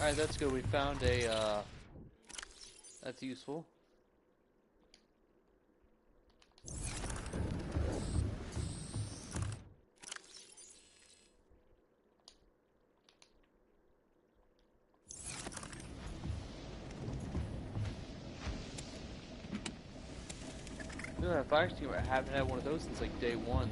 Alright, that's good. We found a, that's useful. Look at that fire extinguisher. I haven't had one of those since like day one.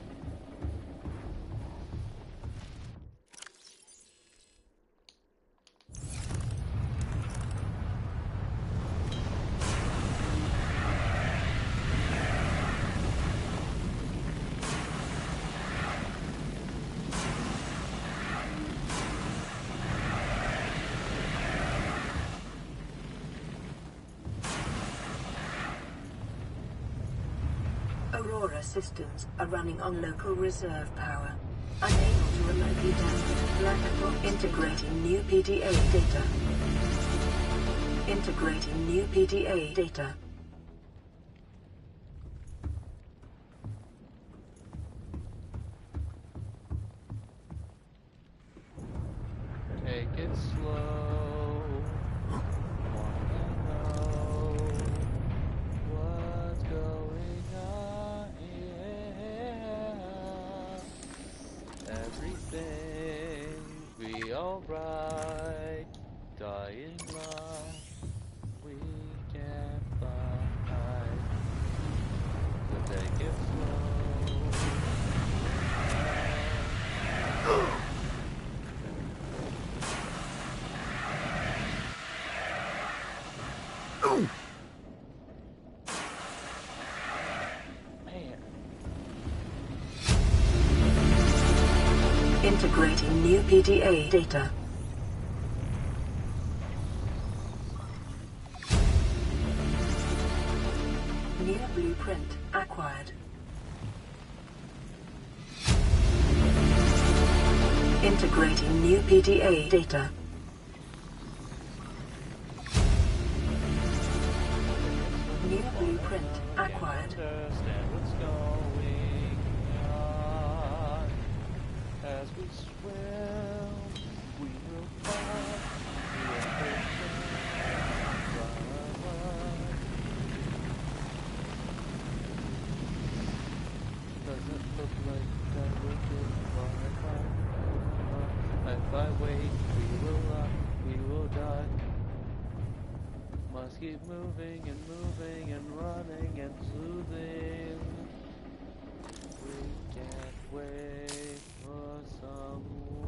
Aurora systems are running on local reserve power. Unable to remotely damage black box. Integrating new PDA data. Integrating new PDA data. Take it slow. Wanna know what's going on here? Everything be alright. Dying love, we can't fight. So take it slow. Integrating new PDA data. New blueprint acquired. Integrating new PDA data. New blueprint acquired. Understand what's going on. As we swim, we will find doesn't look like I will get far. If I wait, we will die. Must keep moving and running and soothing. We can't wait for someone.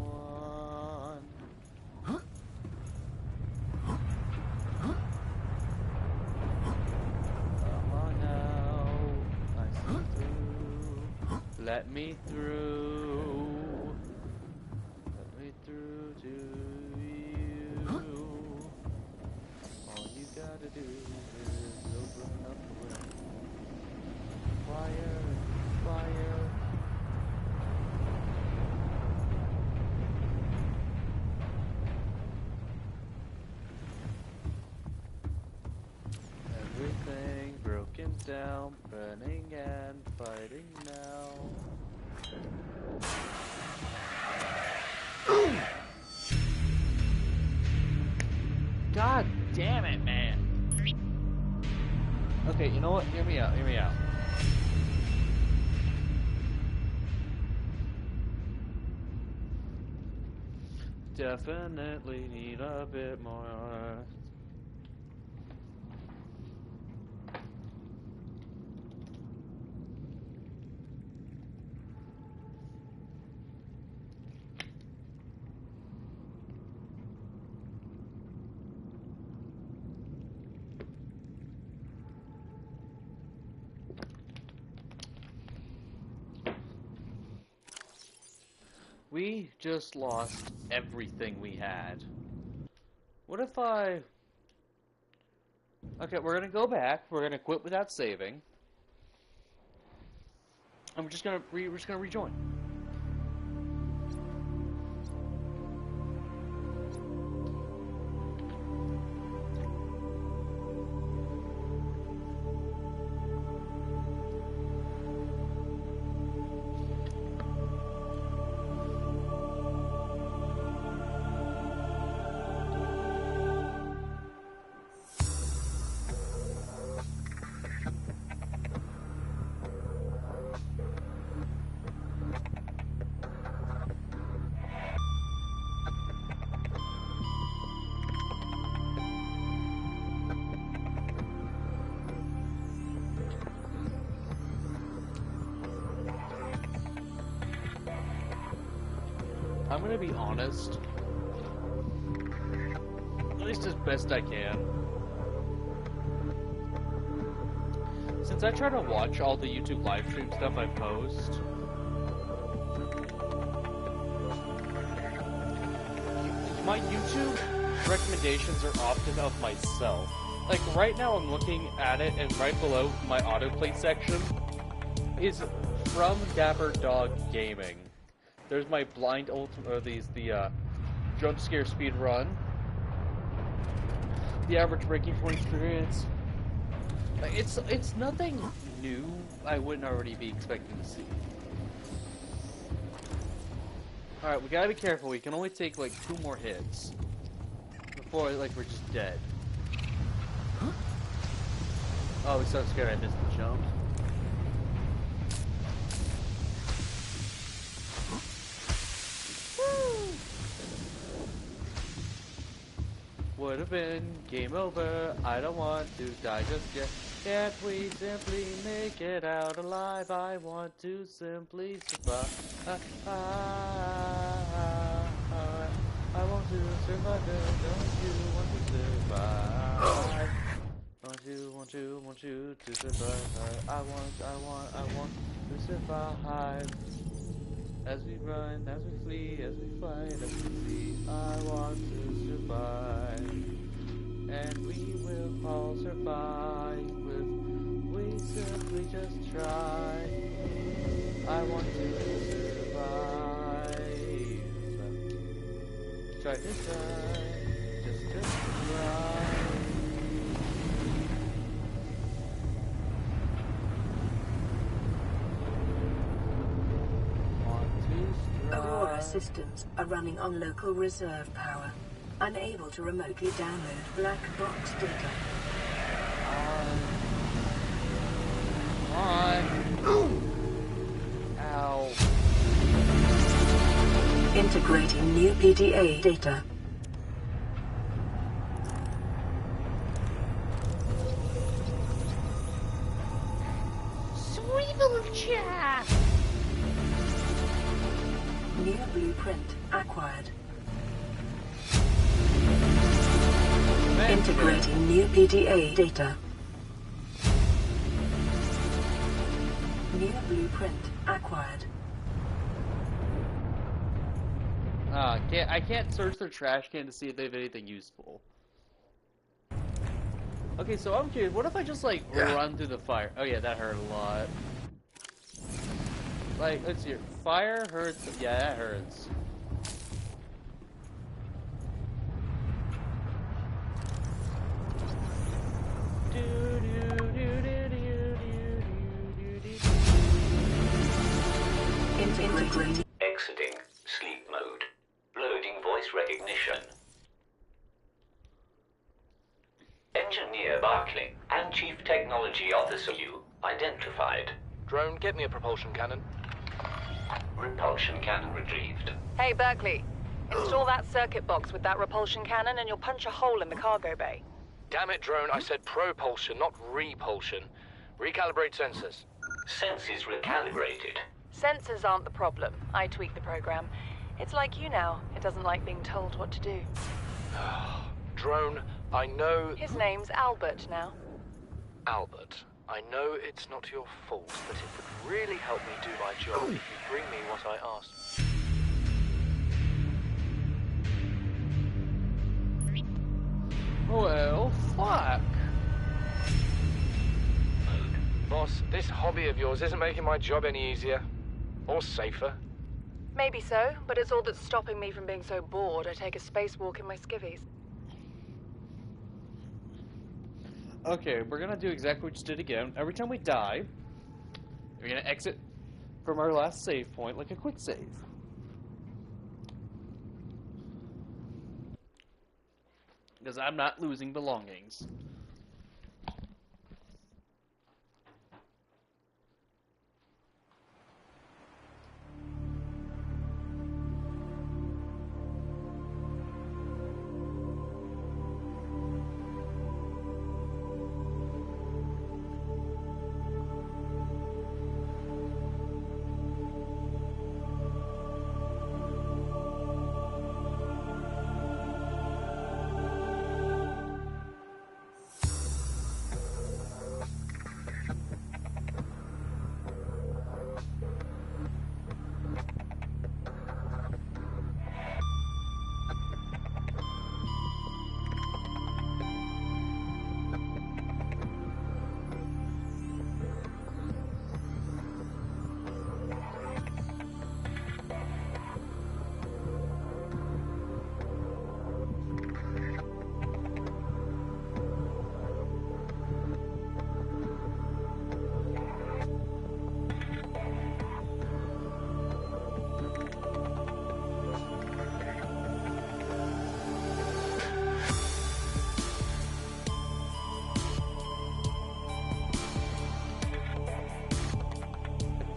Come on now, I see through. Let me through. Let me through to you. All you gotta do is open up the way. Fire, fire. Everything broken down, burning and fighting now. God damn it, man. Okay, you know what? Hear me out, hear me out. Definitely need a bit more. We just lost everything we had. What if I... Okay, we're gonna go back. We're gonna quit without saving. And we're just gonna rejoin. I'm gonna be honest. At least as best I can. Since I try to watch all the YouTube live stream stuff I post, my YouTube recommendations are often of myself. Like right now I'm looking at it and right below my autoplay section is from Dapper Dog Gaming. There's my blind jump scare speed run. The average breaking point experience. It's nothing new I wouldn't already be expecting to see. Alright, we gotta be careful. We can only take like 2 more hits before like we're just dead. Oh, we're so scared I missed the jump. Would have been game over. I don't want to die just yet. Can't we simply make it out alive? I want to simply survive. I want to survive. Don't you want to survive? Want you to survive. I want to survive. As we run, as we flee, as we fight, as we flee, I want to survive. And we will all survive if we simply just try. I want to survive. Try to try, just try. Aurora systems are running on local reserve power. Unable to remotely download black box data. Ow. Integrating new PDA data. Swivel chair! New blueprint acquired. Integrating new PDA data. New blueprint acquired. I can't search their trash can to see if they have anything useful. Okay, so I'm curious, what if I just like run through the fire? Oh yeah, that hurt a lot. Like, let's see, fire hurts. Yeah, that hurts. Integrating. Exiting sleep mode. Loading voice recognition. Engineer Barclay and Chief Technology Officer you identified. Drone, get me a propulsion cannon. Repulsion cannon retrieved. Hey, Berkeley. Install that circuit box with that repulsion cannon and you'll punch a hole in the cargo bay. Damn it, Drone, I said propulsion, not repulsion. Recalibrate sensors. Senses recalibrated. Sensors aren't the problem. I tweak the program. It's like you now. It doesn't like being told what to do. Drone, I know... His name's Albert now. Albert, I know it's not your fault, but it would really help me do my job if you bring me what I asked. Well, fuck. Boss, this hobby of yours isn't making my job any easier. Or safer. Maybe so, but it's all that's stopping me from being so bored I take a spacewalk in my skivvies. Okay, we're gonna do exactly what we just did again. Every time we die, we're gonna exit from our last save point like a quick save. Because I'm not losing belongings.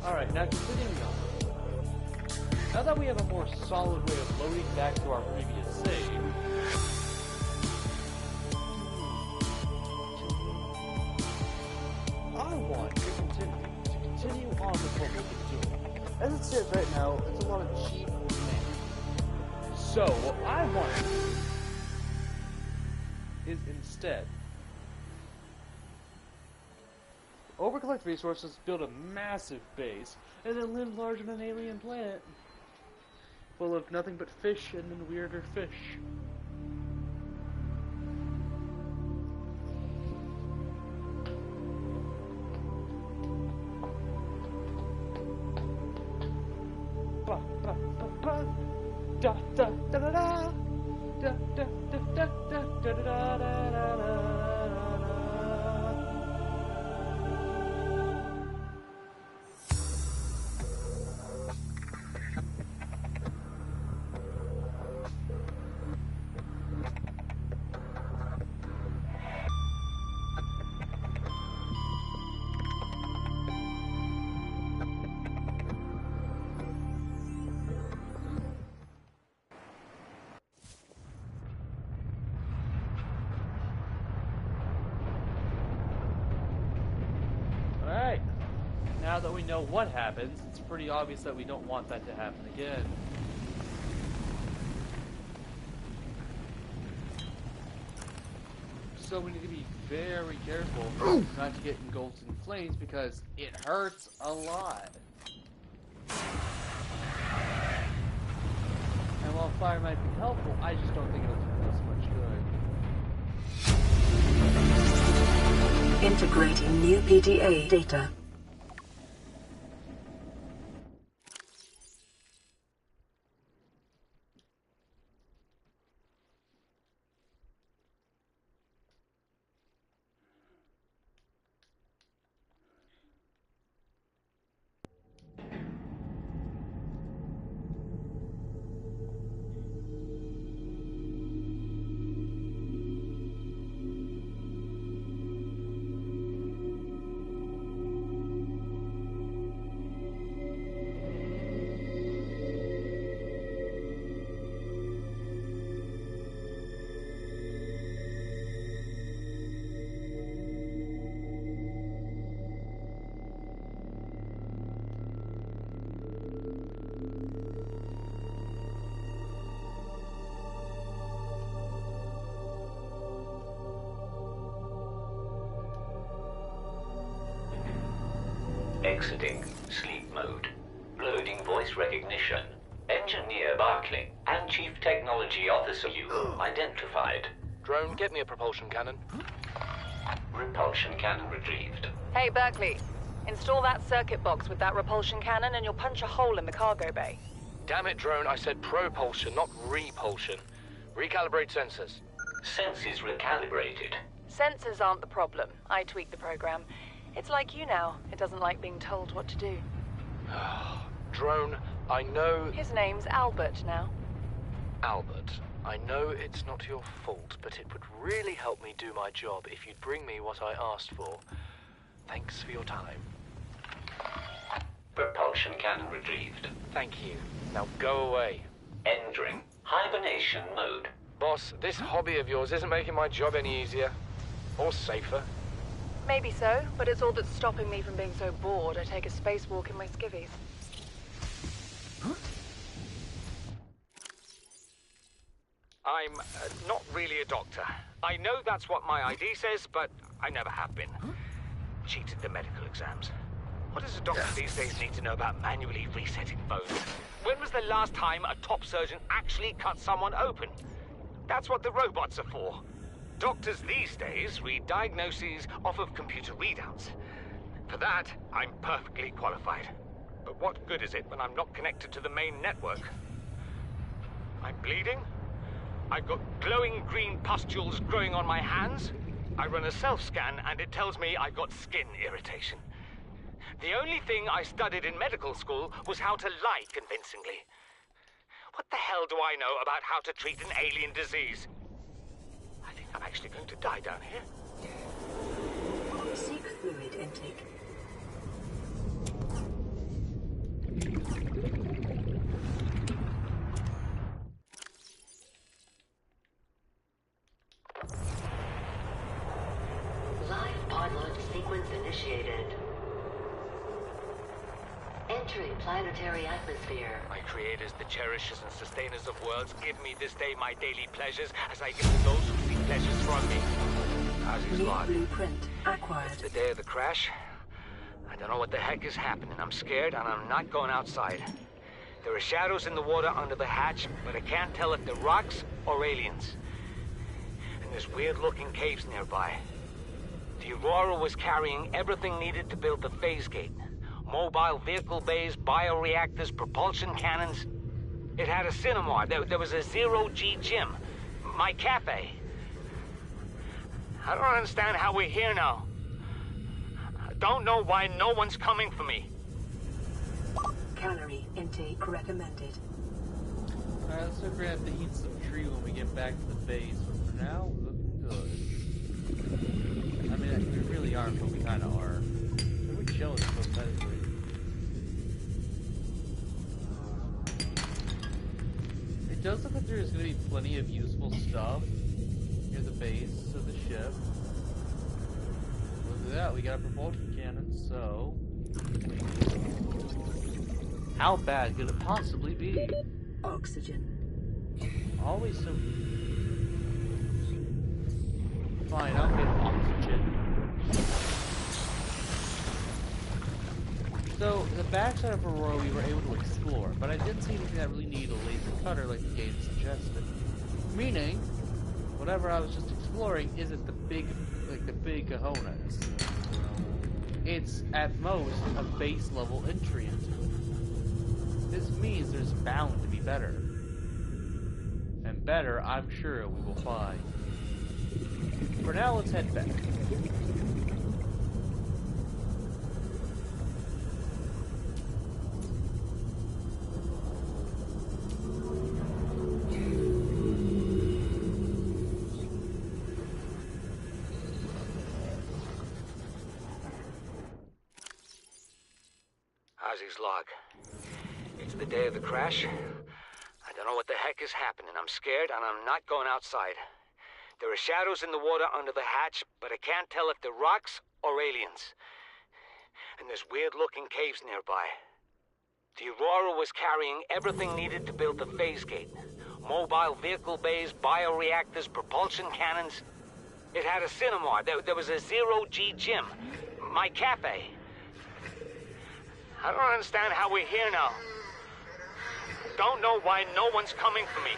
Alright, now continuing on. Now that we have a more solid way of loading back to our previous save, I want to continue on with what we've been doing. As it stands right now, it's a lot of cheap man. So, what I want to do is instead overcollect resources, build a massive base, and then live large on an alien planet full of nothing but fish and then weirder fish. Ba ba ba ba da da da da da da da da da da da da da da. Alright, now that we know what happens, it's pretty obvious that we don't want that to happen again. So we need to be very careful not to get engulfed in flames because it hurts a lot. And while fire might be helpful, I just don't think it'll do us much good. Integrating new PDA data. Exiting sleep mode. Loading voice recognition. Engineer Barclay and Chief Technology Officer you identified. Drone, get me a propulsion cannon. Repulsion cannon retrieved. Hey, Berkeley. Install that circuit box with that repulsion cannon and you'll punch a hole in the cargo bay. Damn it, Drone, I said propulsion, not repulsion. Recalibrate sensors. Senses recalibrated. Sensors aren't the problem. I tweak the program. It's like you now. It doesn't like being told what to do. Drone, I know... His name's Albert now. Albert, I know it's not your fault, but it would really help me do my job if you'd bring me what I asked for. Thanks for your time. Propulsion cannon retrieved. Thank you. Now go away. Entering hibernation mode. Boss, this hobby of yours isn't making my job any easier. Or safer. Maybe so, but it's all that's stopping me from being so bored I take a spacewalk in my skivvies. I'm not really a doctor. I know that's what my ID says, but I never have been. Cheated the medical exams. What does a doctor these days need to know about manually resetting bones? When was the last time a top surgeon actually cut someone open? That's what the robots are for. Doctors these days read diagnoses off of computer readouts. For that, I'm perfectly qualified. But what good is it when I'm not connected to the main network? I'm bleeding. I've got glowing green pustules growing on my hands. I run a self-scan and it tells me I've got skin irritation. The only thing I studied in medical school was how to lie convincingly. What the hell do I know about how to treat an alien disease? I think I'm actually going to die down here. Seek fluid intake. Entering planetary atmosphere. My creators, the cherishers and sustainers of worlds, give me this day my daily pleasures as I give to those who seek pleasures from me. Ozzy's New log. blueprint acquired. It's the day of the crash. I don't know what the heck is happening. I'm scared and I'm not going outside. There are shadows in the water under the hatch, but I can't tell if they're rocks or aliens. And there's weird-looking caves nearby. The Aurora was carrying everything needed to build the phase gate. Mobile vehicle bays, bioreactors, propulsion cannons. It had a cinema. There was a zero-G gym. My cafe. I don't understand how we're here now. I don't know why no one's coming for me. Calorie intake recommended. Alright, let's hope we're gonna have to eat some tree when we get back to the base, but for now, we're looking good. I mean, we really aren't, but we kinda are. We're chilling pathetically. It does look like there's gonna be plenty of useful stuff near the base of the ship. Look at that, we got a propulsion cannon, so... how bad could it possibly be? Oxygen. Always so... fine, I'll get oxygen. So, the backside of Aurora we were able to explore, but I didn't see anything that really needed a laser cutter like the game suggested. Meaning, whatever I was just exploring isn't the big cojones. It's, at most, a base level entrant. This means there's bound to be better. And better, I'm sure we will find. For now, let's head back. Ozzy's log. It's the day of the crash. I don't know what the heck is happening. I'm scared and I'm not going outside. There are shadows in the water under the hatch, but I can't tell if they're rocks or aliens. And there's weird-looking caves nearby. The Aurora was carrying everything needed to build the phase gate. Mobile vehicle bays, bioreactors, propulsion cannons. It had a cinema. There was a zero-G gym. My cafe. I don't understand how we're here now. Don't know why no one's coming for me.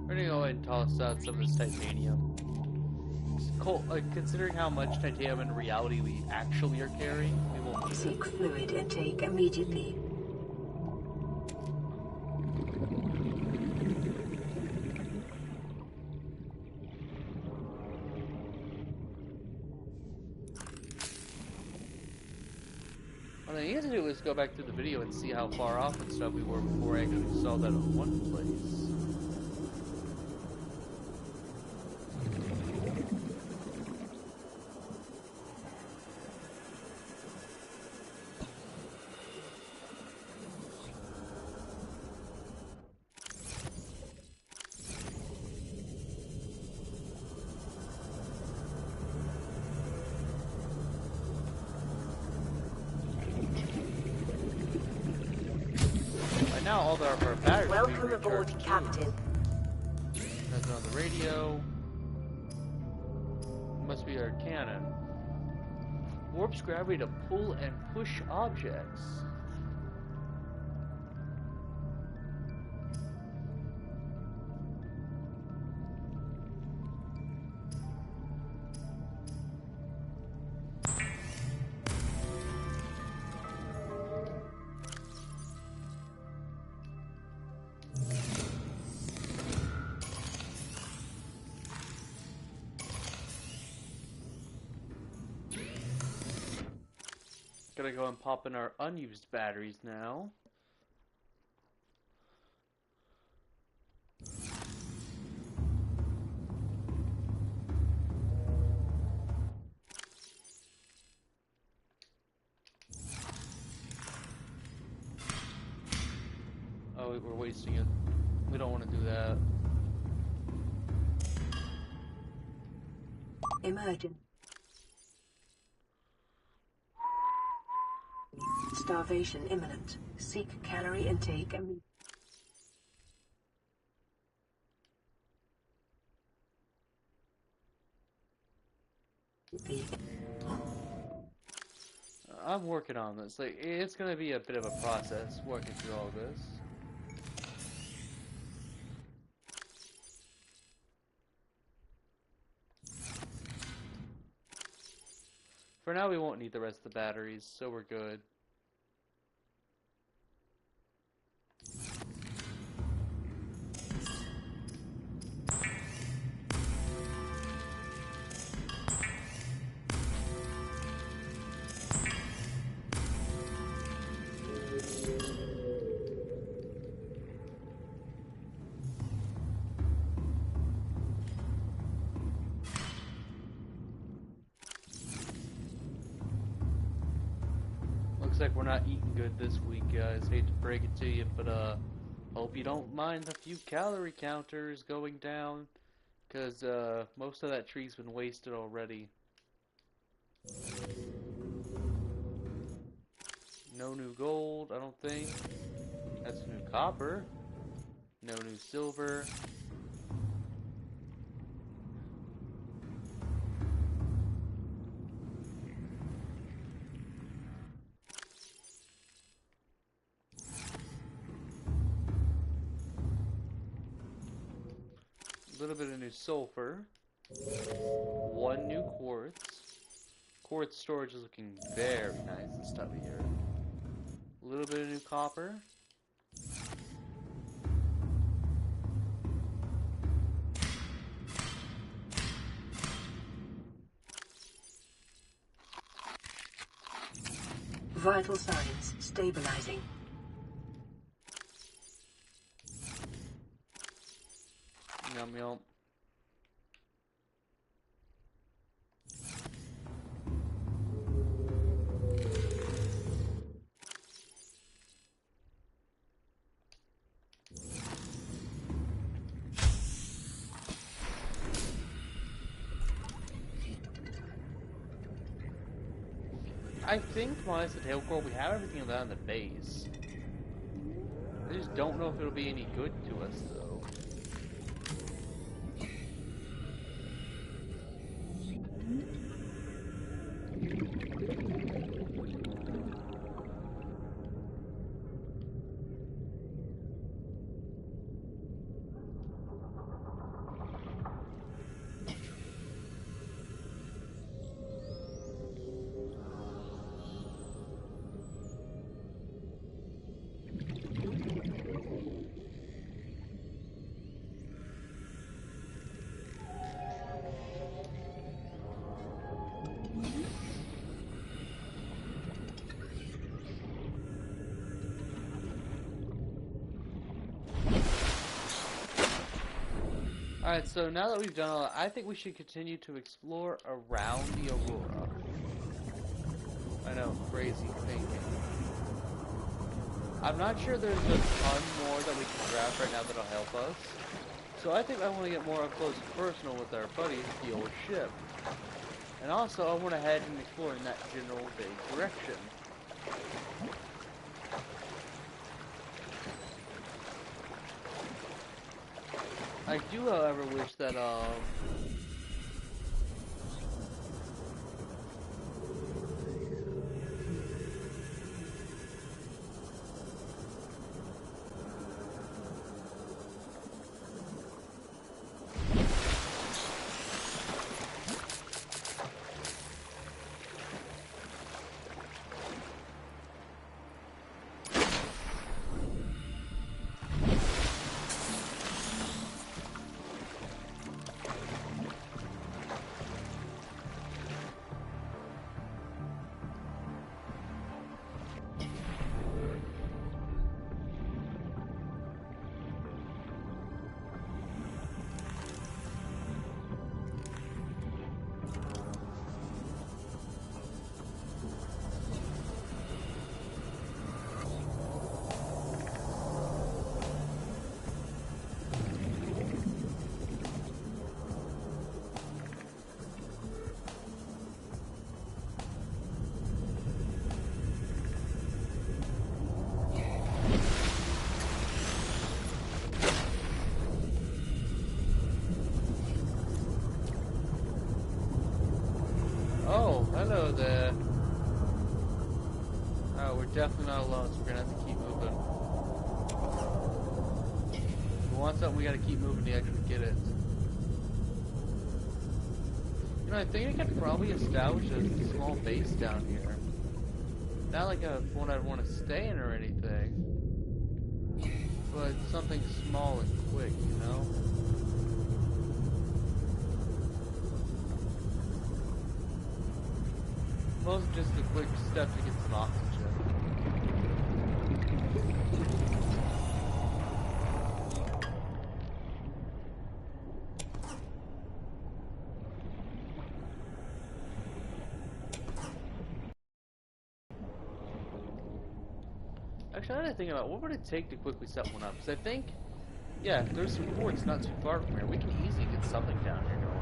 We're gonna go ahead and toss out some of this titanium. Considering how much titanium in reality we actually are carrying, we won't need it. Seek fluid intake immediately. What I need to do is go back through the video and see how far off and stuff we were before I actually saw that in one place. Now all of our batteries Welcome aboard, Captain. That's on the radio. Must be our cannon. Warps gravity to pull and push objects. Gonna go and pop in our unused batteries now. Oh, we're wasting it. We don't want to do that. Emergent. Starvation imminent. Seek calorie intake immediately. I'm working on this. Like, it's gonna be a bit of a process working through all this. For now, we won't need the rest of the batteries, so we're good. Looks like we're not eating good this week, guys. Hate to break it to you, but hope you don't mind a few calorie counters going down, cause most of that tree's been wasted already. No new gold, I don't think. That's new copper. No new silver. A little bit of new sulfur. One new quartz. Quartz storage is looking very nice this time of year. A little bit of new copper. Vital signs stabilizing. Yum yum. I think, minus the tail core, we have everything down the base. I just don't know if it'll be any good to us, though. Alright, so now that we've done all that, I think we should continue to explore around the Aurora. I know, crazy thinking. I'm not sure there's a ton more that we can grab right now that'll help us. So I think I want to get more up close and personal with our buddies, the old ship. And also, I want to head and explore in that general vague direction. I do, however, wish that, Hello there. Oh, we're definitely not alone, so we're gonna have to keep moving. If we want something, we gotta keep moving to actually get it. You know, I think I could probably establish a small base down here. Not like one I'd want to stay in or anything, but something small and quick, you know? Most just a quick step to get some oxygen. Actually, I had to think about what would it take to quickly set one up. Because I think, yeah, there's some ports not too far from here. We can easily get something down here going.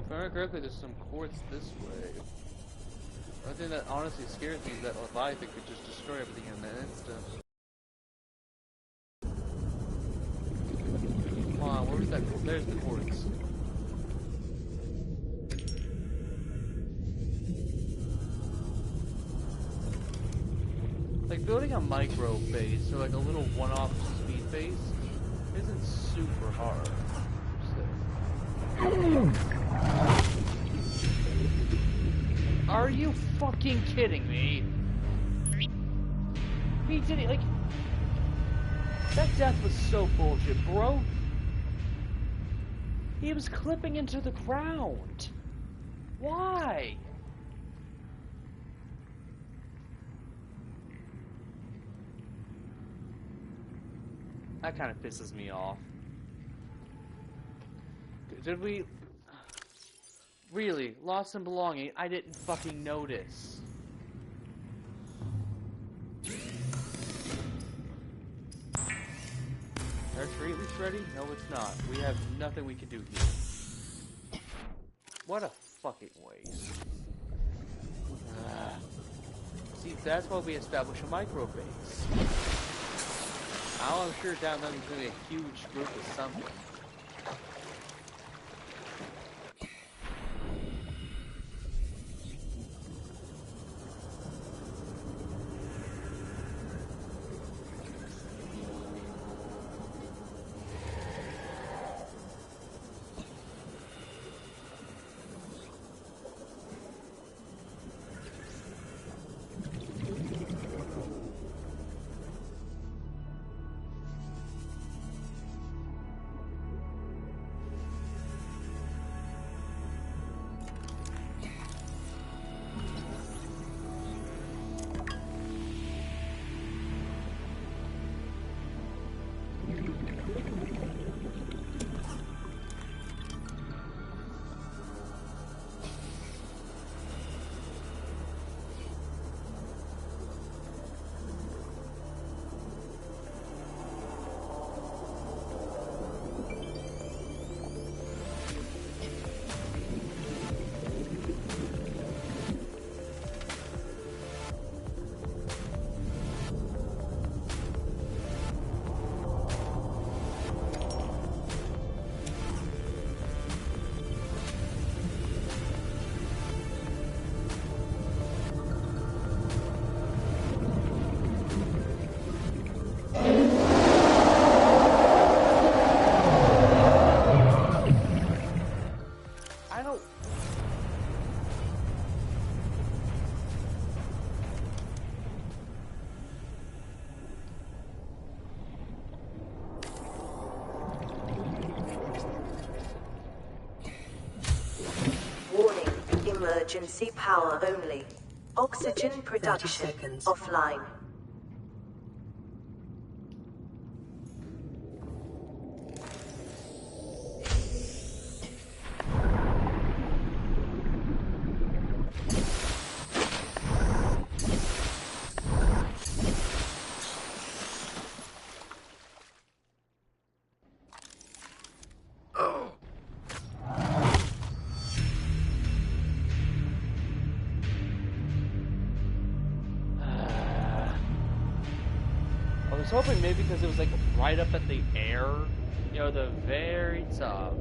If I remember correctly, there's some quartz this way. The only thing that honestly scares me is that Leviathan could just destroy everything in an instant. Come on, where was that? There's the quartz. Like, building a micro base, or like a little one-off speed base, isn't super hard. Are you fucking kidding me? He did it, like... That death was so bullshit, bro. He was clipping into the ground. Why? That kind of pisses me off. Did we... Really? Lost and belonging? I didn't fucking notice. Our tree at least ready? No, it's not. We have nothing we can do here. What a fucking waste. See, that's why we establish a micro base. Now I'm sure down there there's going to be a huge group of something. Emergency power only. Oxygen production offline. I was hoping maybe because it was like right up at the air, you Yo, the very top.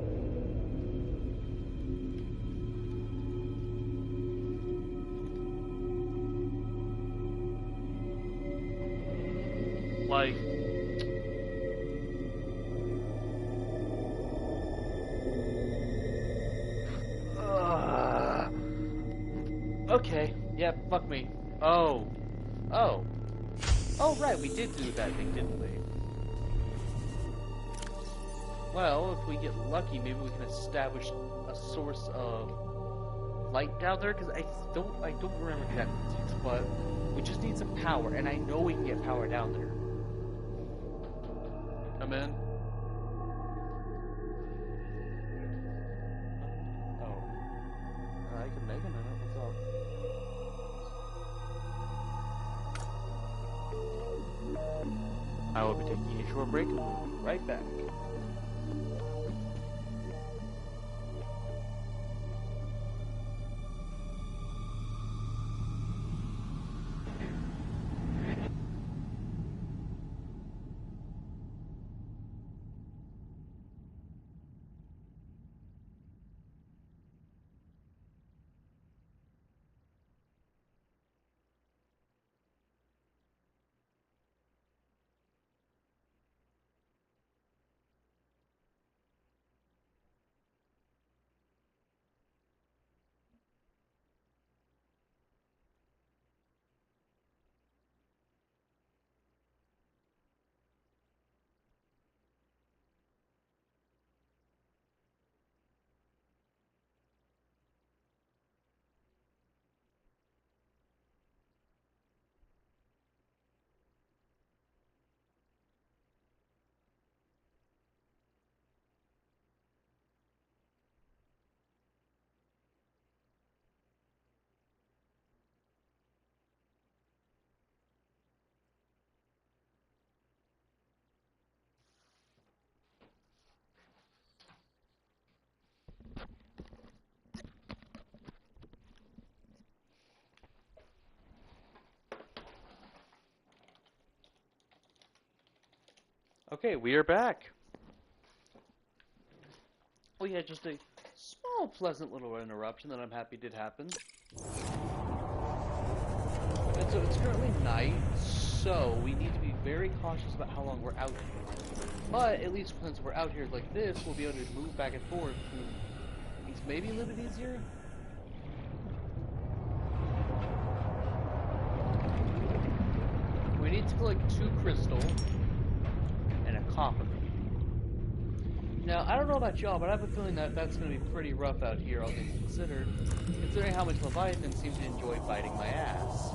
Like, okay, yeah, fuck me. Oh, right, we did do that thing, didn't we? Well, if we get lucky, maybe we can establish a source of light down there, because I don't remember exactly, but we just need some power, and I know we can get power down there. Come in. Oh. I can make a minute. What's up? I will be taking a short break and we'll be right back. Okay, we are back. We had just a small, pleasant little interruption that I'm happy did happen. And so it's currently night, so we need to be very cautious about how long we're out here. But at least since we're out here like this, we'll be able to move back and forth. It's maybe a little bit easier. We need to collect 2 crystal and a copper. Now, I don't know about y'all, but I have a feeling that that's going to be pretty rough out here, all things considered, considering how much Leviathan seems to enjoy biting my ass.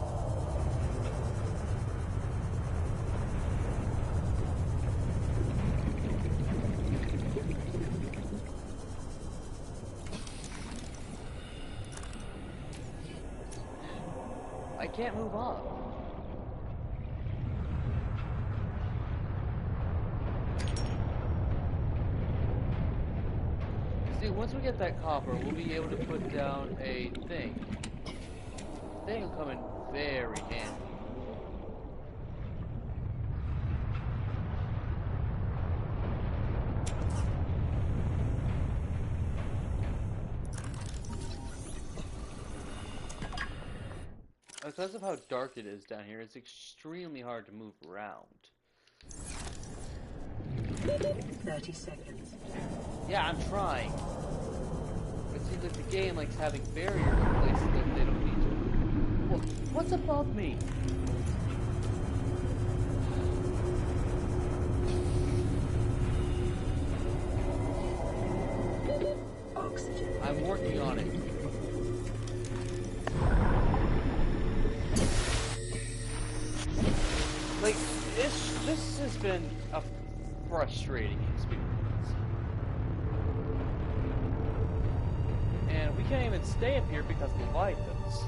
I can't move up. See, once we get that copper, we'll be able to put down a thing. The thing will come in very handy. Because of how dark it is down here, it's extremely hard to move around. 30 seconds. Yeah, I'm trying. It seems like the game likes having barriers in places that they don't need to. What's above me? Oxygen. I'm working on it. Like, this has been a frustrating experience. And we can't even stay up here because of the Leviathans.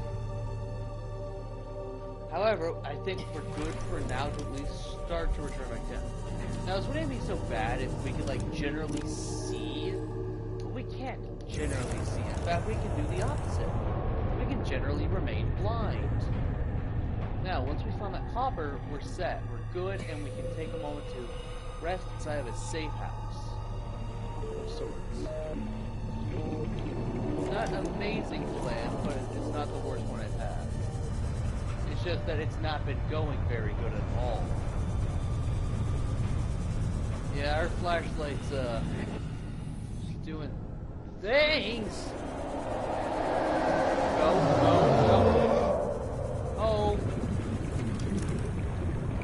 However, I think we're good for now to at least start to return back down. Now, this wouldn't be so bad if we could, like, generally see, but we can't generally see. In fact, we can do the opposite. We can generally remain blind. Now, once we find that copper, we're set. We're good, and we can take a moment to rest inside of a safe house. of sorts. It's not an amazing plan, but it's not the worst one I've had. It's just that it's not been going very good at all. Yeah, our flashlight's doing things. Go, go, go. Home.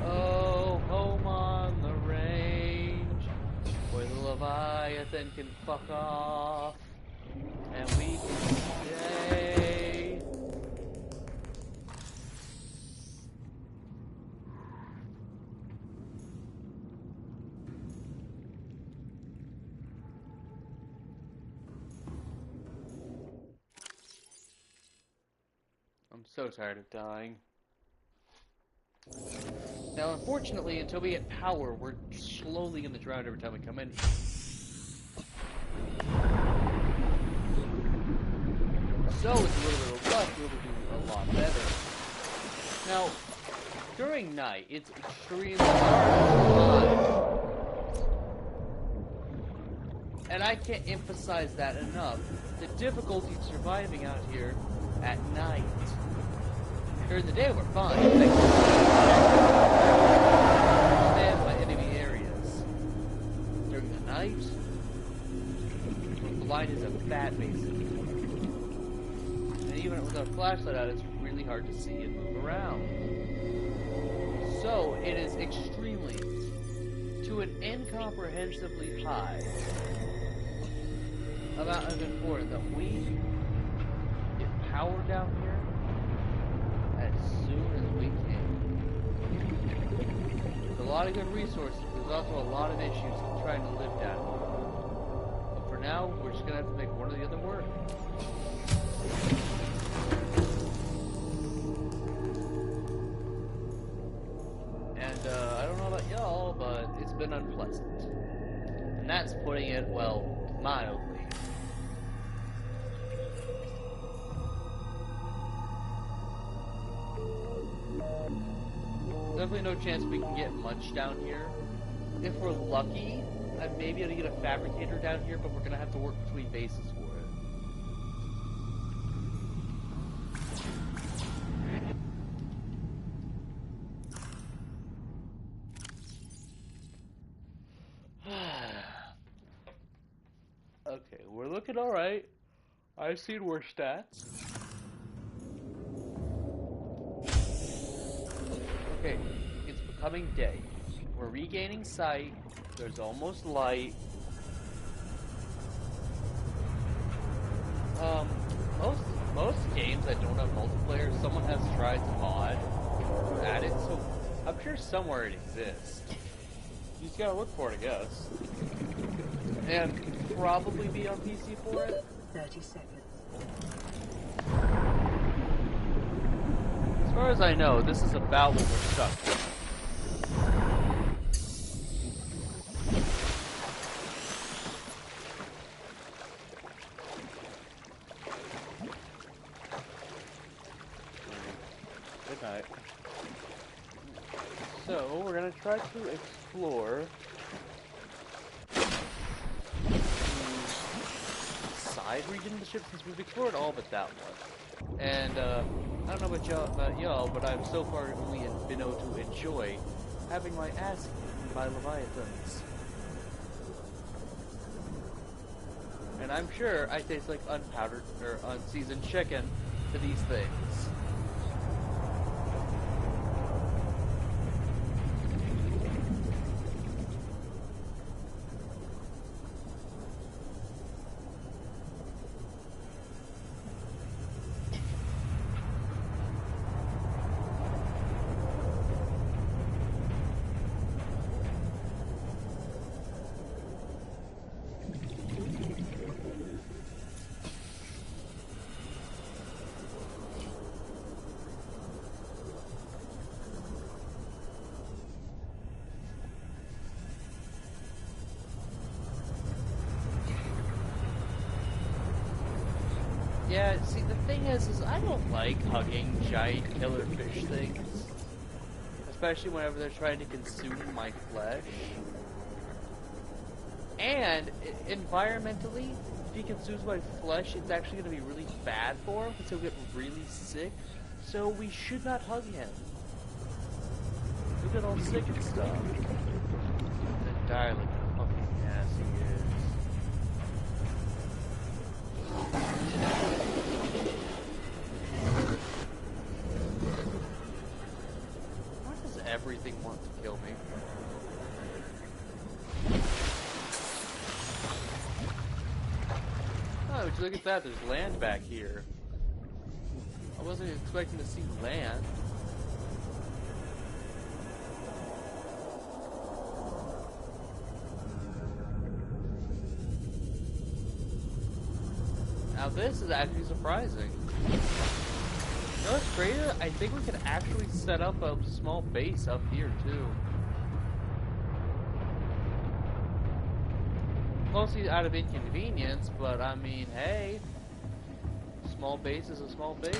Oh, home on the range, where the Leviathan can fuck off, and we can stay. I'm so tired of dying. Now, unfortunately, until we get power, we're slowly gonna drown every time we come in. So, with a little bit of luck, we'll do a lot better. Now, during night, it's extremely hard to survive. And I can't emphasize that enough. The difficulty of surviving out here at night. During the day, we're fine. Stand by enemy areas. During the night, we're blind as a bat, basically. And even with our flashlight out, it's really hard to see and move around. So, it is extremely, to an incomprehensibly high amount of importance that we get power down here as soon as we can. There's a lot of good resources, but there's also a lot of issues trying to live down here. But for now, we're just gonna have to make one or the other work. And I don't know about y'all, but it's been unpleasant. And that's putting it, well, mildly. Definitely no chance we can get much down here. If we're lucky, I may be able to get a fabricator down here, but we're gonna have to work between bases for it. Okay, we're looking alright. I've seen worse stats. Okay, it's becoming day. We're regaining sight. There's almost light. Most games that don't have multiplayer, someone has tried to mod to add it, so I'm sure somewhere it exists. You just gotta look for it, I guess. And probably be on PC for it. 30 seconds. As far as I know, this is about what we're stuck with. Good night. So, we're gonna try to explore the side region of the ship since we've explored all but that one. And, I don't know about y'all, but I've so far only been able to enjoy having my ass eaten by leviathans. And I'm sure I taste like unpowdered or unseasoned chicken to these things. Yeah, see, the thing is I don't like hugging giant killer fish things. Especially whenever they're trying to consume my flesh. And environmentally, if he consumes my flesh, it's actually going to be really bad for him because he'll get really sick. So we should not hug him. He'll get all sick and stuff. And then die like the fucking ass he is. Why does everything want to kill me? Oh, would you look at that? There's land back here. I wasn't expecting to see land. Now this is actually surprising. You know what's greater? I think we can actually set up a small base up here too. Mostly out of inconvenience, but I mean, hey, small base is a small base.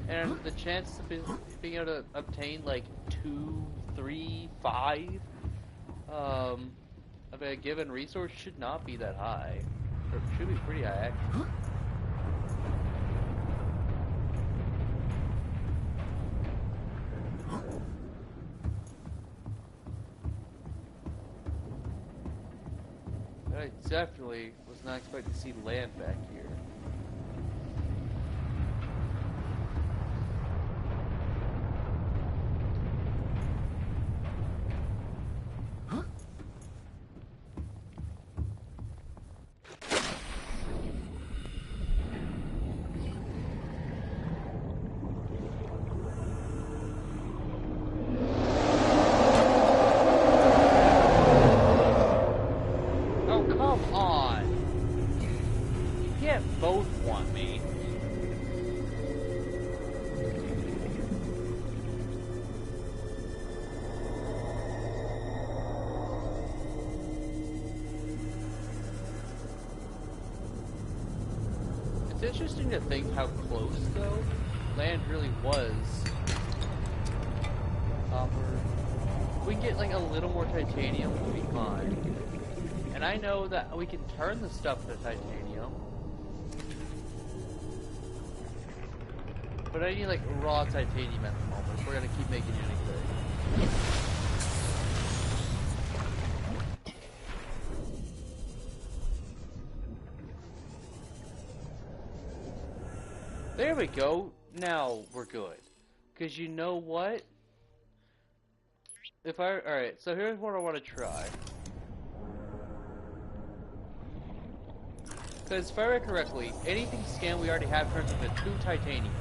And the chance of being able to obtain like 2, 3, 5 of a given resource should not be that high. Or it should be pretty high, actually. I definitely was not expecting to see land back here. It's interesting to think how close, though, land really was. Copper. If we can get, like, a little more titanium, we'll be fine. And I know that we can turn the stuff into titanium. But I need, like, raw titanium at the moment if we're gonna keep making anything. There we go. Now we're good. Because you know what? Alright, so here's what I want to try. Because if I read correctly, anything scanned we already have turns into 2 titanium.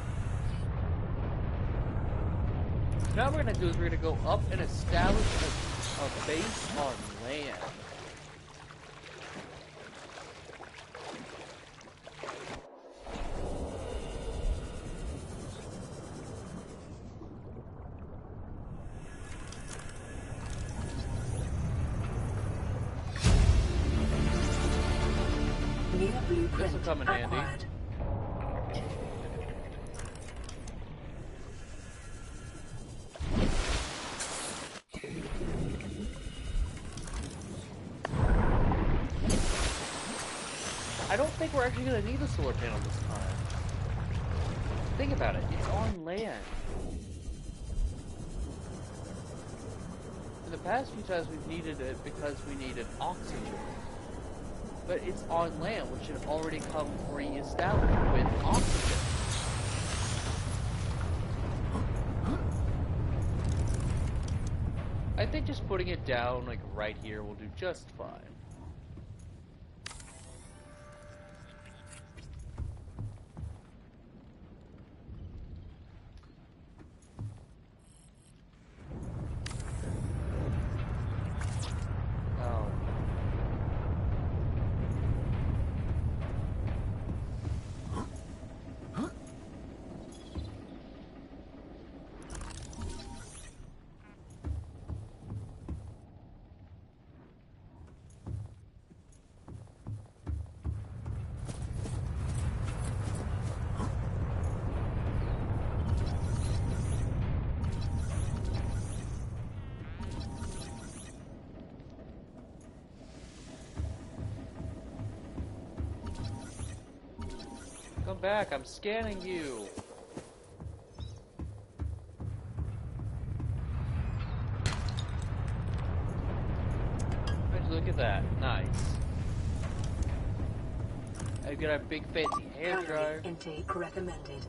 So now what we're going to do is we're going to go up and establish a base on land. This will come in handy. I don't think we're actually going to need a solar panel this time. Think about it. It's on land. In the past few times we've needed it because we needed oxygen. But it's on land, which should already come pre-established with oxygen. I think just putting it down, like, right here will do just fine. back. I'm scanning you. Look at that. Nice. I've got a big fancy hair dryer. Intake recommended.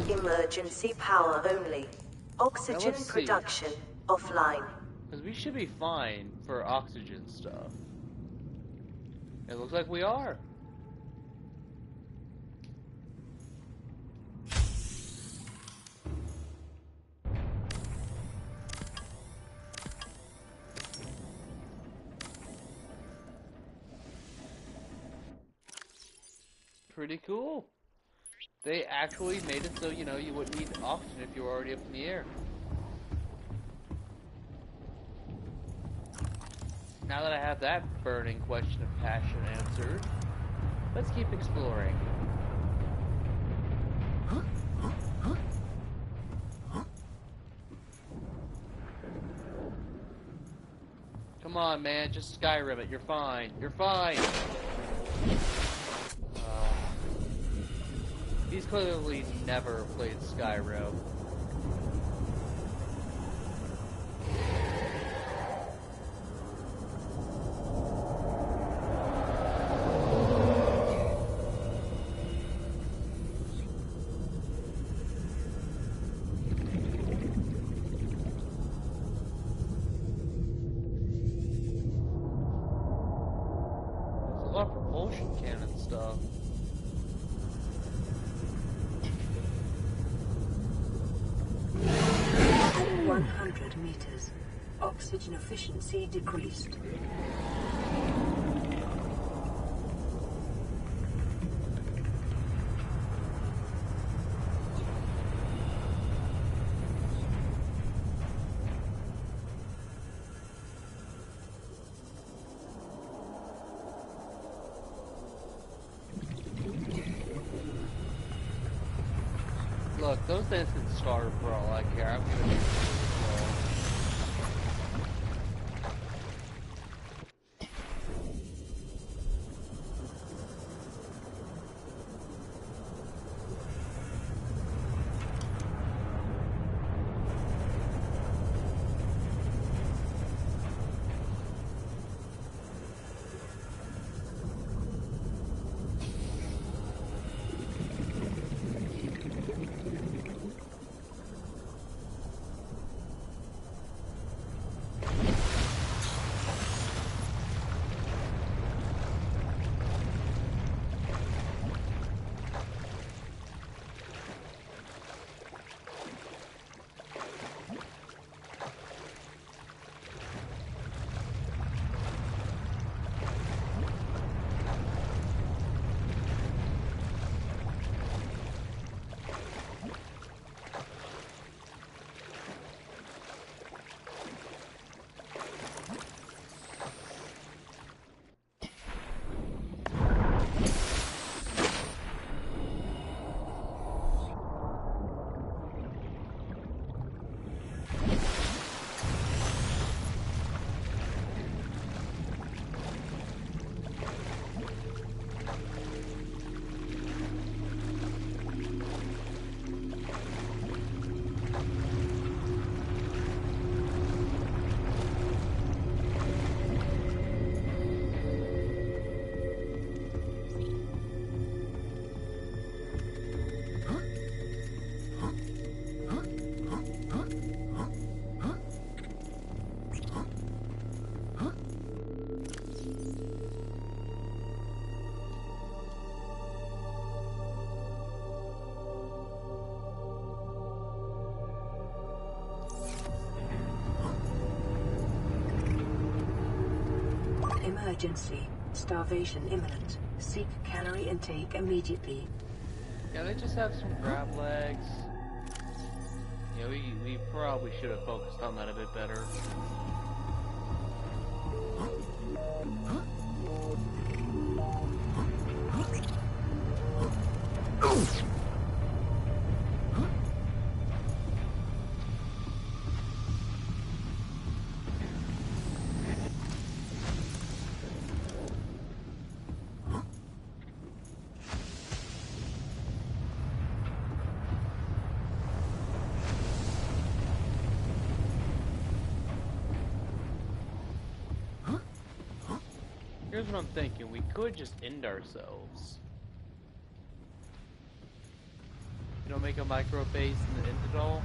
Emergency power only. Oxygen production offline. Because we should be fine for oxygen stuff. It looks like we are. Pretty cool. They actually made it so, you know, you wouldn't need oxygen if you were already up in the air. Now that I have that burning question of passion answered, let's keep exploring. Come on, man, just Skyrim it. You're fine. You're fine. He's clearly never played Skyrim. There's a lot of propulsion cannon stuff. 100 meters. Oxygen efficiency decreased. Look, those things can starve for all I care. I'm gonna do this. Emergency. Starvation imminent. Seek calorie intake immediately. Yeah, they just have some crab legs. Yeah, we probably should have focused on that a bit better. Here's what I'm thinking, we could just end ourselves. You know, make a micro base and end it all.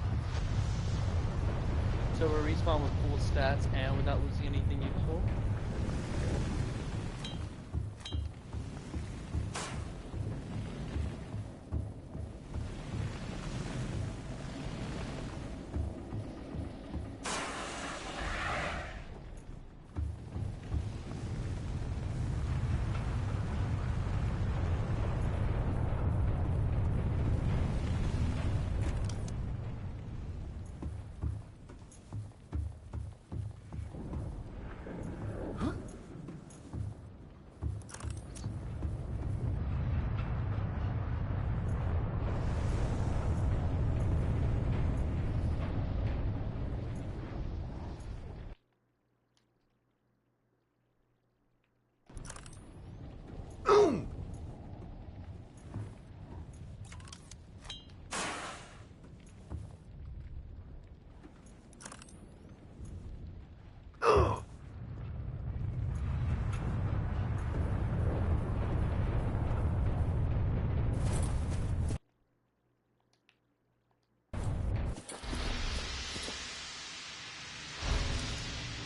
So we respawn with full stats and without losing anything useful.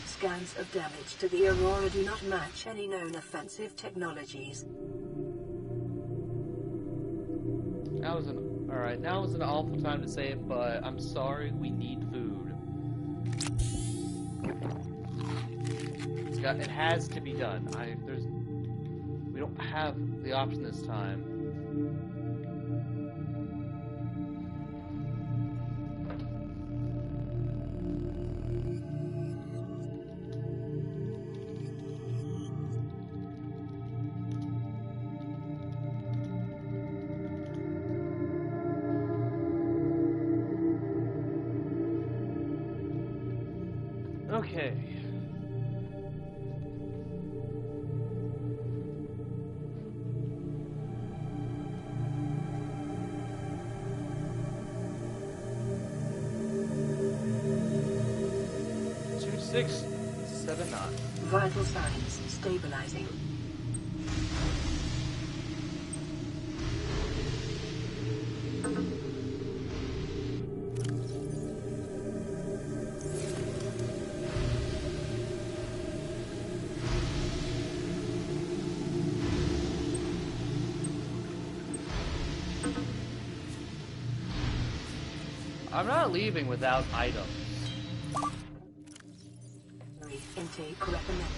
Scans of damage to the Aurora do not match any known offensive technologies. Alright, now was an awful time to say it, but I'm sorry, we need food. It has to be done. We don't have the option this time. Okay. Two, 6, 7, 9. Vital signs stabilizing. I'm not leaving without items. Intake recommended.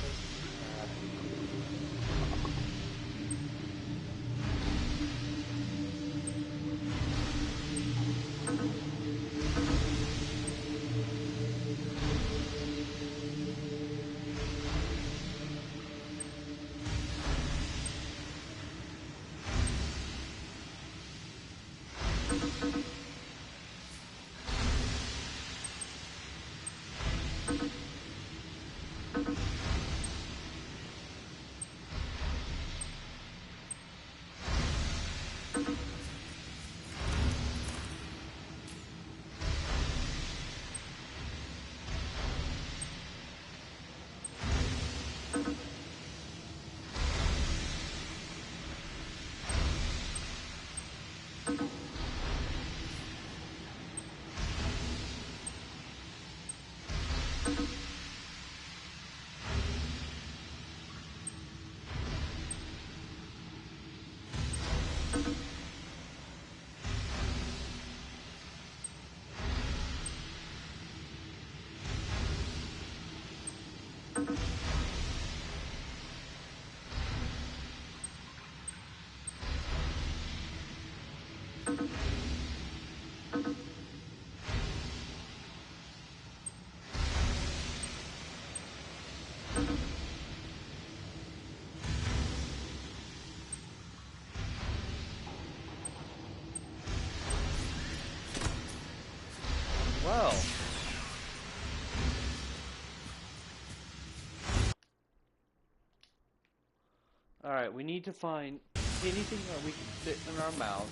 Alright, we need to find anything that we can fit in our mouth.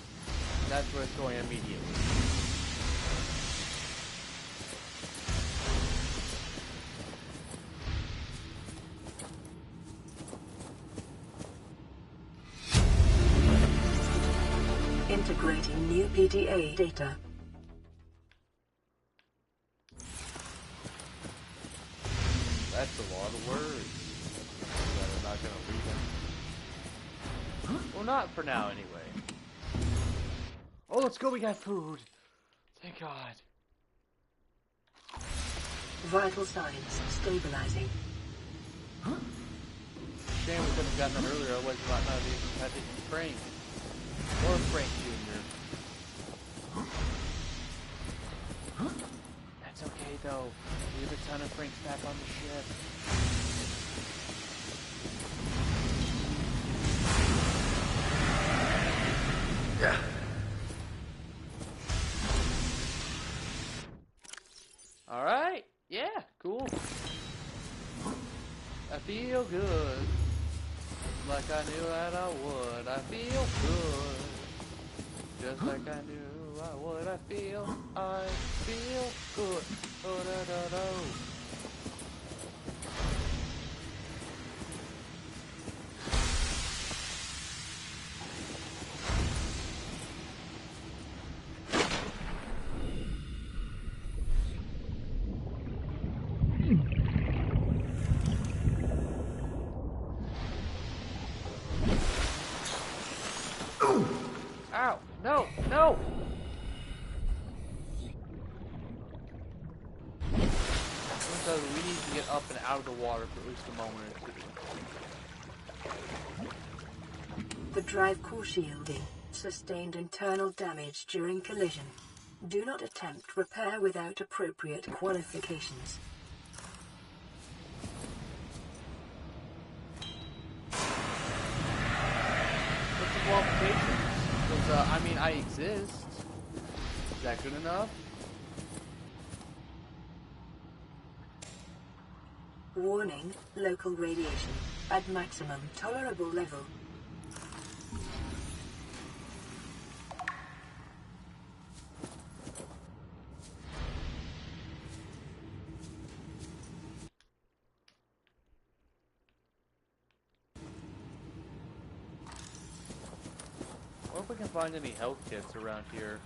That's where it's going immediately. Integrating new PDA data. That's a lot of words. That I'm not gonna read them. Well, not for now, anyway. Oh, let's go, we got food! Thank God. Vital signs stabilizing. Shame we could have gotten that earlier, otherwise we might not have even had to eat Frank. Or Frank Jr. That's okay though. We have a ton of Franks back on the ship. Yeah. Alright, yeah, cool. I feel good. Like I knew that I would. I feel good. Just like I knew I would. I feel good. Oh da da da. Ow! No! No! So we need to get up and out of the water for at least a moment or two. The drive core shielding sustained internal damage during collision. Do not attempt repair without appropriate qualifications. What's the qualifications? Because, I mean, I exist. Is that good enough? Warning, local radiation at maximum tolerable level. Or if we can find any health kits around here.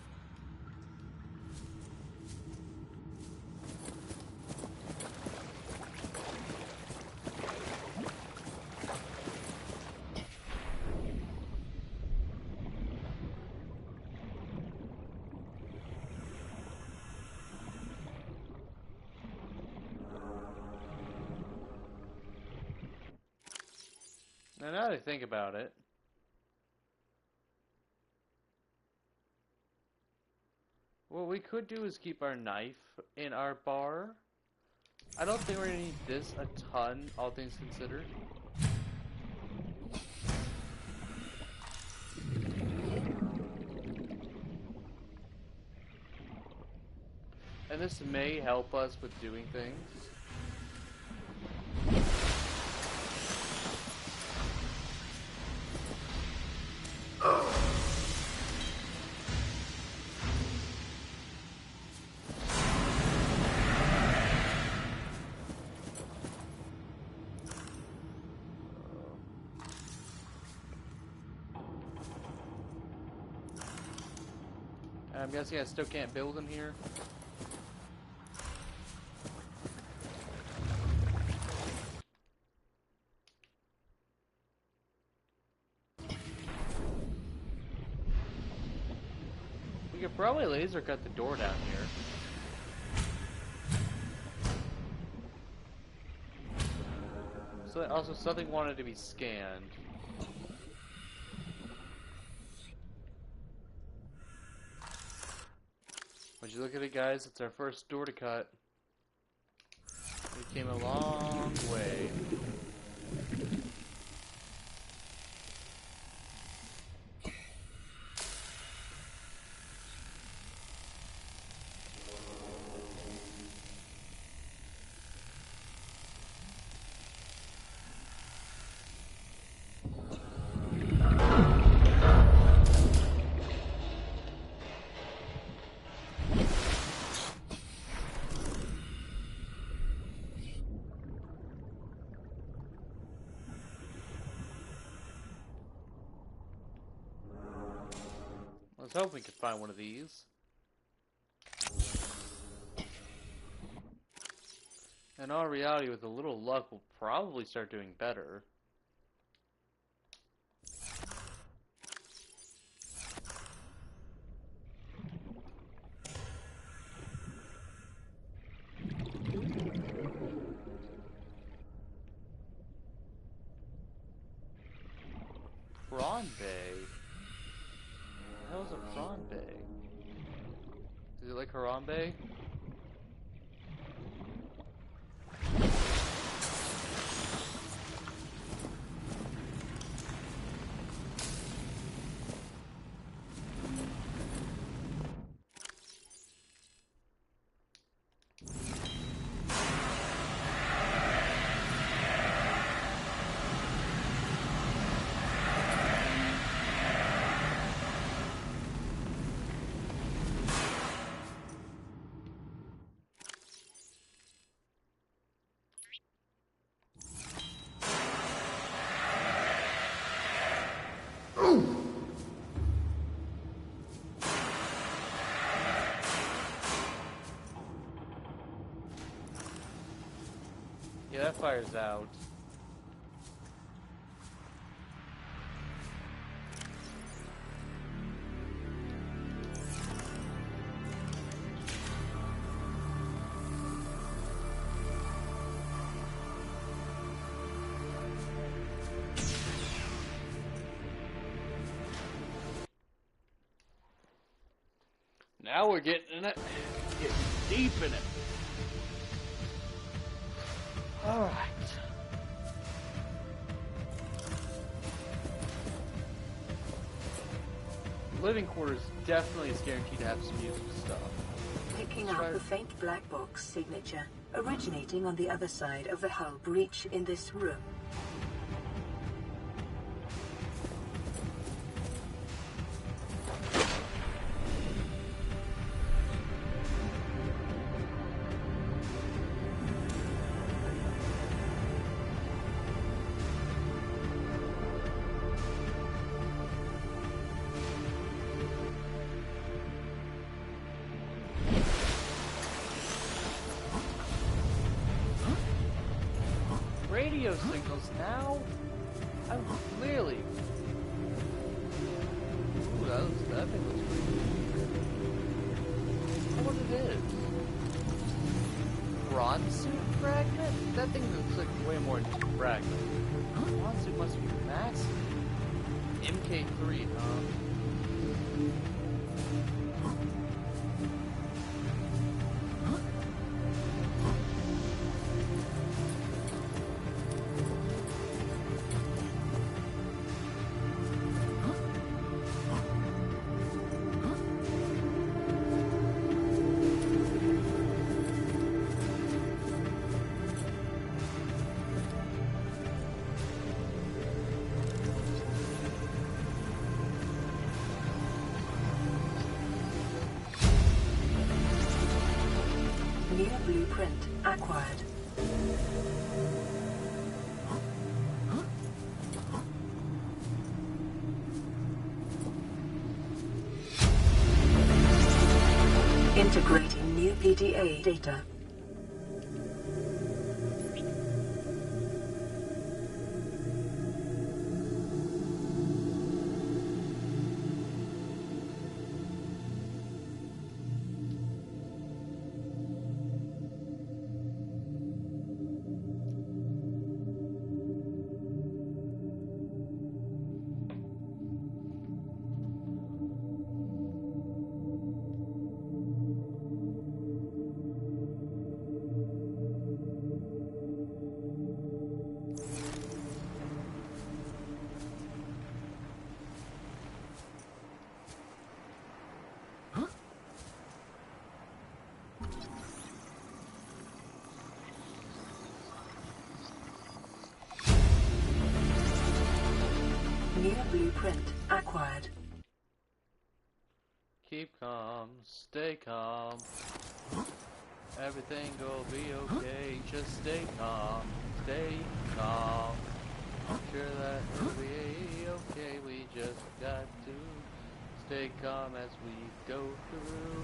Now that I think about it, what we could do is keep our knife in our bar. I don't think we're gonna need this a ton, all things considered. And this may help us with doing things. I'm guessing I still can't build in here. We could probably laser cut the door down here. So also something wanted to be scanned. Would you look at it, guys? It's our first door to cut. We came a long way. was hoping we could find one of these. In all reality, with a little luck, we'll probably start doing better. Prawn Bay? What the hell is a prawn bay? Is it like Harambe? Yeah, that fire's out. Now we're getting in it. Getting deep in it. Alright. Living quarters definitely is guaranteed to have some useful stuff. Picking up a faint black box signature, originating on the other side of the hull breach in this room. Radio signals now? I'm clearly. Ooh, that thing looks pretty good. I wonder what it is. Bronze suit fragment? That thing looks like way more than just a fragment. Bronze suit must be massive. MK3, huh? New blueprint acquired. Integrating new PDA data. New blueprint acquired. Keep calm, stay calm. Everything will be okay. Just stay calm, stay calm. I'm sure that it'll be okay. We just got to stay calm as we go through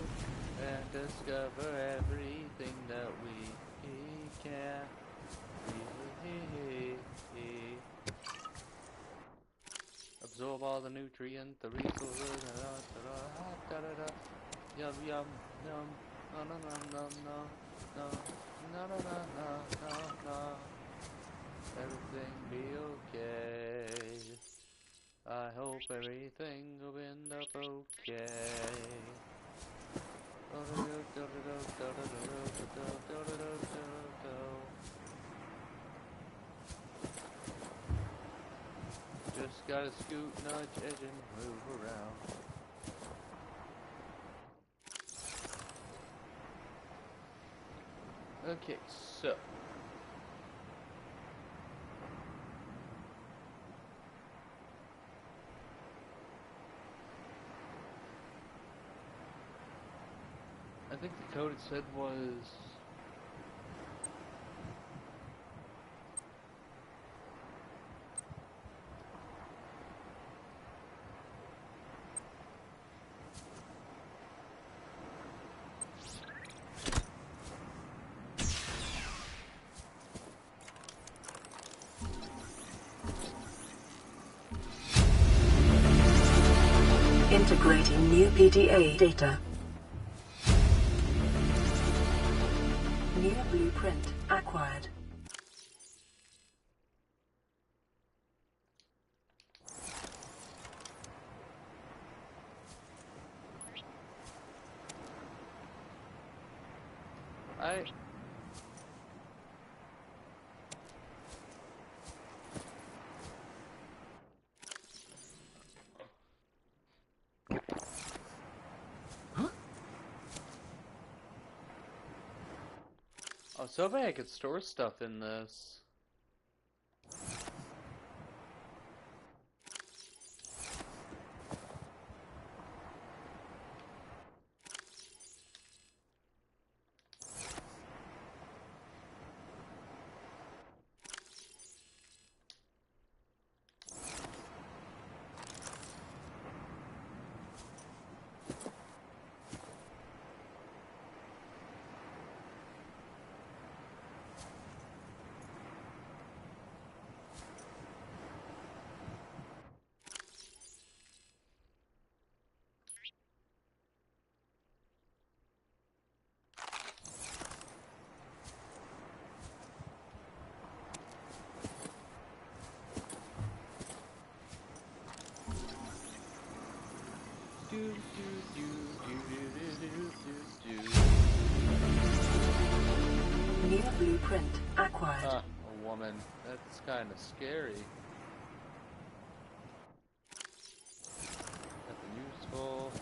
and discover everything that we can. Absorb all the nutrients, the resources, yum yum yum, no no no no no no no no no no no. Everything be okay. I hope everything will end up okay. Just gotta scoot, nudge, edge, and move around. Okay, so I think the code it said was Integrating new PDA data. New blueprint acquired. I was hoping I could store stuff in this. New blueprint acquired. Ah, a woman. That's kind of scary. Nothing useful.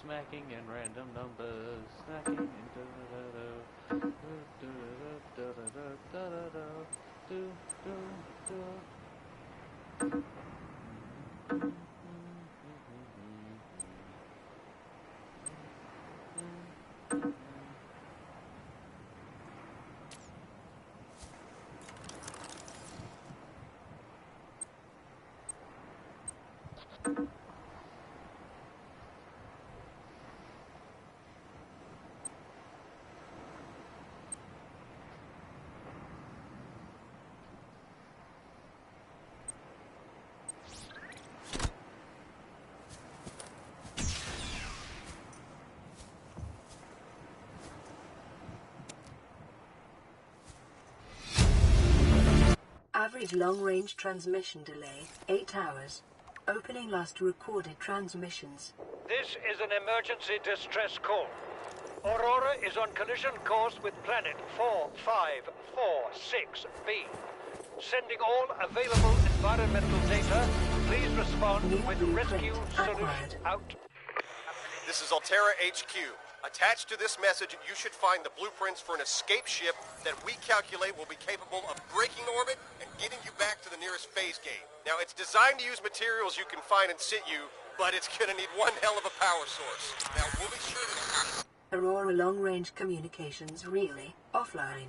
smacking and random numbers. Smacking and da-da-da-da. Average long-range transmission delay, 8 hours. Opening last recorded transmissions. This is an emergency distress call. Aurora is on collision course with planet 4546b. Sending all available environmental data. Please respond with rescue solution out. This is Altera HQ. Attached to this message, you should find the blueprints for an escape ship that we calculate will be capable of breaking orbit and getting you back to the nearest phase gate. Now, it's designed to use materials you can find in situ, but it's gonna need one hell of a power source. Now, we'll be sure to... Aurora long-range communications really offline.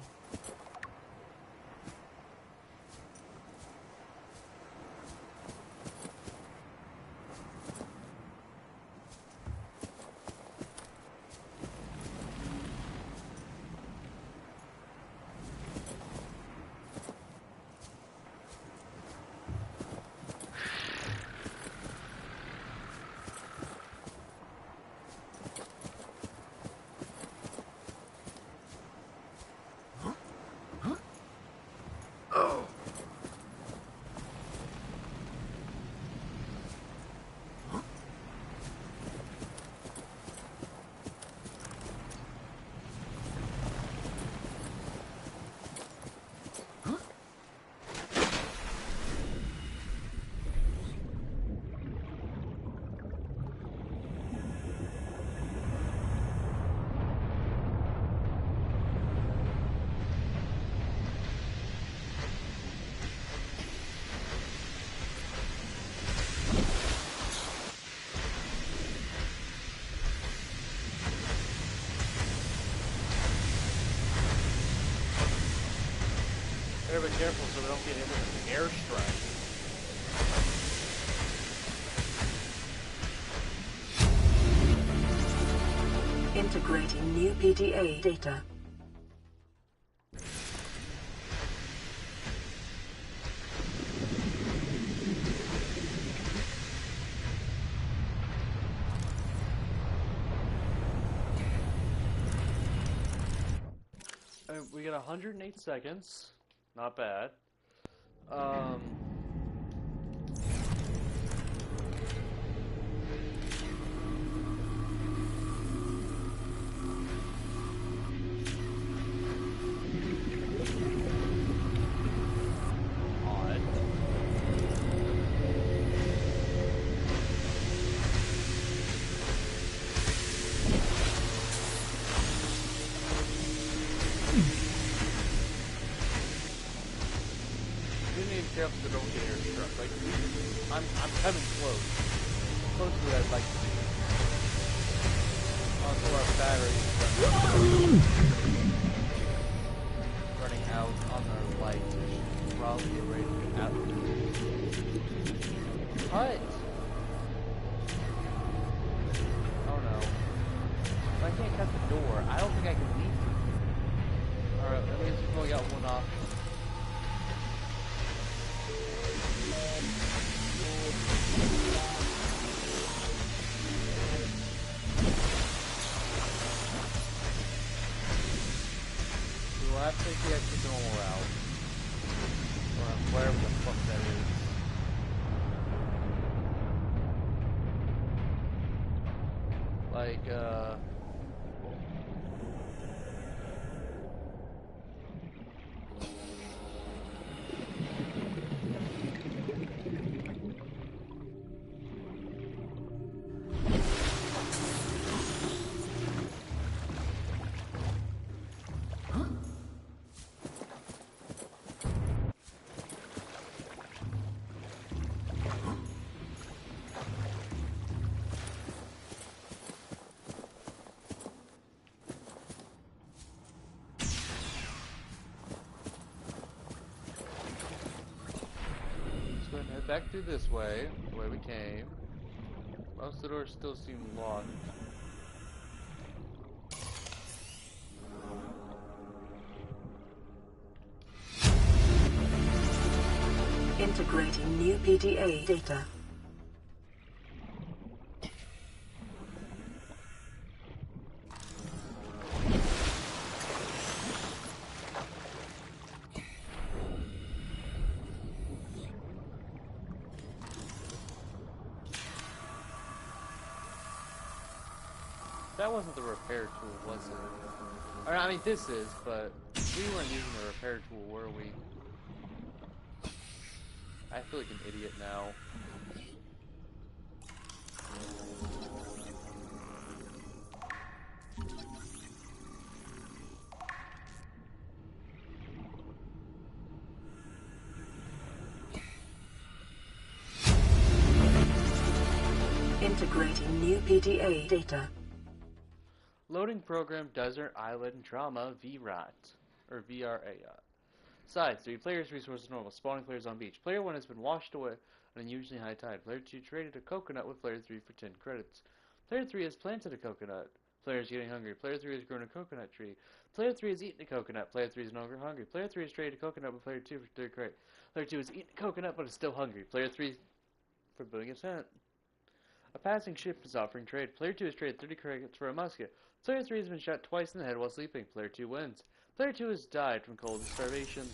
Better be careful so we don't get hit with an airstrike. Integrating new PDA data. We got 108 seconds. Not bad. Careful to don't get airstruck. Like, I'm coming close. Close to what I'd like to be. Also, our battery is running out on our lights. We should probably get ready to get out. What? Oh no. If I can't cut the door, I don't think I can leave. Alright, that means we've only got one option. We'll have to take the extra normal route. Or wherever the fuck that is. Like, go ahead and head back through this way, the way we came. Most of the doors still seem locked. Integrating new PDA data. That wasn't the repair tool, was it? Or, I mean, this is, but we weren't using the repair tool, were we? I feel like an idiot now. Integrating new PDA data. Loading program Desert Island Drama VRAT, or VRA. Sides, 3 players, resources normal, spawning players on beach. Player 1 has been washed away on an unusually high tide. Player 2 traded a coconut with player 3 for 10 credits. Player 3 has planted a coconut. Player is getting hungry. Player 3 has grown a coconut tree. Player 3 has eaten a coconut. Player 3 is no longer hungry. Player 3 has traded a coconut with player 2 for 3 credit. Player 2 has eaten a coconut but is still hungry. Player 3 for building a tent. A passing ship is offering trade. Player 2 has traded 30 credits for a musket. Player 3 has been shot twice in the head while sleeping. Player 2 wins. Player 2 has died from cold and starvation.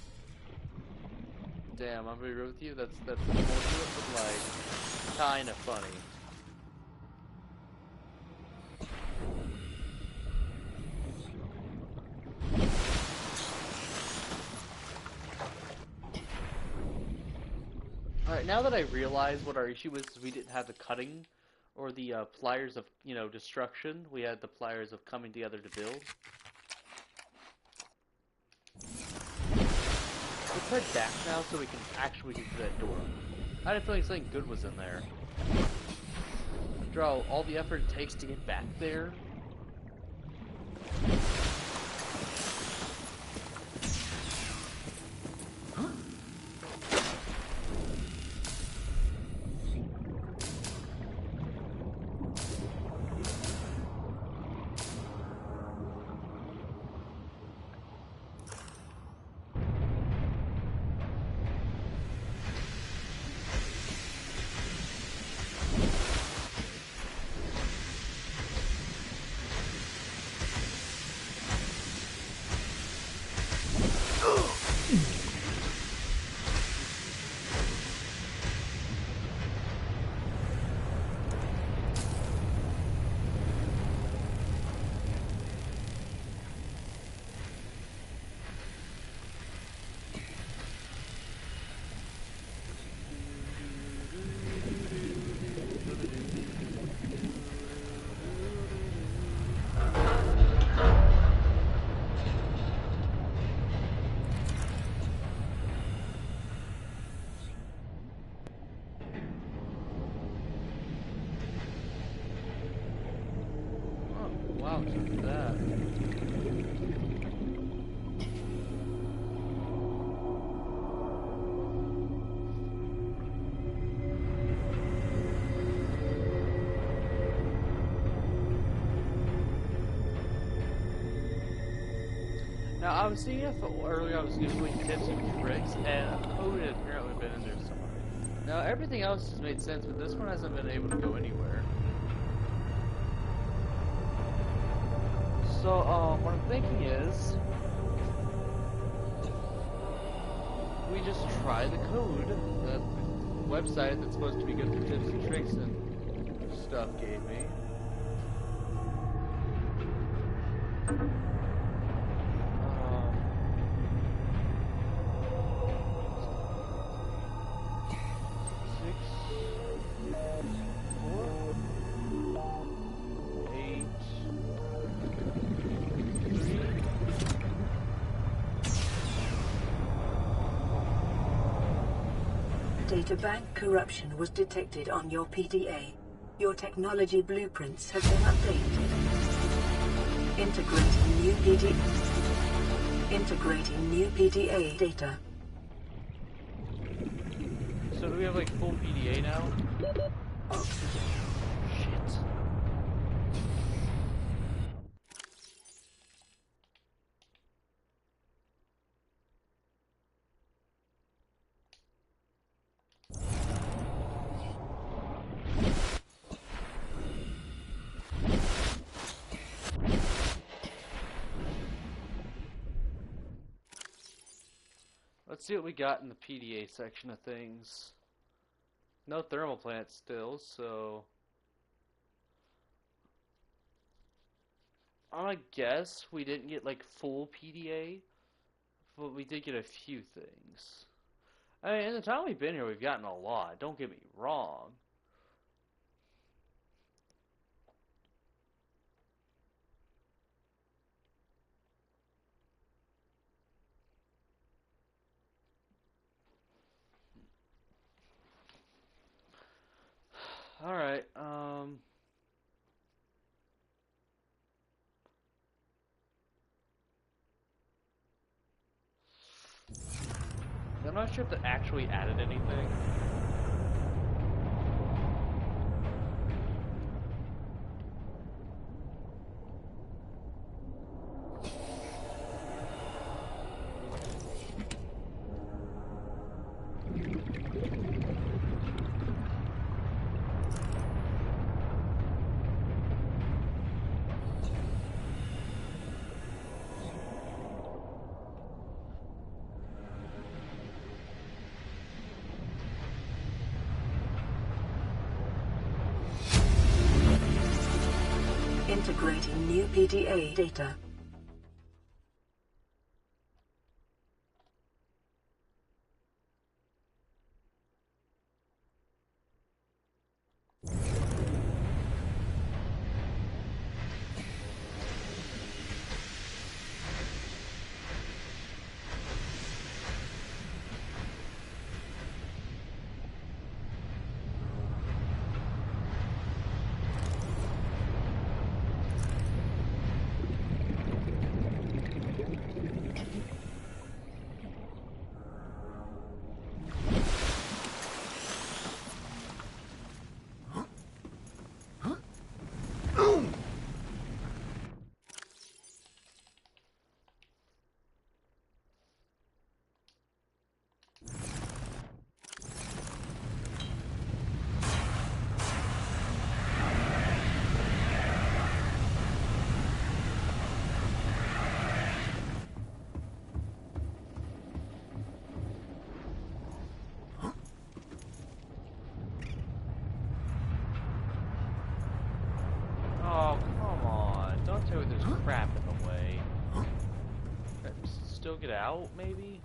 Damn, I'm gonna be real with you. That's unfortunate, but like, kinda funny. Alright, now that I realize what our issue was, we didn't have the cutting or the pliers of, you know, destruction. We had the pliers of coming together to build. Let's head back now so we can actually get to that door. I didn't feel like something good was in there. After all the effort it takes to get back there. Wow, look at that. Now, I was seeing if earlier I was Googling tips and tricks, and a code had apparently been in there somewhere. Now, everything else has made sense, but this one hasn't been able to go anywhere. So, what I'm thinking is, we just try the code that the website that's supposed to be good for tips and tricks and stuff gave me. Databank corruption was detected on your PDA. Your technology blueprints have been updated. Integrating new PDA data. So So do we have like full PDA now? Shit. Let's see what we got in the PDA section of things. No thermal plants still, so I'm gonna guess we didn't get like full PDA, but we did get a few things. I mean, in the time we've been here, we've gotten a lot. Don't get me wrong. Alright, I'm not sure if that actually added anything. Integrating new PDA data. Oh, come on. Don't tell me there's crap in the way. Still get out, maybe?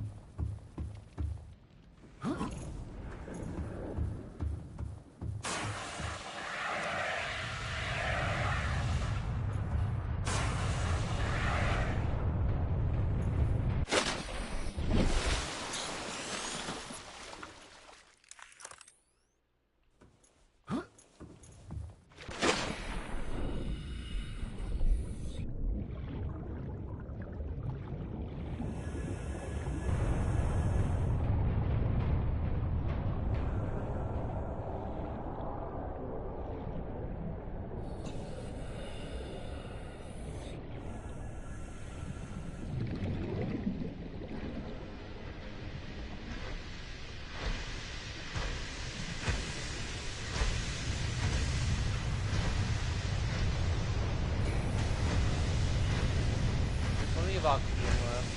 Plenty of oxygen left.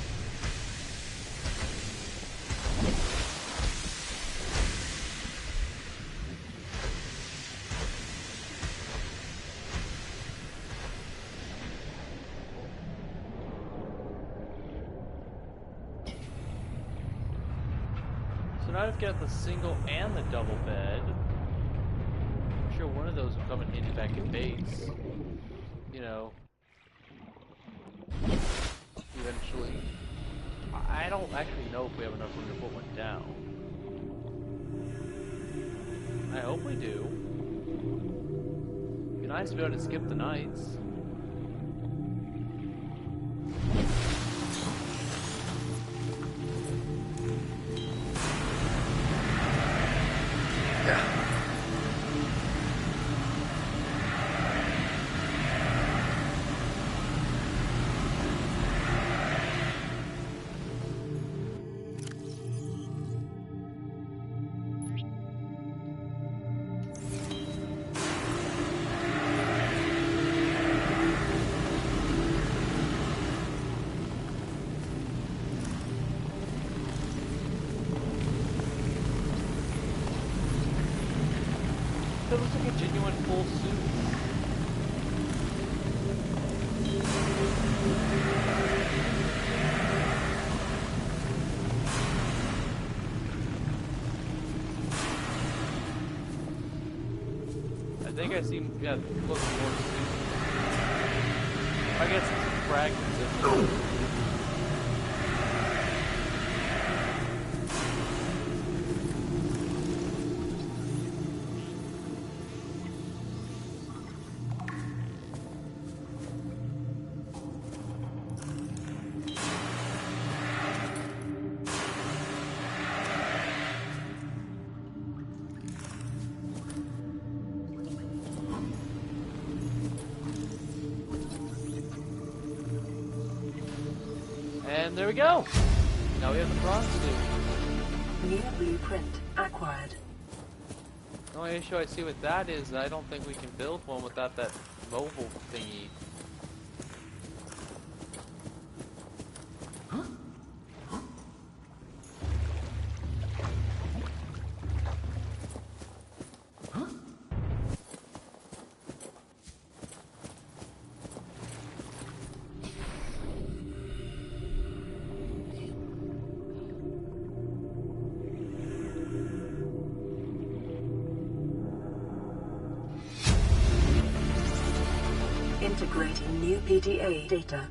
So now I've got the single and the double bed. I'm sure one of those will come in handy back at base. You know, eventually. I don't actually know if we have enough room to put one down. I hope we do. It'd be nice to be able to skip the nights. That looks like a genuine full suit. I think I see, yeah, look more suit. I guess it's fragments of it. And there we go. Now we have the bronze suit. New blueprint acquired. The only issue I see with that is I don't think we can build one without that mobile thingy. Integrating new PDA data.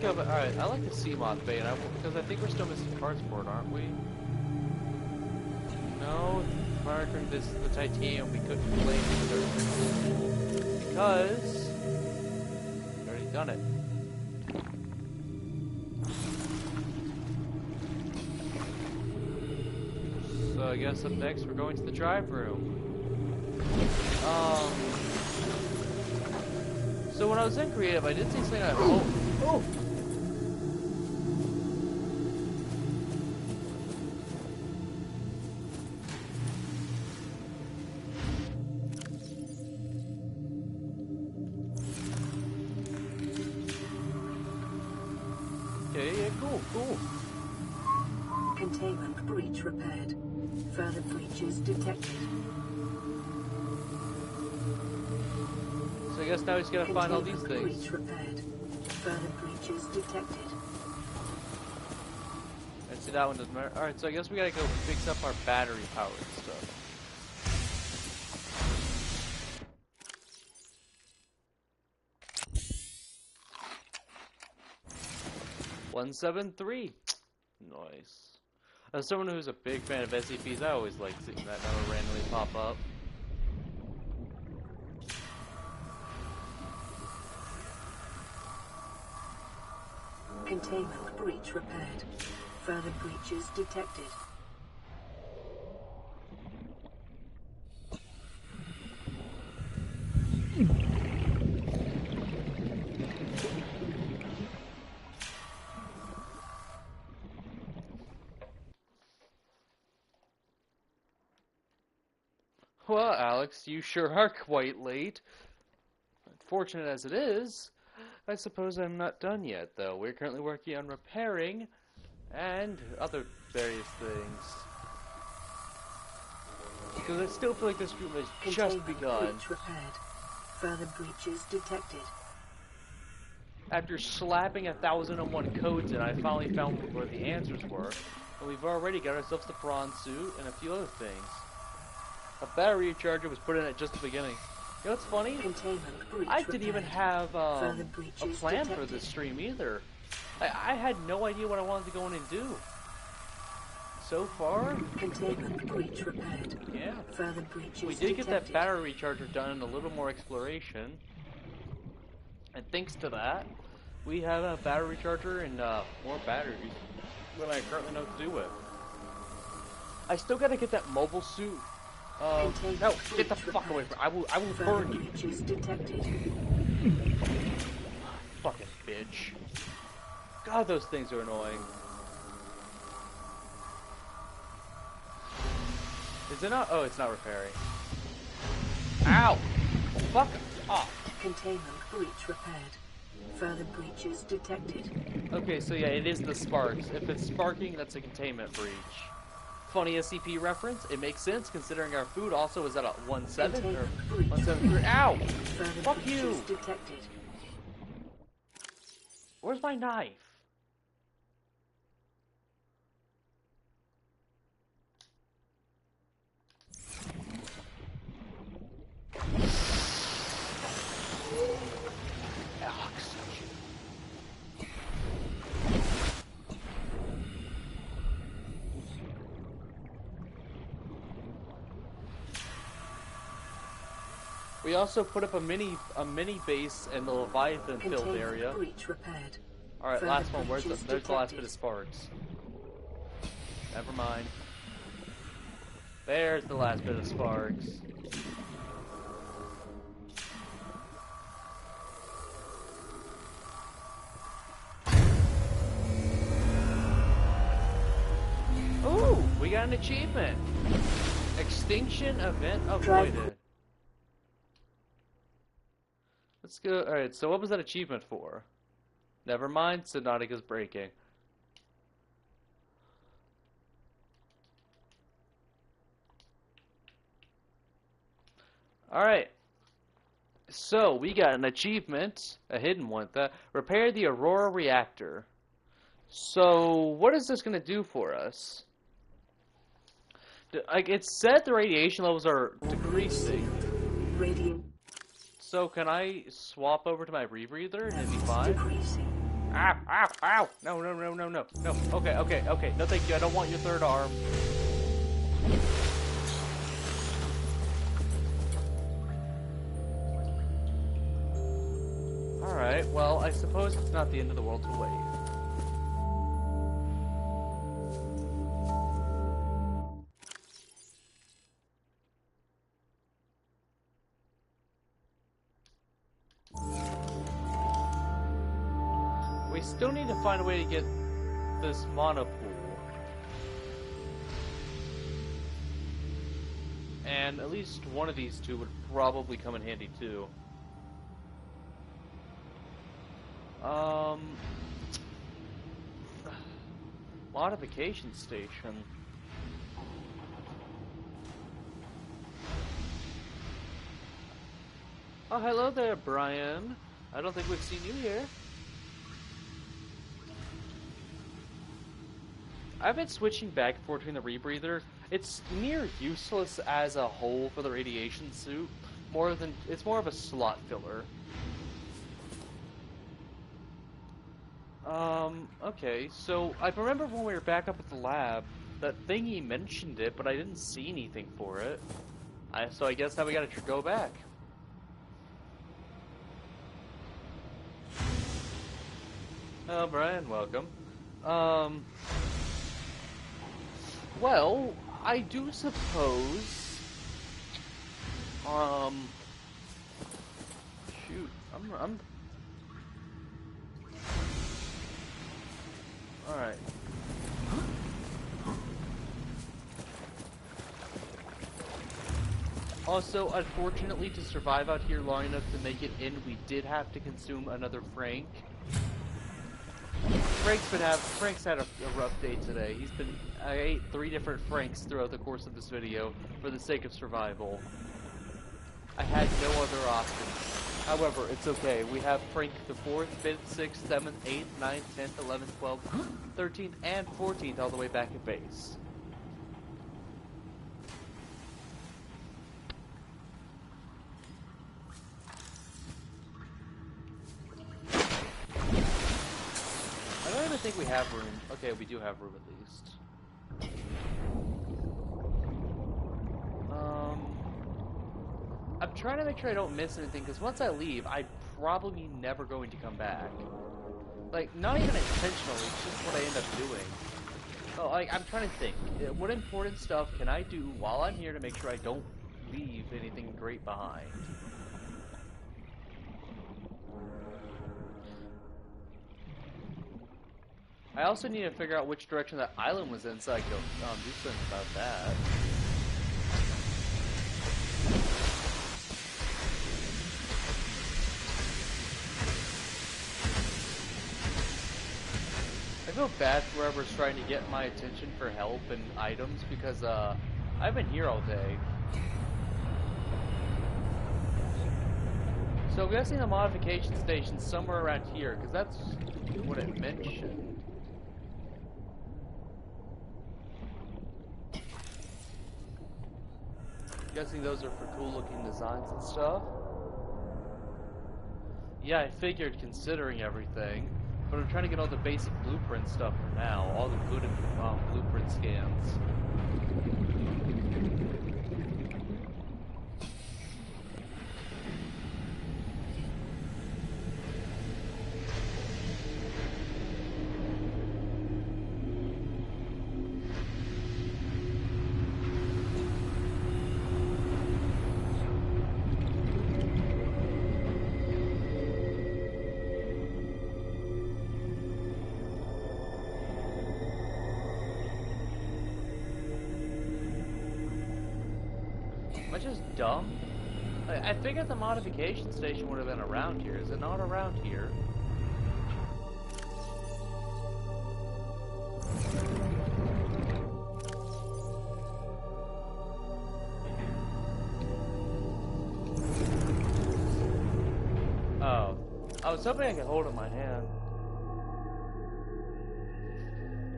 Alright, I like the CMOD bay, because I think we're still missing parts for it, aren't we? No, monitoring the titanium, we couldn't blame it because we've already done it. So I guess up next we're going to the drive room. So when I was in creative, I did see something like, oh! Okay, yeah, cool. Containment breach repaired. Further breaches detected. So I guess now we just gotta find all these things. Breach repaired. Further breaches detected. And see, that one doesn't matter. Alright, so I guess we gotta go fix up our battery powered stuff. 173. Nice. As someone who's a big fan of SCPs, I always like seeing that number randomly pop up. Containment breach repaired. Further breaches detected. Well, Alex, you sure are quite late. Unfortunate as it is, I suppose I'm not done yet, though. We're currently working on repairing and other various things. Because I still feel like this room has just begun. Breach repaired. Further breaches detected. After slapping 1001 codes in, I finally found where the answers were, and we've already got ourselves the prawn suit and a few other things. A battery charger was put in at just the beginning. You know what's funny? I didn't even have a plan for this stream either. I had no idea what I wanted to go in and do. So far, containment breach repaired. Yeah. Further breaches we did get that battery recharger done and a little more exploration. And thanks to that, we have a battery recharger and more batteries than I currently know what to do with. I still gotta get that mobile suit No, get the fuck away from me. I will burn you. Breaches detected. Fucking bitch. God, those things are annoying. Is it not? Oh, it's not repairing. Ow! Fuck off. Containment breach repaired. Further breaches detected. Okay, so yeah, it is the sparks. If it's sparking, that's a containment breach. Funny SCP reference. It makes sense considering our food also is at a 1.7 or 1.73. Ow! Further Fuck you! breaches detected. Where's my knife? We also put up a mini base in the Leviathan filled area. Breach repaired. Alright, Further last one. There's breaches the last bit detected. of sparks. Never mind. There's the last bit of sparks. Ooh, we got an achievement. Extinction event avoided. Let's go. Alright, so what was that achievement for? Never mind, Subnatica's breaking. Alright. So, we got an achievement, a hidden one, that repair the Aurora reactor. So, what is this going to do for us? Like, it said the radiation levels are decreasing. Radiant So, can I swap over to my rebreather and it'd be fine? decreasing. Ow, ow, ow! No, no, no, no, no, no. Okay, okay, okay. No, thank you. I don't want your third arm. Alright, well, I suppose it's not the end of the world to wait. We still need to find a way to get this monopool. And at least one of these two would probably come in handy too. Modification station. Oh, hello there, Brian. I don't think we've seen you here. I've been switching back and forth between the rebreather. It's near useless as a whole for the radiation suit. It's more of a slot filler. Okay, so I remember when we were back up at the lab, that thingy mentioned it, but I didn't see anything for it. So I guess now we gotta go back. Oh, Brian, welcome. Well, I do suppose, shoot, I'm alright. Also, unfortunately, to survive out here long enough to make it in, we did have to consume another Frank. Frank's had a rough day today. I ate 3 different Franks throughout the course of this video for the sake of survival. I had no other options. However, it's okay. We have Frank the 4th, 5th, 6th, 7th, 8th, 9th, 10th, 11th, 12th, 13th, and 14th all the way back at base. I don't even think we have room. Okay, we do have room at least. I'm trying to make sure I don't miss anything, because once I leave, I'm probably never going to come back. Like, not even intentionally, it's just what I end up doing. Oh, like, I'm trying to think. What important stuff can I do while I'm here to make sure I don't leave anything great behind? I also need to figure out which direction that island was in so I can do something about that. I feel bad for whoever's trying to get my attention for help and items because I've been here all day. So I'm guessing the modification station somewhere around here because that's what it mentioned. I'm guessing those are for cool looking designs and stuff. Yeah, I figured considering everything. But I'm trying to get all the basic blueprint stuff for now, all the good blueprint scans. Am I just dumb? I figured the modification station would have been around here. Is it not around here? Oh. I was hoping I could hold it in my hand.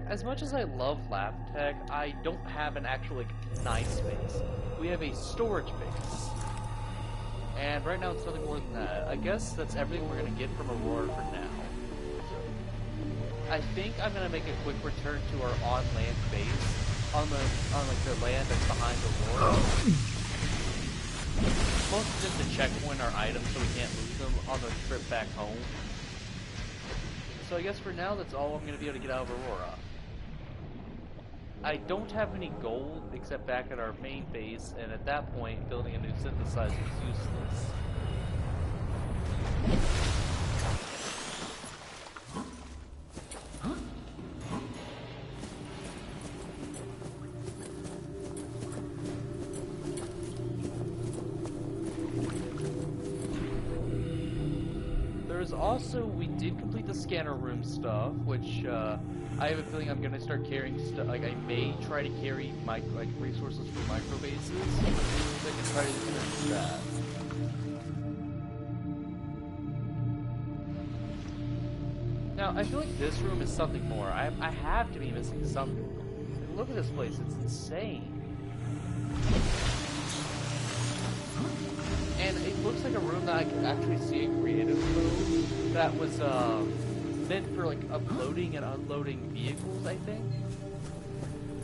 As much as I love lab tech, I don't have an actual, like, nice base. We have a storage base. And right now it's nothing more than that. I guess that's everything we're gonna get from Aurora for now. I think I'm gonna make a quick return to our on-land base. On like the land that's behind Aurora. Mostly just to checkpoint our items so we can't lose them on the trip back home. So I guess for now that's all I'm gonna be able to get out of Aurora. I don't have any gold except back at our main base, and at that point, building a new synthesizer is useless. There's also, we did complete the scanner room stuff, which, I have a feeling I'm gonna start carrying stuff. Like I may try to carry resources for micro bases, so I can try to finish that. Now I feel like this room is something more. I have to be missing something. Like, look at this place; it's insane. And it looks like a room that I could actually see in creative mode that was meant for like uploading and unloading vehicles, I think.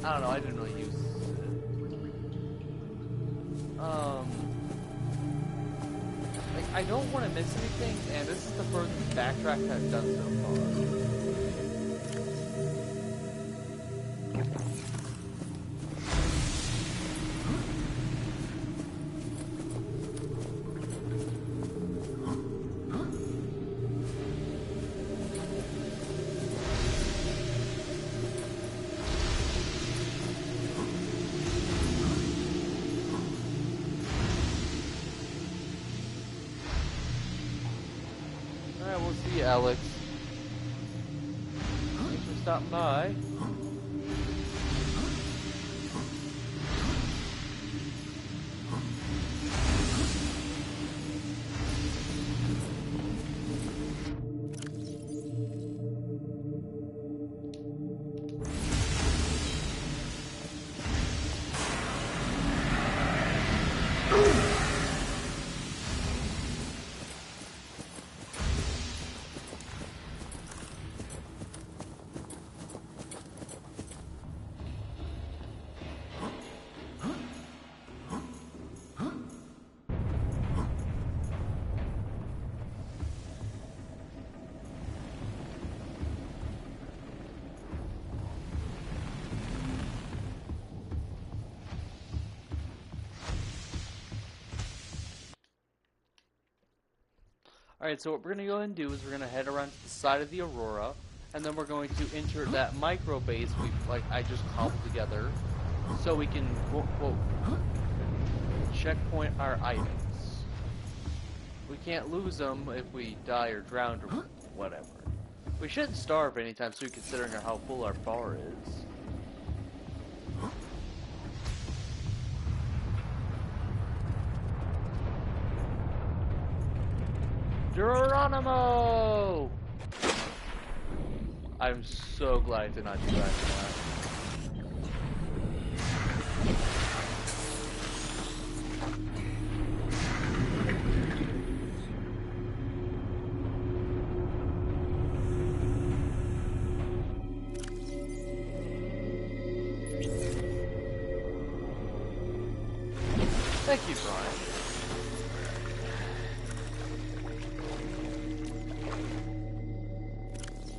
I don't know, I didn't really use it. Like I don't want to miss anything, and this is the furthest backtrack I've done so far. Alright, we'll see you, Alex. Thanks for stopping by. Alright, so what we're going to go ahead and do is we're going to head around to the side of the Aurora, and then we're going to enter that micro base I just cobbled together, so we can, quote, checkpoint our items. We can't lose them if we die or drown or whatever. We shouldn't starve anytime soon considering how full our bar is. Geronimo! I'm so glad to not do that. Thank you, Brian.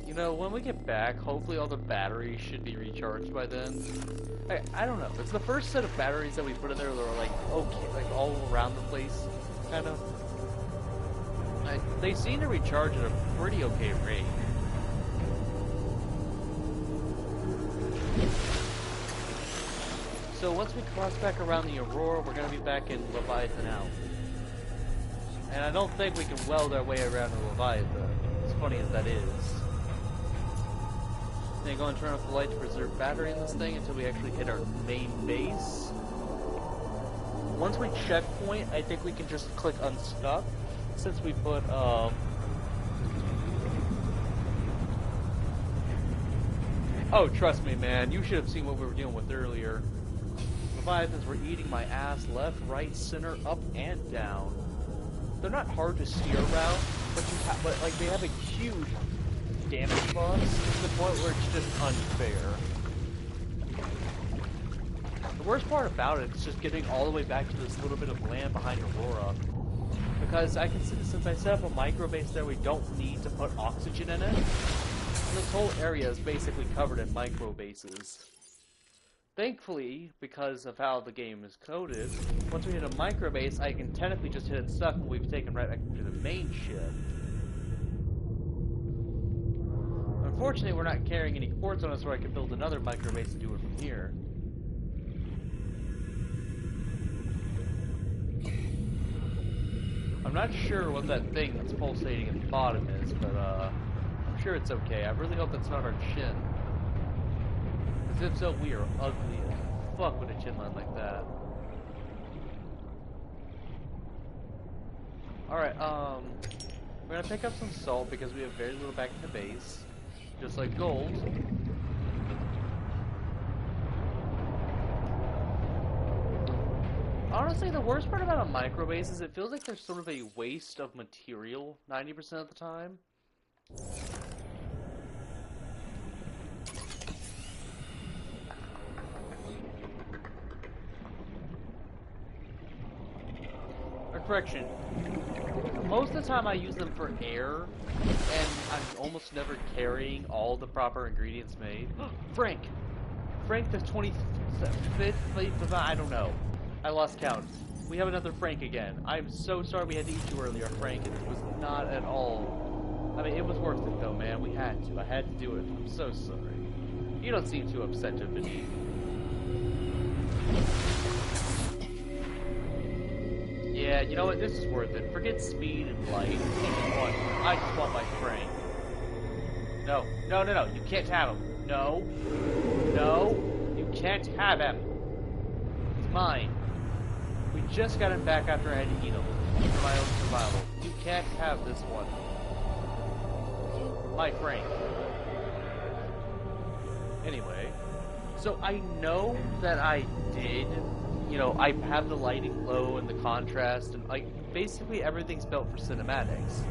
You know, when we get back, hopefully all the batteries should be recharged by then. I don't know. It's the first set of batteries that we put in there that are like, okay, like all around the place, kind of. They seem to recharge at a pretty okay rate. So once we cross back around the Aurora, we're going to be back in Leviathan out. And I don't think we can weld our way around the Leviathan, as funny as that is. Then go and turn off the light to preserve battery in this thing until we actually hit our main base. Once we checkpoint, I think we can just click unstuck, since we put, Oh, trust me, man, you should have seen what we were dealing with earlier. Leviathans were eating my ass left, right, center, up, and down. They're not hard to steer around, but like they have a huge damage box to the point where it's just unfair. The worst part about it is just getting all the way back to this little bit of land behind Aurora. Because I can see, since I set up a micro base there, we don't need to put oxygen in it. And this whole area is basically covered in micro bases. Thankfully, because of how the game is coded, once we hit a micro base, I can technically just hit it stuck and we've taken right back to the main ship. Unfortunately, we're not carrying any quartz on us where I can build another micro base and do it from here. I'm not sure what that thing that's pulsating at the bottom is, but I'm sure it's okay. I really hope that's not our chin. Because if so, we are ugly as fuck with a chin line like that. Alright, we're gonna pick up some salt because we have very little back in the base. Just like gold. Honestly, the worst part about a micro base is it feels like there's sort of a waste of material 90% of the time. Or correction. Most of the time I use them for air, and I'm almost never carrying all the proper ingredients made. Frank! Frank the 25th, I don't know. I lost count. We have another Frank again. I'm so sorry we had to eat you earlier, Frank. It was not at all... I mean, it was worth it though, man. We had to. I had to do it. I'm so sorry. You don't seem too upset to have been eaten. Yeah, you know what? This is worth it. Forget speed and light. I just want my Frank. No. No, no, no. You can't have him. No. No. You can't have him. It's mine. We just got him back after I had to eat him. For my own survival. You can't have this one. My Frank. Anyway. So I know that I did... You know, I have the lighting low and the contrast, and like basically everything's built for cinematics.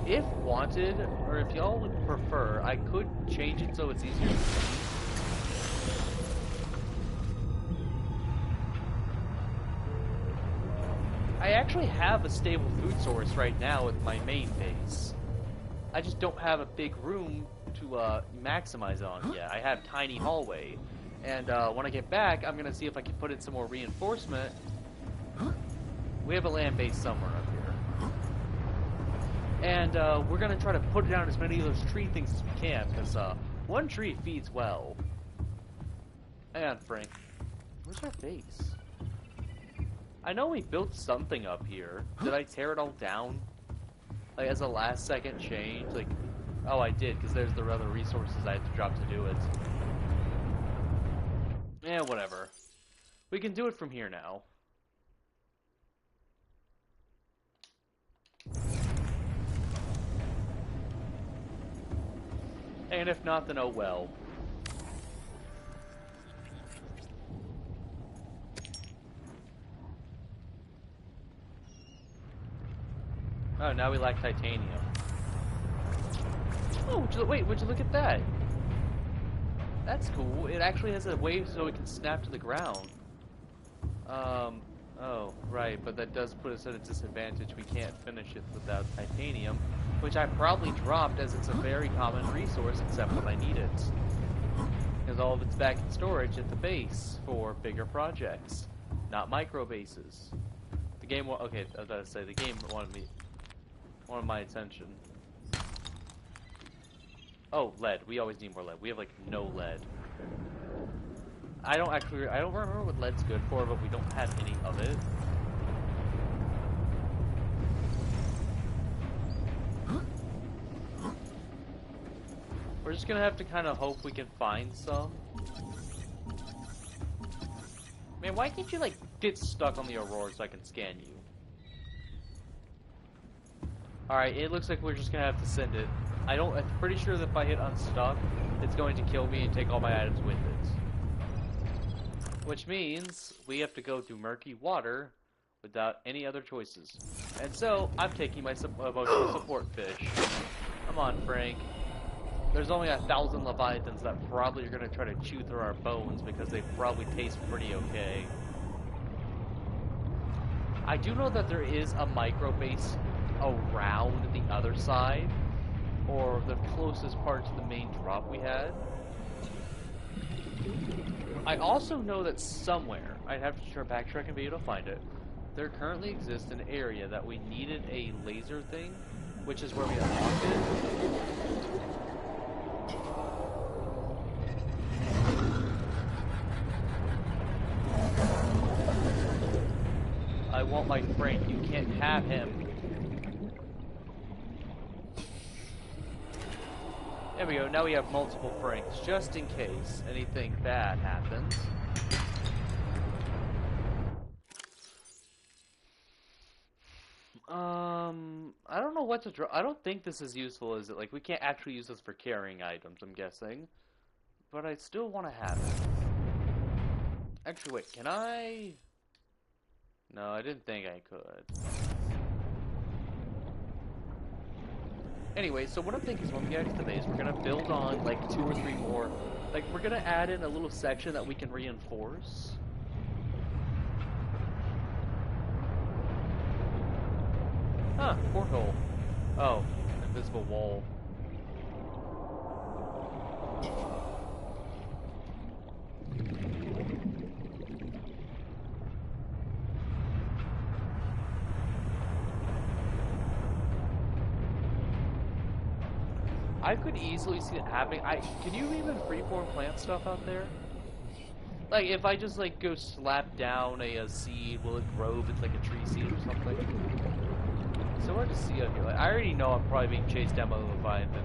If wanted, or if y'all would prefer, I could change it so it's easier to see. I actually have a stable food source right now with my main base. I just don't have a big room to maximize on yet. I have tiny hallway. And when I get back, I'm going to see if I can put in some more reinforcement. We have a land base somewhere up here. And we're gonna try to put down as many of those tree things as we can, because one tree feeds well. Hang on, Frank. Where's our base? I know we built something up here. Did I tear it all down? Like, as a last second change? Like, oh, I did, because there's the other resources I had to drop to do it. Eh, whatever. We can do it from here now. And if not, then oh well. Oh, now we lack titanium. Oh, would you look at that? That's cool. It actually has a way so it can snap to the ground. Oh, right, but that does put us at a disadvantage. We can't finish it without titanium, which I probably dropped as it's a very common resource except when I need it. Because all of it's back in storage at the base for bigger projects, not micro bases. The game, okay, I was about to say, the game wanted my attention. Oh, lead. We always need more lead. We have, like, no lead. I don't remember what lead's good for, but we don't have any of it. We're just gonna have to kind of hope we can find some. Man, why can't you, like, get stuck on the Aurora so I can scan you? Alright, it looks like we're just gonna have to send it. I'm pretty sure that if I hit unstuck, it's going to kill me and take all my items with it. Which means we have to go through murky water without any other choices. And so, I'm taking my emotional support fish. Come on, Frank. There's only 1,000 Leviathans that probably are going to try to chew through our bones because they probably taste pretty okay. I do know that there is a micro base around the other side, or the closest part to the main drop we had. I also know that somewhere, I'd have to backtrack and be able to find it, there currently exists an area that we needed a laser thing, which is where we unlocked it. I want my Frank, you can't have him. There we go, now we have multiple Franks, just in case anything bad happens. I don't know what to draw. I don't think this is useful, is it? Like, we can't actually use this for carrying items, I'm guessing. But I still want to have it. Actually, wait, can I? No, I didn't think I could. Anyway, so what I'm thinking is when we get to the base, we're gonna build on like 2 or 3 more. Like, we're gonna add in a little section that we can reinforce. Huh, porthole. Oh, invisible wall. I could easily see it happening. Can you even freeform plant stuff out there? Like, if I just, like, go slap down a seed, will it grow if it's, like, a tree seed or something? So hard to see out here. Like, I already know I'm probably being chased down by the Leviathan.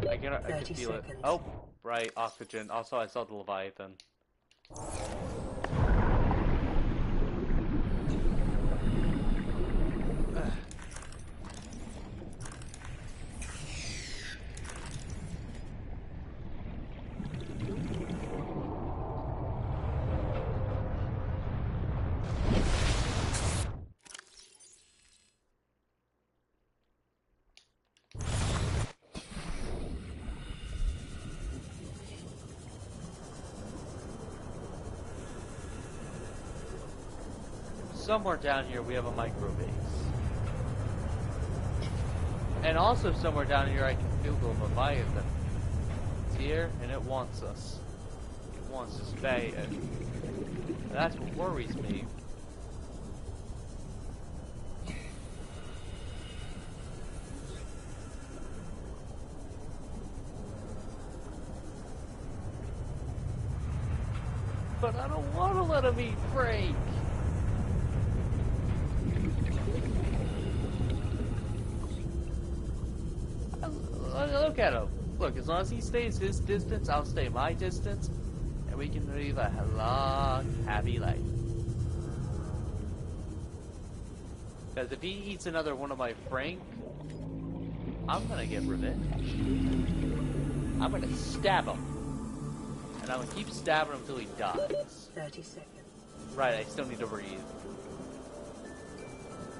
I can feel it. Oh, right, oxygen. Also, I saw the Leviathan. Somewhere down here we have a micro base. And also somewhere down here I can feel the Leviathan. It's here and it wants us. It wants us bad. That's what worries me. but I don't want to let him eat Frank. Look at him. Look, as long as he stays his distance, I'll stay my distance, and we can live a long, happy life. Because if he eats another one of my Frank, I'm gonna get revenge. I'm gonna stab him. And I'm gonna keep stabbing him until he dies. 30 seconds. Right, I still need to breathe.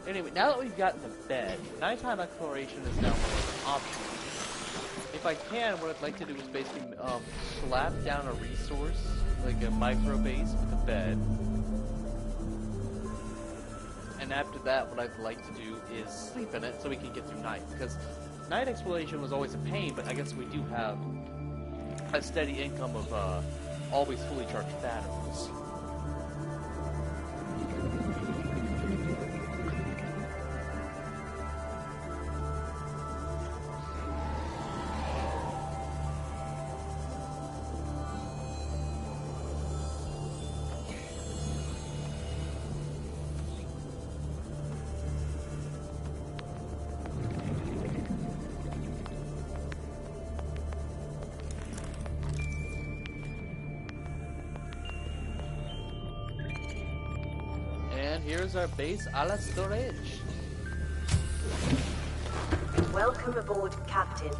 Anyway, now that we've gotten to bed, nighttime exploration is now more of an option. If I can, what I'd like to do is basically slap down a resource, like a micro base with a bed. And after that, what I'd like to do is sleep in it so we can get through night. Because night exploration was always a pain, but I guess we do have a steady income of always fully charged batteries. And here's our base a la storage. Welcome aboard, Captain.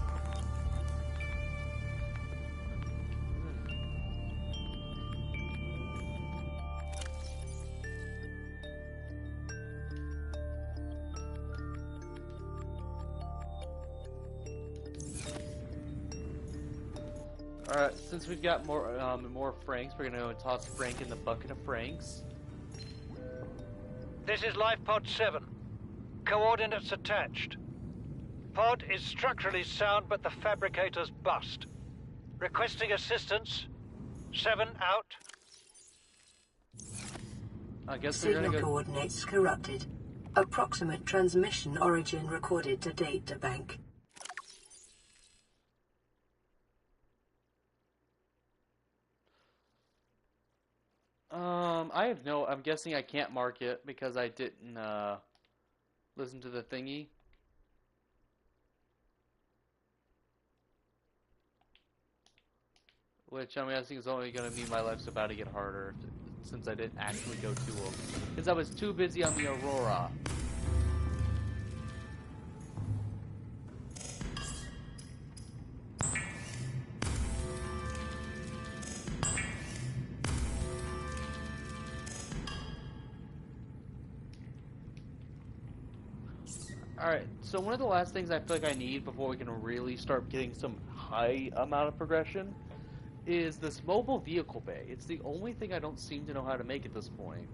Alright, since we've got more Franks, we're gonna go and toss Frank in the bucket of Franks. This is Life Pod 7. Coordinates attached. Pod is structurally sound, but the fabricator's bust. Requesting assistance. 7 out. I guess we're Signal gonna go. coordinates corrupted. Approximate transmission origin recorded to data bank. I'm guessing I can't mark it because I didn't listen to the thingy. Which I'm guessing is only going to mean my life's about to get harder since I didn't actually go to them. Because I was too busy on the Aurora. Alright, so one of the last things I feel like I need before we can really start getting some high amount of progression is this mobile vehicle bay. It's the only thing I don't seem to know how to make at this point.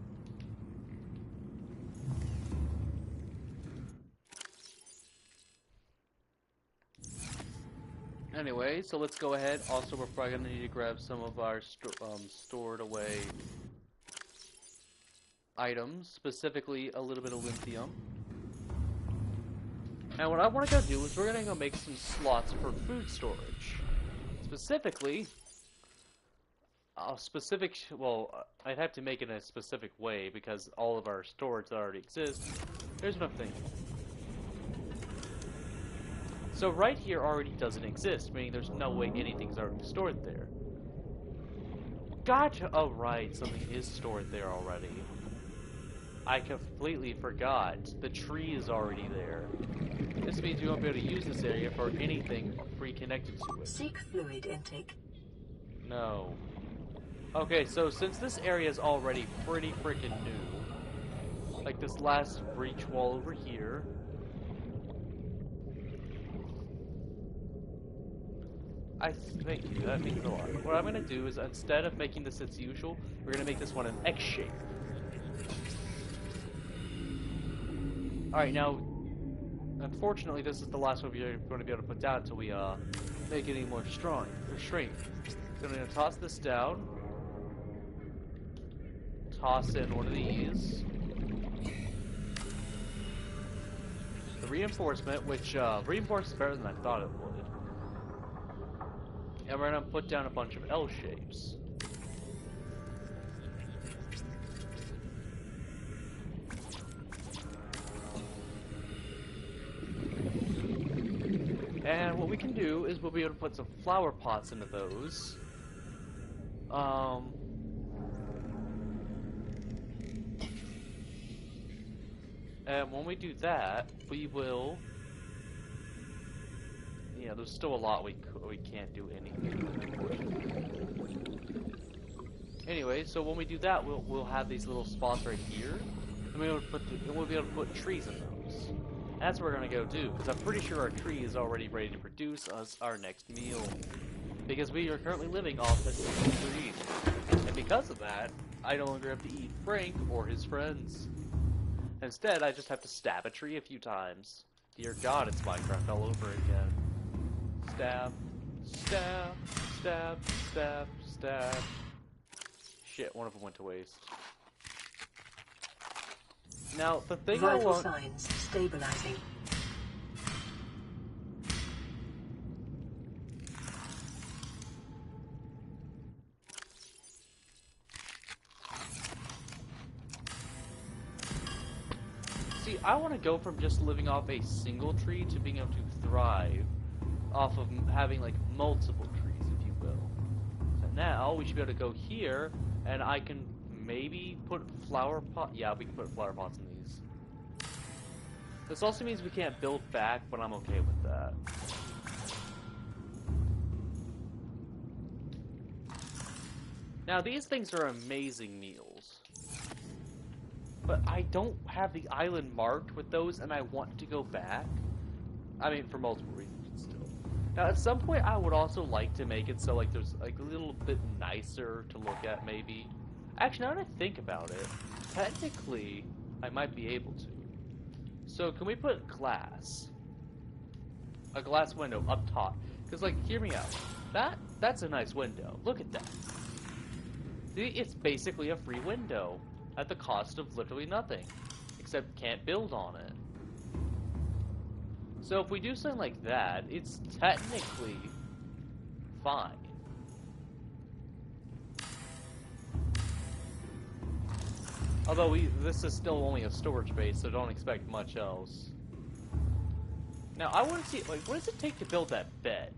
Anyway, so let's go ahead. Also, we're probably going to need to grab some of our stored away items, specifically a little bit of lithium. And what I want to go do is we're going to go make some slots for food storage. Specifically, well, I'd have to make it in a specific way because all of our storage that already exists. Here's what I'm thinking. So right here already doesn't exist, meaning there's no way anything's already stored there. Gotcha! Oh right, something is stored there already. I completely forgot. The tree is already there. This means we won't be able to use this area for anything pre-connected to it. Seek fluid intake. No. Okay, so since this area is already pretty freaking new, like this last breach wall over here, thank you, that means a lot. What I'm going to do is, instead of making this its usual, we're going to make this one an X shape. Alright, now, unfortunately, this is the last one we're going to be able to put down until we make it any more strong, or shrink. So I'm going to toss this down, toss in one of these, the reinforcement, which reinforces better than I thought it would. And we're going to put down a bunch of L shapes. And what we can do is we'll be able to put some flower pots into those. And when we do that, we will... Yeah, there's still a lot we can't do anything with, unfortunately. Anyway, so when we do that, we'll have these little spots right here, and we'll be able to put trees in those. That's what we're gonna go do, because I'm pretty sure our tree is already ready to produce us our next meal, because we are currently living off a single tree, and because of that, I no longer have to eat Frank or his friends. Instead, I just have to stab a tree a few times. Dear God, it's Minecraft all over again. Stab, stab, stab, stab, stab. Shit, one of them went to waste. Now, the thing Vital signs stabilizing. See, I want to go from just living off a single tree to being able to thrive off of having, like, multiple trees, if you will. So now, we should be able to go here, and I can maybe put flower pot. Yeah, we can put flower pots in these. This also means we can't build back, but I'm okay with that. Now, these things are amazing meals. But I don't have the island marked with those, and I want to go back. I mean, for multiple reasons, still. Now, at some point, I would also like to make it so, like, there's, like, a little bit nicer to look at, maybe. Actually, now that I think about it, technically, I might be able to. So, can we put glass? A glass window up top. Because, like, hear me out. That's a nice window. Look at that. See, it's basically a free window. At the cost of literally nothing. Except can't build on it. So if we do something like that, it's technically fine. Although this is still only a storage base, so don't expect much else. Now I want to see, like, what does it take to build that bed?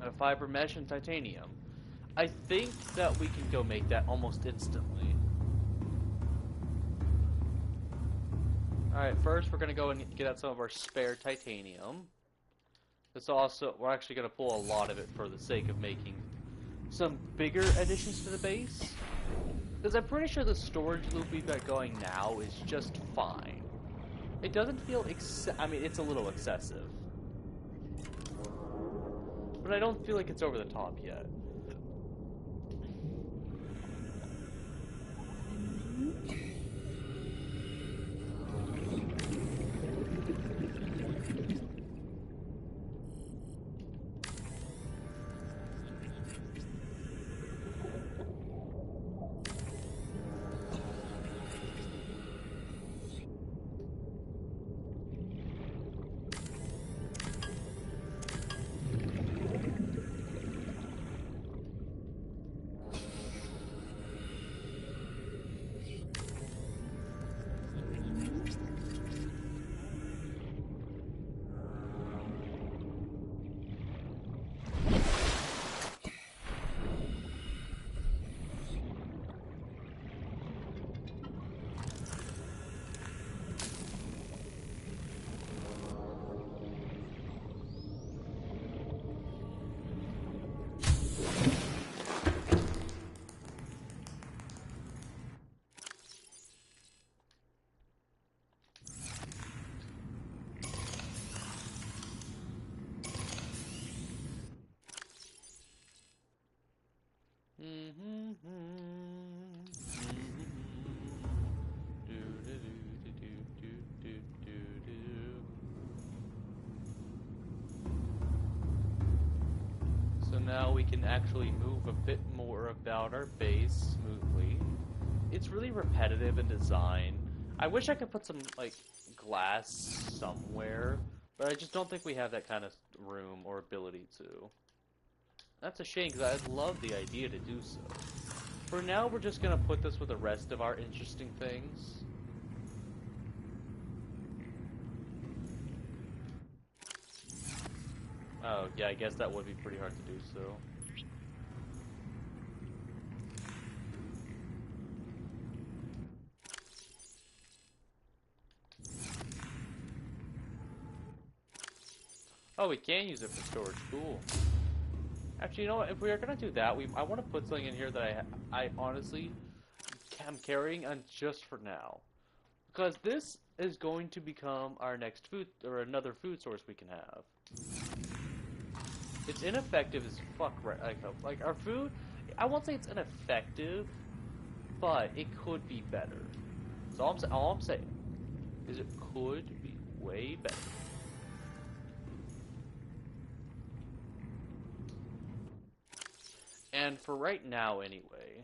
A fiber mesh and titanium. I think that we can go make that almost instantly. Alright, first we're going to go and get out some of our spare titanium. This also, we're actually going to pull a lot of it for the sake of making some bigger additions to the base. Because I'm pretty sure the storage loop we've got going now is just fine. It doesn't feel I mean, it's a little excessive. But I don't feel like it's over the top yet. So now we can actually move a bit more about our base smoothly. It's really repetitive in design. I wish I could put some, like, glass somewhere, but I just don't think we have that kind of room or ability to. That's a shame, because I'd love the idea to do so. For now, we're just gonna put this with the rest of our interesting things. Oh, yeah, I guess that would be pretty hard to do, so... Oh, we can use it for storage. Cool. Actually, you know what? If we are gonna do that, I want to put something in here that I honestly am carrying on just for now, because this is going to become our next food or another food source we can have. It's ineffective as fuck, right? Like our food. I won't say it's ineffective, but it could be better. So all I'm saying is it could be way better. And for right now, anyway,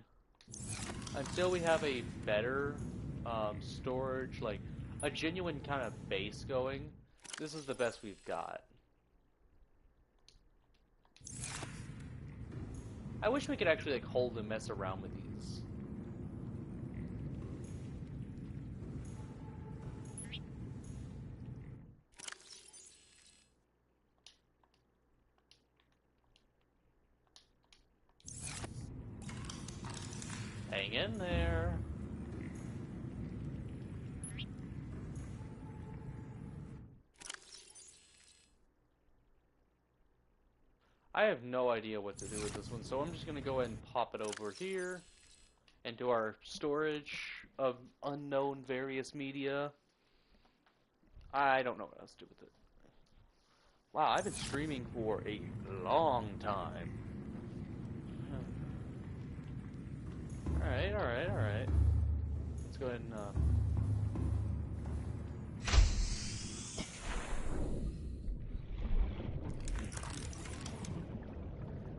until we have a better storage, like a genuine kind of base going, this is the best we've got. I wish we could actually like hold and mess around with these. Hang in there. I have no idea what to do with this one, so I'm just going to go ahead and pop it over here into our storage of unknown various media. I don't know what else to do with it. Wow, I've been streaming for a long time. Alright. Let's go ahead and,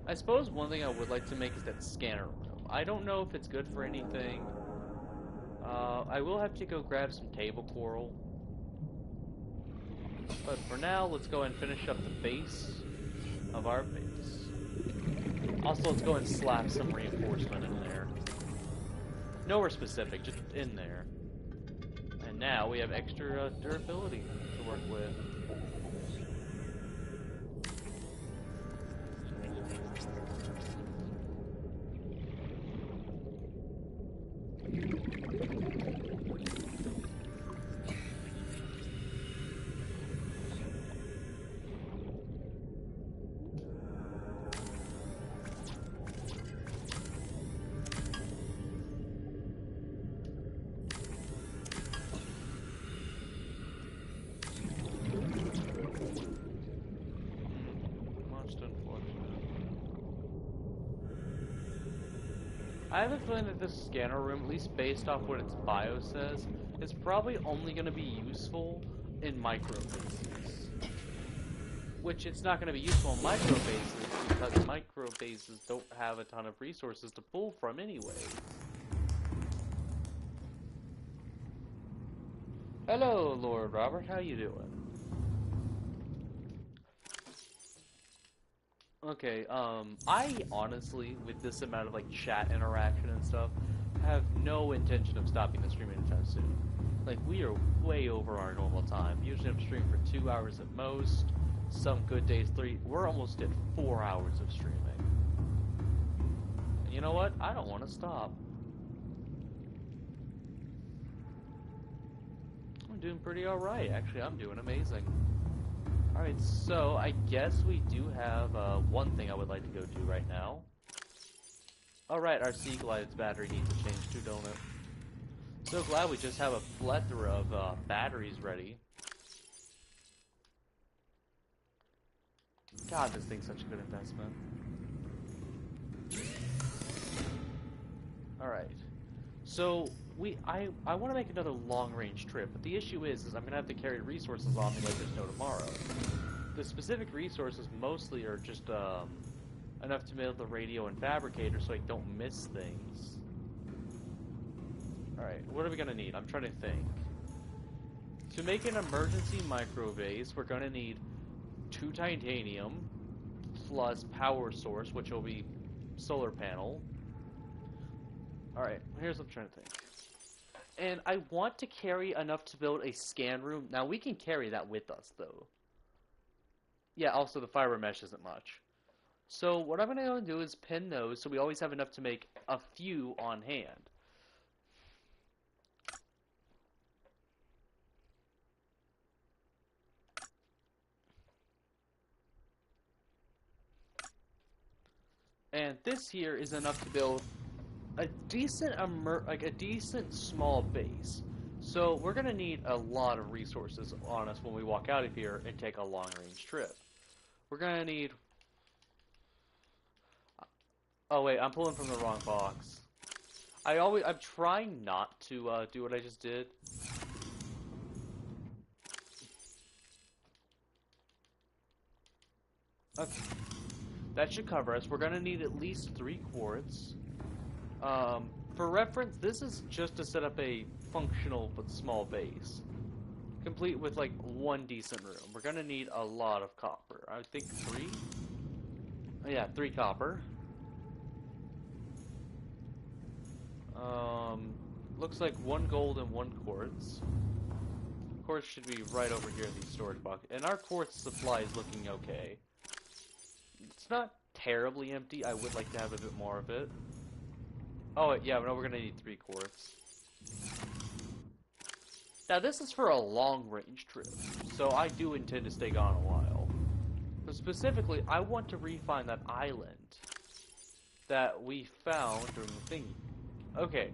I suppose one thing I would like to make is that scanner room. I don't know if it's good for anything. I will have to go grab some table coral. But for now, let's go and finish up the base of our base. Also, let's go and slap some reinforcement in there. Nowhere specific, just in there. And now we have extra durability to work with. I have a feeling that this scanner room, at least based off what its bio says, is probably only going to be useful in micro bases. Which it's not going to be useful in micro bases because micro bases don't have a ton of resources to pull from anyway. Hello, Lord Robert. How you doing? Okay, I honestly, with this amount of, like, chat interaction and stuff, have no intention of stopping the stream anytime soon. Like, we are way over our normal time. Usually I'm streaming for 2 hours at most, some good days 3. We're almost at 4 hours of streaming. And you know what? I don't want to stop. I'm doing pretty alright, actually. I'm doing amazing. Alright, so I guess we do have one thing I would like to go do right now. Alright, our Sea Glide's battery needs to change too, don't it? So glad we just have a plethora of batteries ready. God, this thing's such a good investment. Alright. So, I want to make another long-range trip, but the issue is I'm going to have to carry resources on me like there's no tomorrow. The specific resources mostly are just enough to build the radio and fabricator so I don't miss things. Alright, what are we going to need? I'm trying to think. To make an emergency micro base, we're going to need 2 titanium plus power source, which will be solar panel. Alright, here's what I'm trying to think. And I want to carry enough to build a scan room. Now, we can carry that with us, though. Yeah, also the fiber mesh isn't much. So, what I'm going to do is pin those so we always have enough to make a few on hand. And this here is enough to build a decent a decent small base. So we're gonna need a lot of resources on us when we walk out of here and take a long-range trip. We're gonna need. Oh wait, I'm pulling from the wrong box. I'm trying not to do what I just did. Okay, that should cover us. We're gonna need at least 3 quartz. For reference, this is just to set up a functional but small base, complete with like 1 decent room. We're gonna need a lot of copper. I think 3? Oh, yeah, 3 copper. Looks like 1 gold and 1 quartz. Quartz should be right over here in the storage box. And our quartz supply is looking okay. It's not terribly empty. I would like to have a bit more of it. Oh, yeah, no, we're gonna need 3 quartz. Now, this is for a long-range trip, so I do intend to stay gone a while. But specifically, I want to refine that island that we found during the thing. Okay,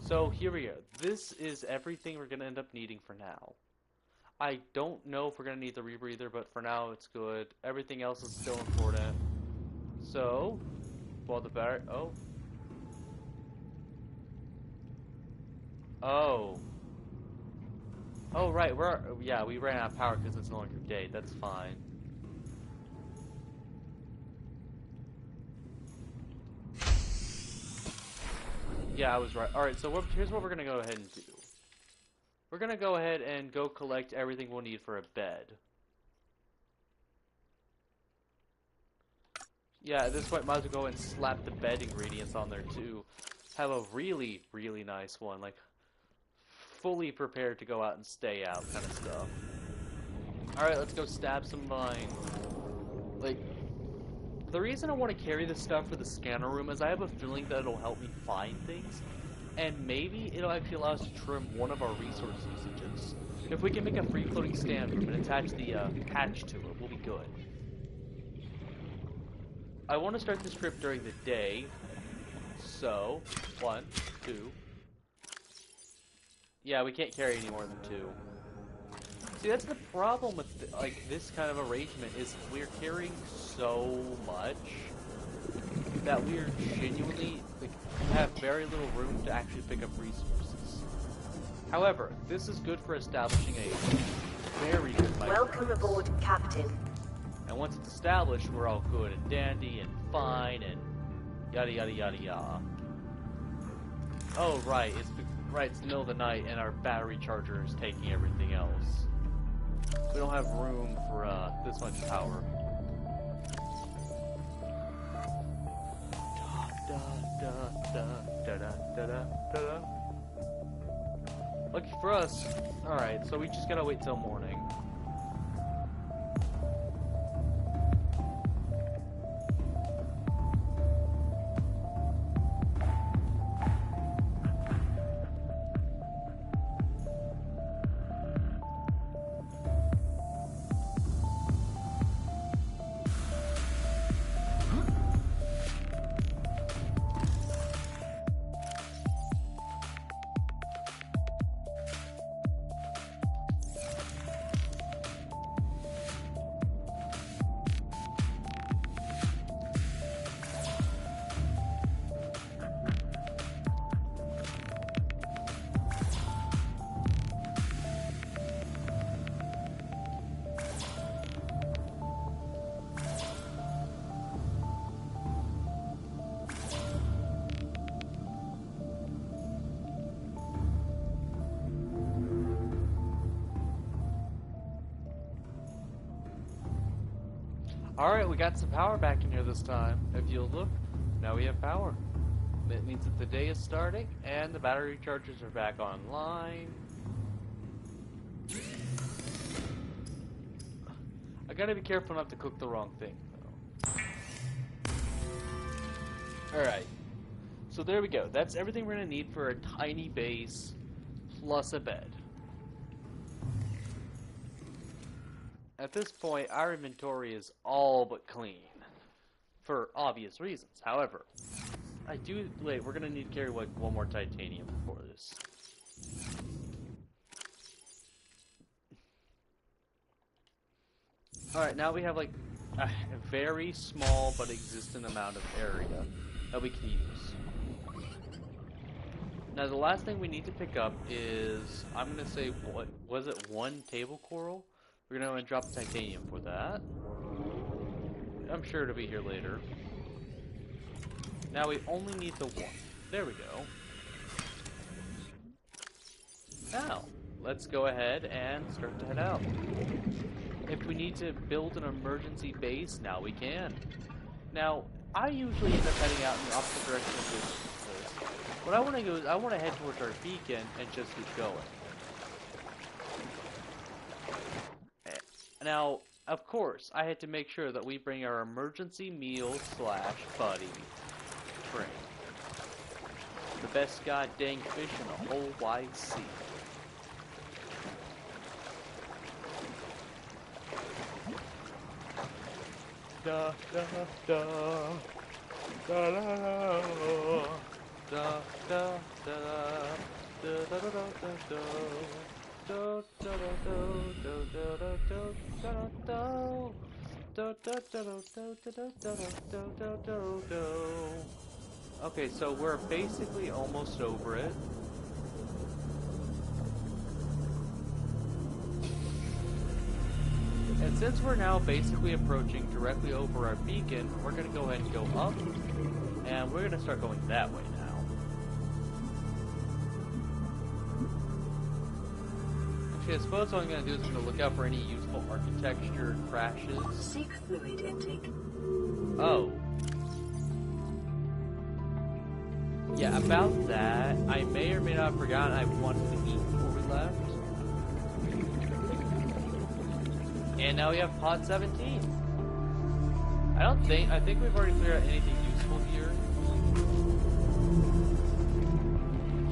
so here we go. This is everything we're gonna end up needing for now. I don't know if we're gonna need the rebreather, but for now, it's good. Everything else is still important. So, well, the battery. Oh. Oh. Oh, right. Yeah, we ran out of power because it's no longer day. That's fine. Yeah, I was right. Alright, so here's what we're going to go ahead and do. We're going to go ahead and go collect everything we'll need for a bed. Yeah, at this point, might as well go and slap the bed ingredients on there, too. Have a really, really nice one. Like, fully prepared to go out and stay out kind of stuff. Alright, let's go stab some vines. Like, the reason I want to carry this stuff for the scanner room is I have a feeling that it'll help me find things, and maybe it'll actually allow us to trim one of our resource usages. If we can make a free-floating stand room and attach the hatch to it, we'll be good. I want to start this trip during the day, so 1, 2. Yeah, we can't carry any more than 2. See, that's the problem with like this kind of arrangement is we're carrying so much that we're genuinely like, have very little room to actually pick up resources. However, this is good for establishing a very good micro. Welcome aboard, Captain. And once it's established, we're all good and dandy and fine and yada yada yada yada. Oh right, it's the middle of the night and our battery charger is taking everything else. We don't have room for this much power. Lucky for us. Alright, so we just gotta wait till morning. Alright, we got some power back in here this time. If you'll look, now we have power. That means that the day is starting, and the battery chargers are back online. I gotta be careful not to cook the wrong thing, though. Alright. So there we go. That's everything we're gonna need for a tiny base, plus a bed. At this point, our inventory is all but clean. For obvious reasons. However, we're gonna need to carry like one more titanium for this. Alright, now we have like a very small but existent amount of area that we can use. Now the last thing we need to pick up is, I'm gonna say, what was it, 1 table coral? We're gonna drop titanium for that. I'm sure it'll be here later. Now we only need the 1. There we go. Now, let's go ahead and start to head out. If we need to build an emergency base, now we can. Now, I usually end up heading out in the opposite direction of this. What I want to do is I want to head towards our beacon and just keep going. Now, of course, I had to make sure that we bring our emergency meal / buddy train. The best goddamn fish in the whole wide sea. Da da da da da da da da da da da. Okay, so we're basically almost over it. And since we're now basically approaching directly over our beacon, we're going to go ahead and go up, and we're going to start going that way now. Actually, I suppose what I'm going to do is I'm going to look out for any useful architecture crashes. Seek fluid intake. Oh. Yeah, about that, I may or may not have forgotten I wanted to eat before we left. And now we have pod 17. I think we've already figured out anything useful here.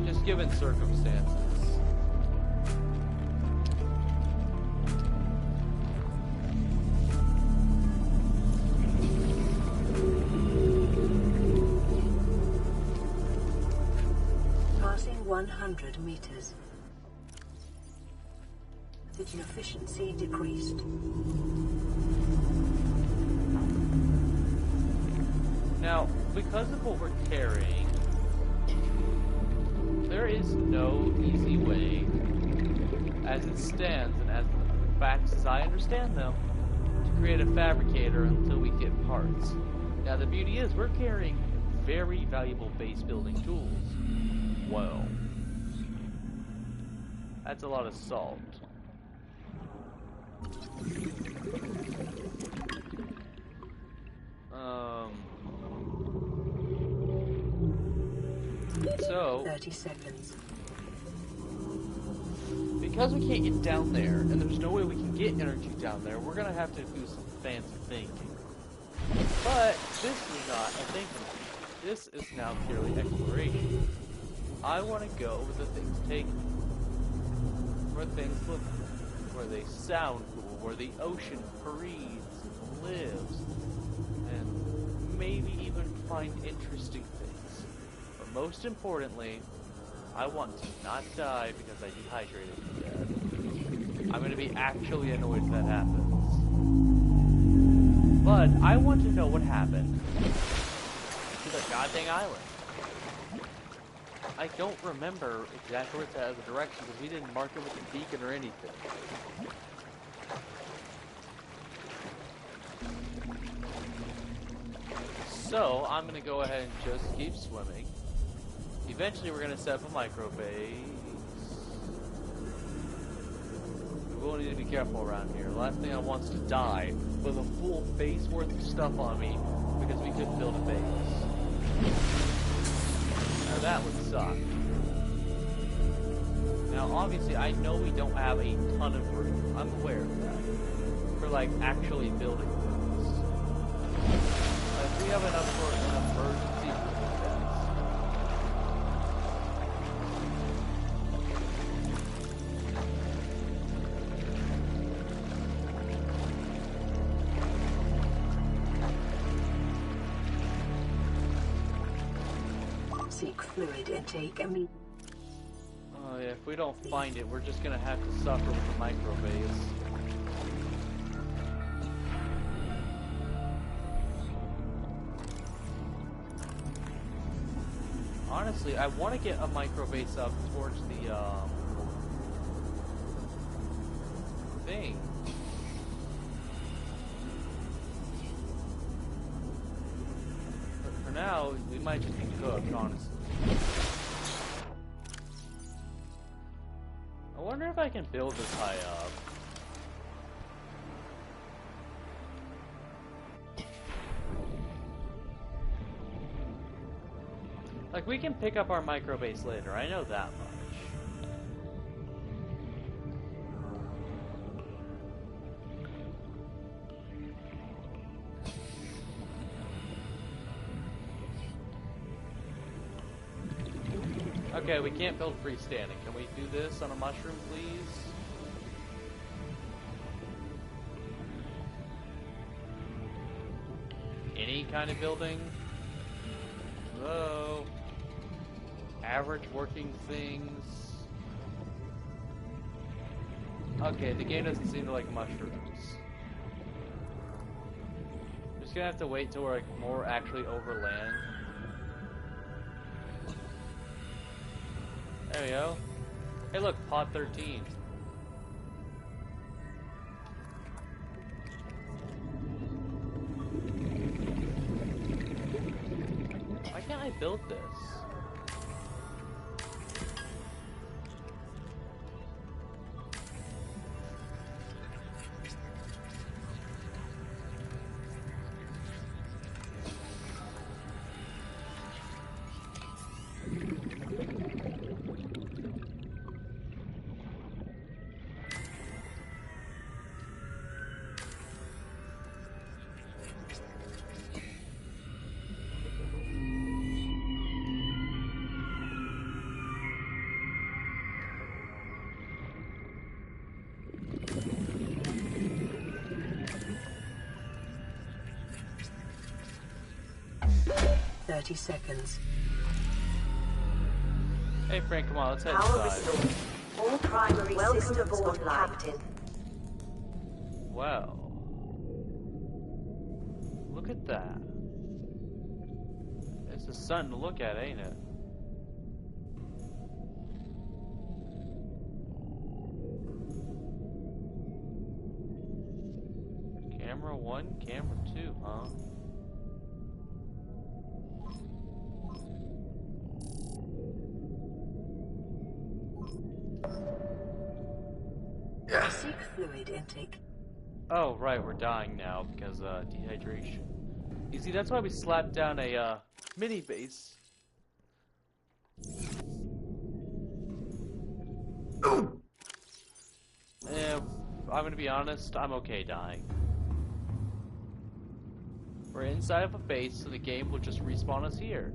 Just given circumstances. Passing 100 meters. Oxygen efficiency decreased. Now, because of what we're carrying, there is no easy way, as it stands and as the facts as I understand them, to create a fabricator until we get parts. Now, the beauty is we're carrying very valuable base building tools. Whoa. That's a lot of salt. So 30 seconds. Because we can't get down there, and there's no way we can get energy down there, we're gonna have to do some fancy thinking. But this is not a thinking. This is now purely exploration. I want to go where the things take me. Where things look, where they sound cool, where the ocean breathes and lives, and maybe even find interesting things. But most importantly, I want to not die because I dehydrated to death. I'm going to be actually annoyed if that happens. But I want to know what happened to the goddamn island. I don't remember exactly where it's at as a direction because we didn't mark it with a beacon or anything. So, I'm going to go ahead and just keep swimming. Eventually we're going to set up a micro base. We will need to be careful around here. The last thing I want is to die with a full base worth of stuff on me because we couldn't build a base. that would suck. Now, obviously, I know we don't have a ton of room. I'm aware of that. For, like, actually building things. Like, we have enough for an emergency room, Seek fluid intake immediately. Oh yeah, if we don't find it, we're just gonna have to suffer with the microbase. Honestly, I want to get a microbase up towards the thing. But for now, we might just be cooked, honestly. I wonder if I can build this high up. Like, we can pick up our microbase later, I know that much. Okay, we can't build freestanding. Can we do this on a mushroom, please? Any kind of building? Hello? Average working things? Okay, the game doesn't seem to like mushrooms. I'm just gonna have to wait till we're like more actually over land. There we go. Hey look, pod 13. Why can't I build this? Seconds. Hey Frank, come on, let's head Power inside. restored. All primary systems online. Captain. Wow. Look at that. It's the sun to look at, ain't it? Camera 1, camera 2, huh? Seek fluid intake. Oh, right, we're dying now because dehydration. You see, that's why we slapped down a mini base. I'm gonna be honest, I'm okay dying. We're inside of a base, so the game will just respawn us here.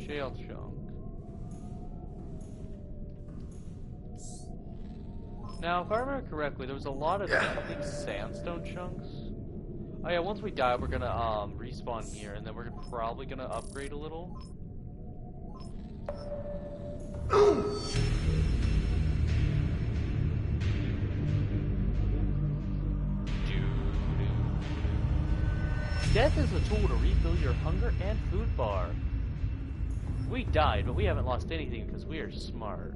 Shale chunk. Now, if I remember correctly, there was a lot of, I think, sandstone chunks. Oh yeah, once we die, we're gonna respawn here, and then we're probably gonna upgrade a little. Death is a tool to refill your hunger and food bar. We died, but we haven't lost anything because we are smart.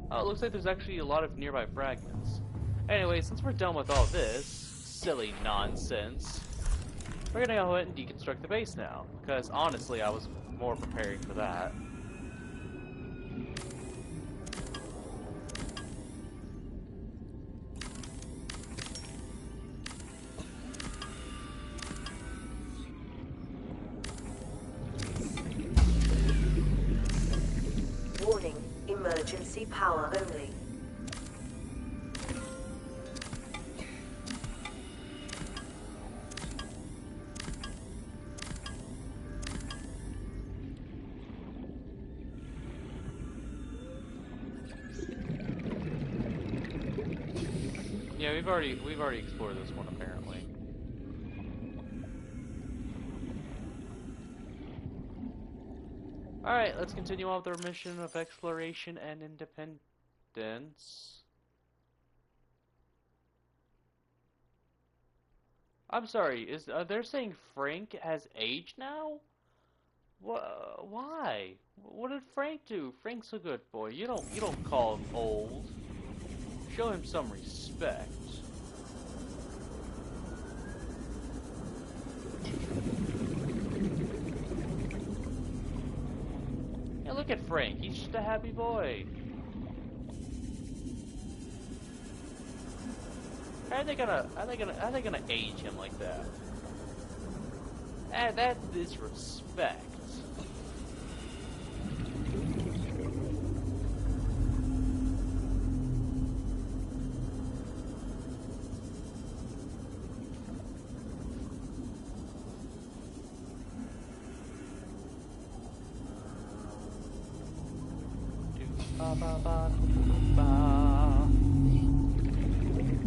Oh, it looks like there's actually a lot of nearby fragments. Anyway, since we're done with all this silly nonsense, we're gonna go ahead and deconstruct the base now. Because honestly, I was more preparing for that. Warning, emergency power only. Yeah, we've already explored this one apparently. Alright, let's continue on with our mission of exploration and independence. I'm sorry, they're saying Frank has aged now? Why? What did Frank do? Frank's a good boy. You don't call him old. Show him some respect. Yeah, look at Frank. He's just a happy boy. How are they gonna age him like that? That's disrespect.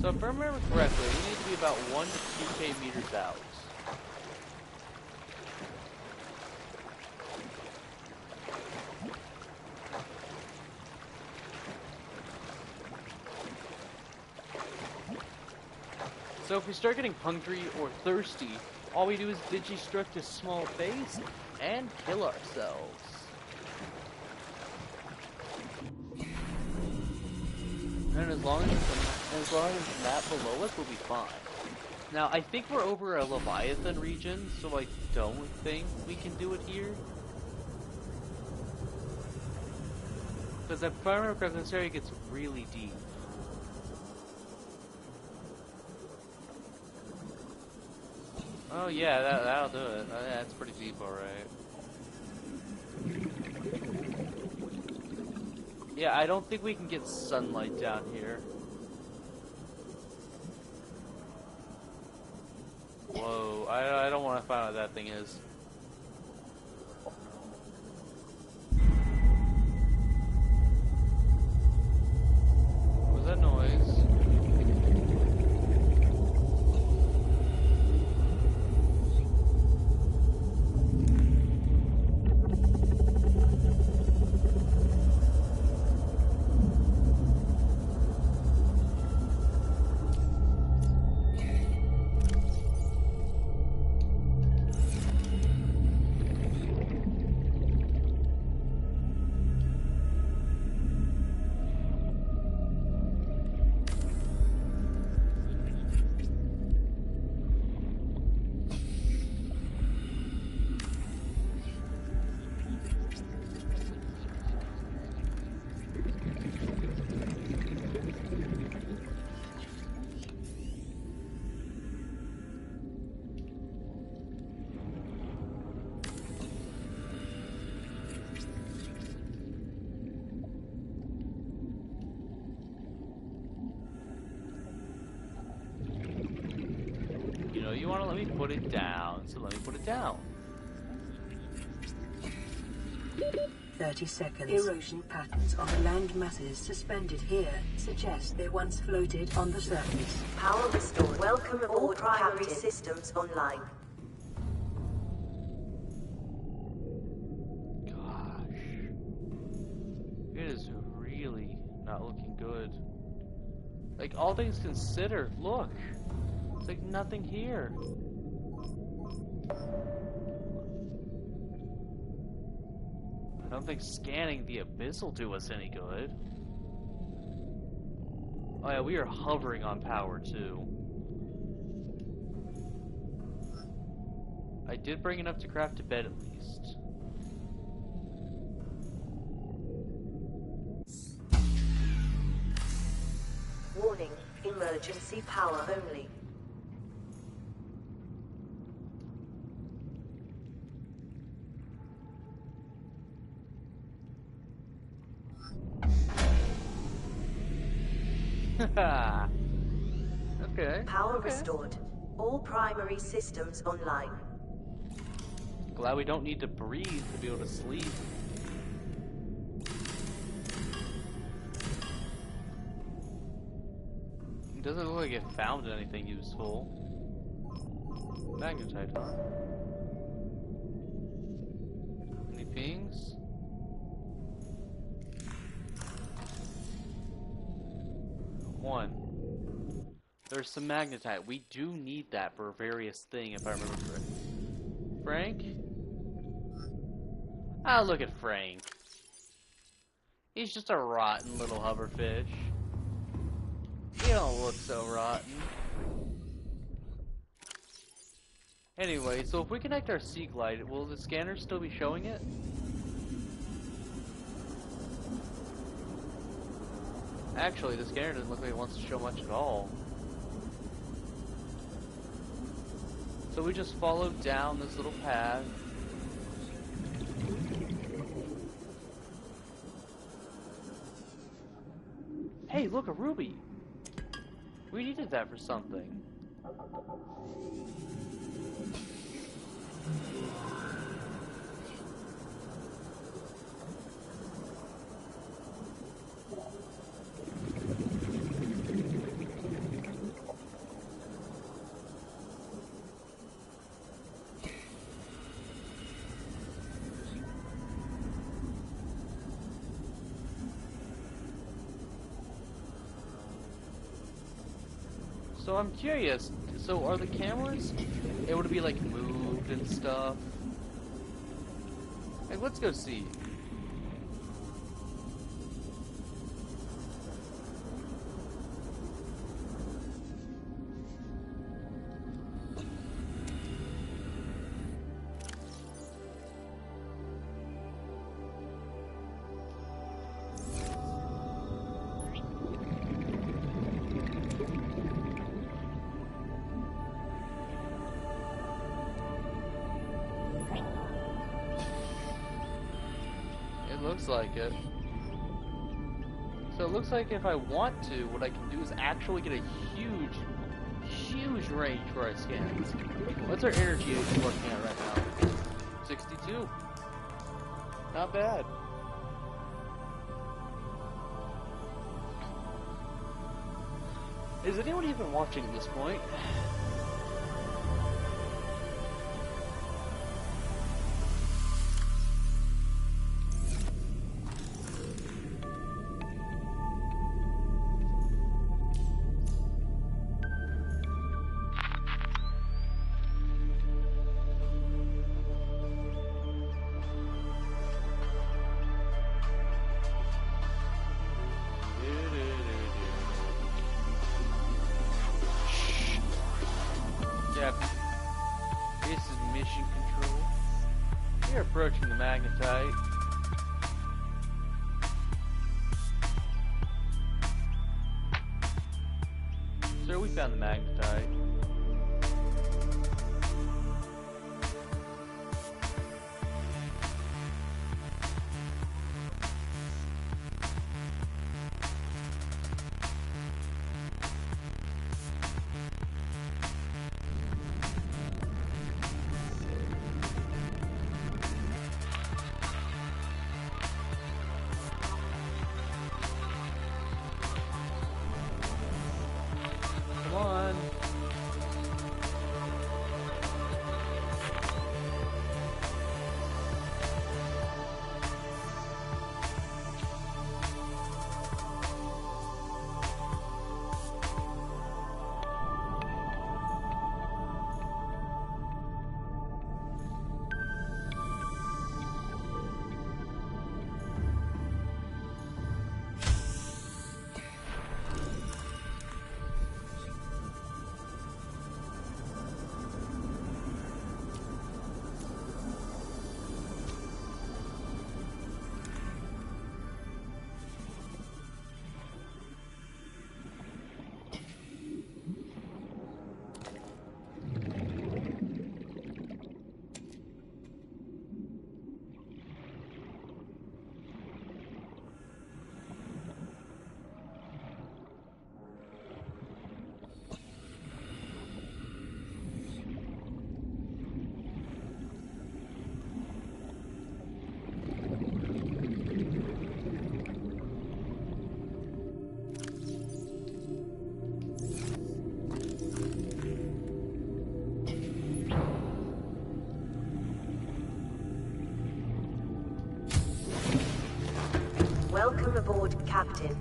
So if I remember correctly, we need to be about 1 to 2k meters out. So if we start getting hungry or thirsty, all we do is digistruct a small base and kill ourselves. And as long as the map below us will be fine. Now, I think we're over a Leviathan region, so I don't think we can do it here. Because if I remember correctly, this area gets really deep. Oh yeah, that'll do it. That's pretty deep, alright. Yeah, I don't think we can get sunlight down here. Whoa, I don't want to find out what that thing is. What was that noise? You want to let me put it down, so let me put it down. 30 seconds. Erosion patterns on the land masses suspended here suggest they once floated on the surface. Power restored. Welcome aboard. All primary systems online. Gosh. It is really not looking good. Like, all things considered, look. It's like nothing here. I don't think scanning the abyss will do us any good. Oh yeah, we are hovering on power too. I did bring enough to craft a bed at least. Warning, emergency power only. Okay. Power restored. All primary systems online. Glad we don't need to breathe to be able to sleep. It doesn't look like it found anything useful. Magnetite, huh? Any pings? One. There's some magnetite. We do need that for various thing, if I remember correctly. Frank? Ah, look at Frank. He's just a rotten little hoverfish. He don't look so rotten. Anyway, so if we connect our Seek Light, will the scanner still be showing it? Actually, the scanner doesn't look like it wants to show much at all. So we just followed down this little path. Hey, look, a ruby! We needed that for something. So I'm curious, so are the cameras able to be like moved and stuff? Like, let's go see. Looks like it. So it looks like if I want to, what I can do is actually get a huge range for our scans. What's our energy working at right now? 62. Not bad. Is anyone even watching at this point? This is mission control. We're approaching the magnetite. Sir, we found the magnetite. Come on. Welcome aboard, Captain.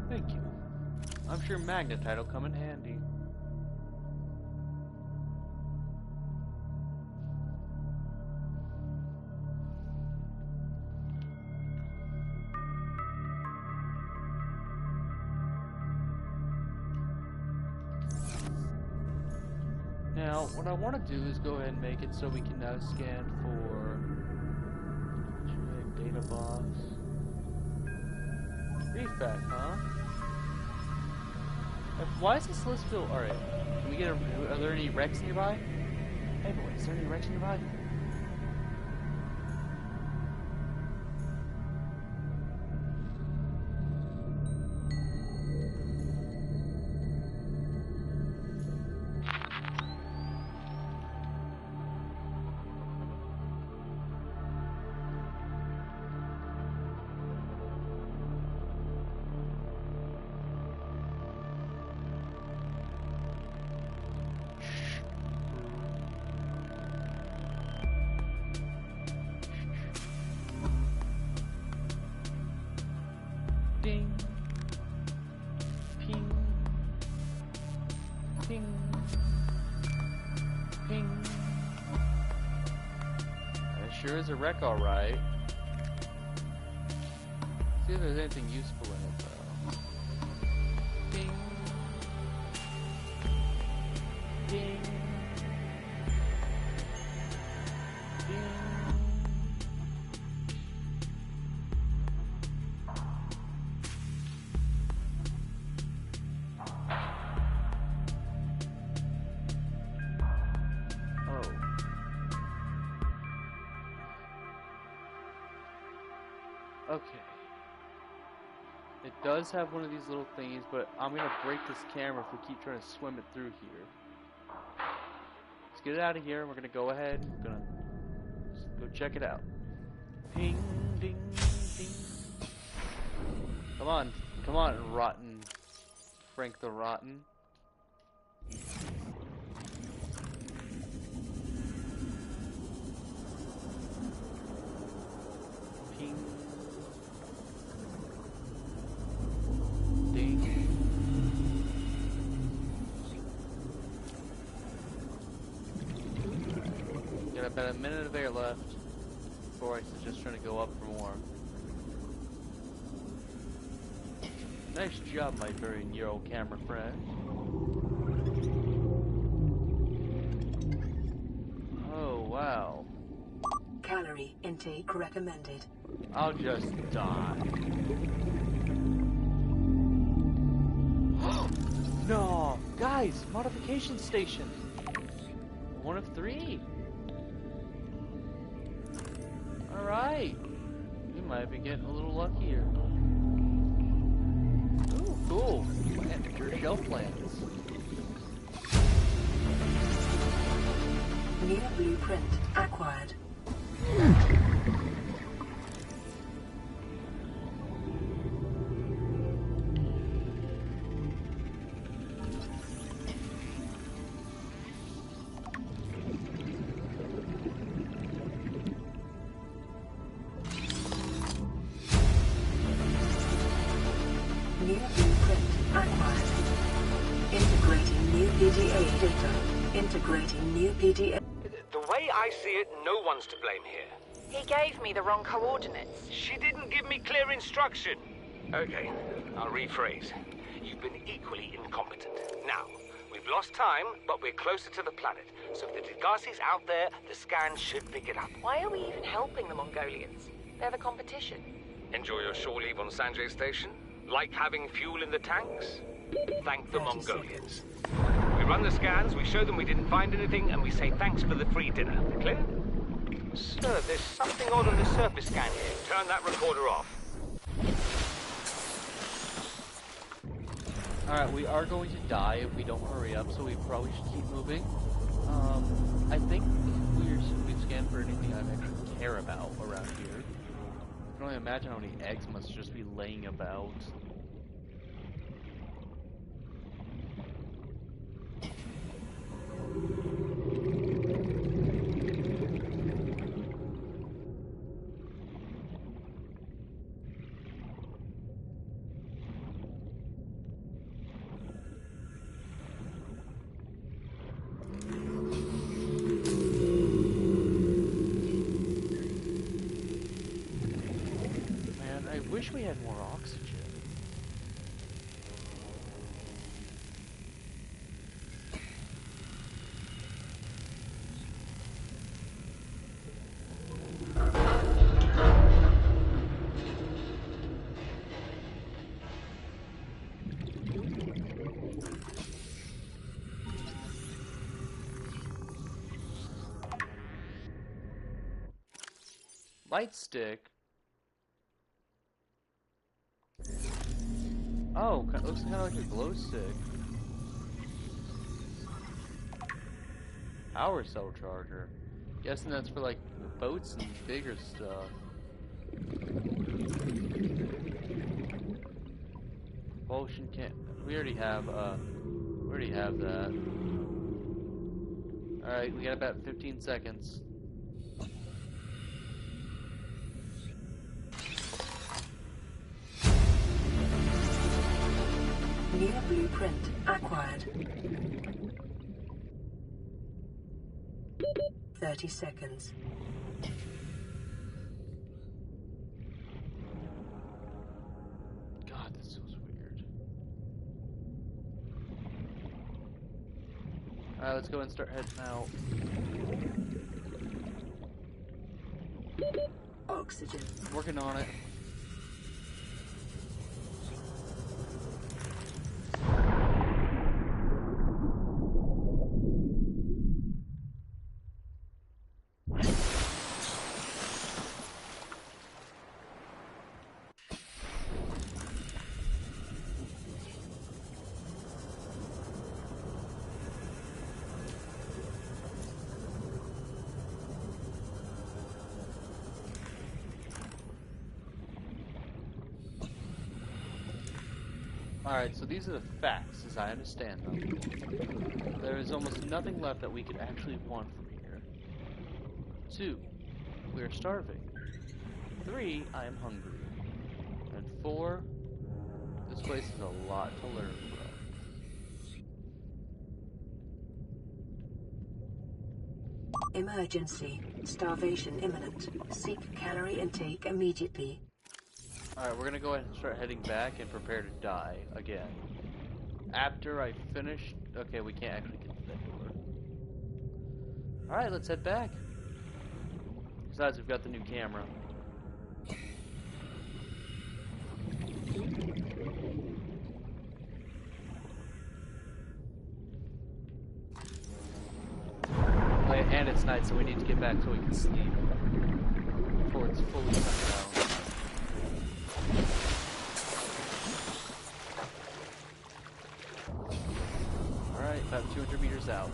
Thank you. I'm sure magnetite will come in handy. Now, what I want to do is go ahead and make it so we can now scan for data box. Refact, huh? Why is this list feel alright? Can we get are there any wrecks nearby? Hey boy, is there any wrecks nearby? Ding. Ping. Ping. Ping. That sure is a wreck, alright. See if there's anything useful in it, though. Ding. Ding. Ding. Okay. It does have one of these little thingies, but I'm gonna break this camera if we keep trying to swim it through here. Let's get it out of here. We're gonna go ahead. We're gonna just go check it out. Ping, ding, ding. Come on, rotten Frank the Rotten. Ping. Got about a minute of air left before I suggest trying to go up for more. Nice job, my very neural camera friend. Oh, wow. Calorie intake recommended. I'll just die. No! Guys, modification station! 1 of 3. Alright. We might be getting a little luckier. Ooh, cool. Plant, shelf plants. New blueprint acquired. New blueprint acquired. Integrating new PDA data. Integrating new PDA. The way I see it, no one's to blame here. He gave me the wrong coordinates. She didn't give me clear instruction. Okay, I'll rephrase. You've been equally incompetent. Now, we've lost time, but we're closer to the planet. So if the Degassi's out there, the scans should pick it up. Why are we even helping the Mongolians? They're the competition. Enjoy your shore leave on Sanjay Station? Like having fuel in the tanks? Thank the Mongolians. We run the scans, we show them we didn't find anything, and we say thanks for the free dinner. Clear? Sir, there's something odd on the surface scan here. Turn that recorder off. Alright, we are going to die if we don't hurry up, so we probably should keep moving. I think we've scanned for anything I've actually care about around here. I can only imagine how many eggs must just be laying about. I wish we had more oxygen. Light stick. Oh, it looks kind of like a glow stick. Power cell charger. Guessing that's for like boats and bigger stuff. Potion can't. We already have that. All right, we got about 15 seconds. New blueprint acquired. 30 seconds. God, this feels weird. Alright, let's go and start heading out. Oxygen. Working on it. Alright, so these are the facts as I understand them. There is almost nothing left that we could actually want from here. 2, we are starving. 3, I am hungry. And 4, this place is a lot to learn from. Emergency. Starvation imminent. Seek calorie intake immediately. Alright, we're gonna go ahead and start heading back and prepare to die again. After I finish... Okay, we can't actually get to that door. Alright, let's head back. Besides, we've got the new camera. And it's night, so we need to get back so we can sleep before it's fully shut down. Alright, about 200 meters out.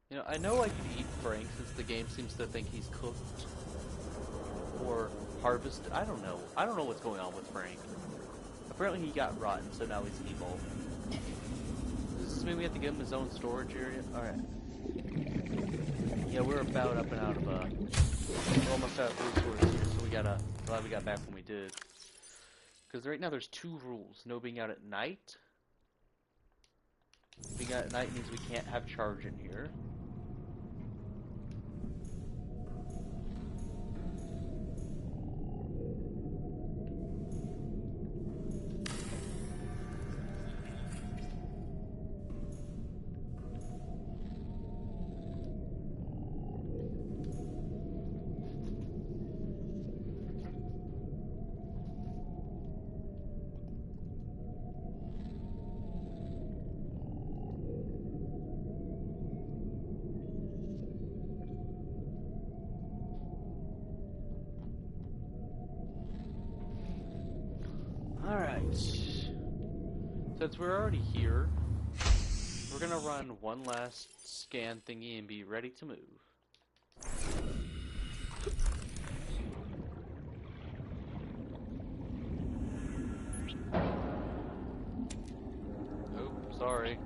You know, I know I can eat Frank since the game seems to think he's cooked or harvested. I don't know. I don't know what's going on with Frank. Apparently he got rotten, so now he's evil. Does this mean we have to give him his own storage area? Alright. Yeah, we're about up and out of, we're almost out of resources here, so we gotta, glad we got back when we did. Because right now there's 2 rules. No being out at night. Being out at night means we can't have charge in here. Alright. Since we're already here, gonna run one last scan thingy and be ready to move. Oh, sorry.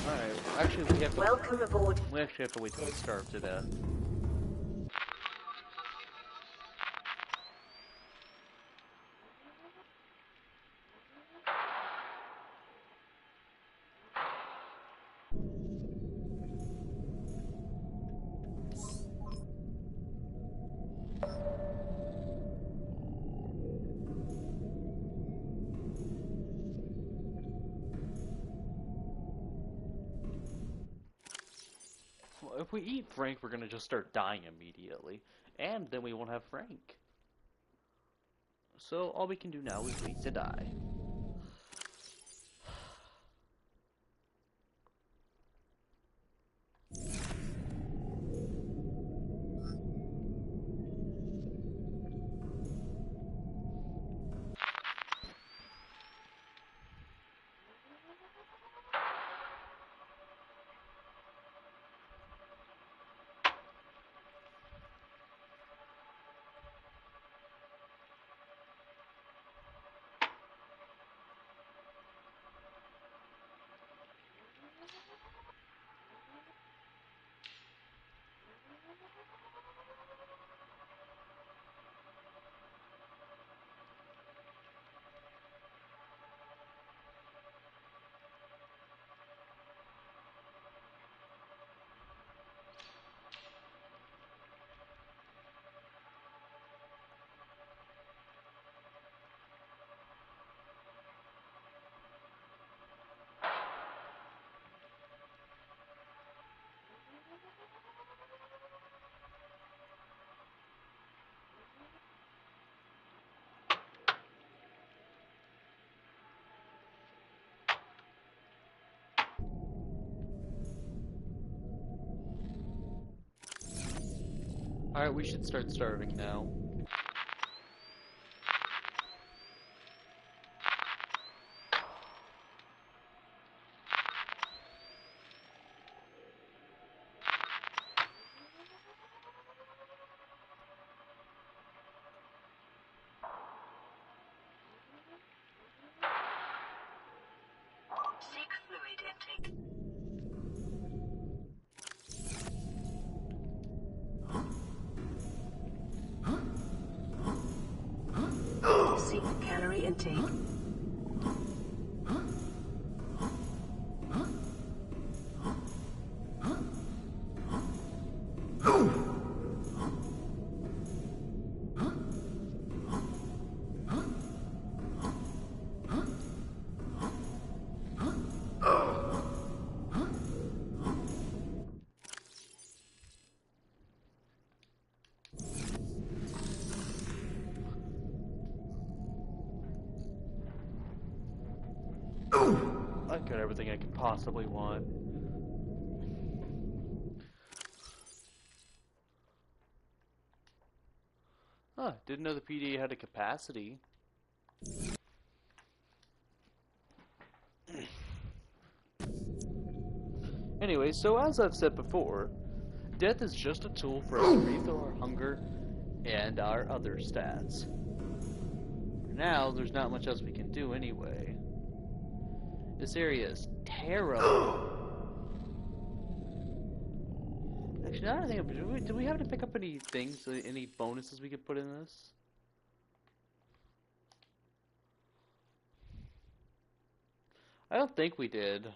Alright, actually we have to... Welcome aboard. We actually have to wait till we starve to death. Well, if we eat Frank, we're gonna just start dying immediately. And then we won't have Frank. So all we can do now is wait to die. Alright, we should start starving now. Seek fluid intake. Seek calorie intake. I got everything I could possibly want. Huh, didn't know the PD had a capacity. Anyway, so as I've said before, death is just a tool for us to refill our hunger and our other stats. For now, there's not much else we can do anyway. This area is terrible. Actually, now that I think of it, do we have to pick up any things, any bonuses we could put in this? I don't think we did.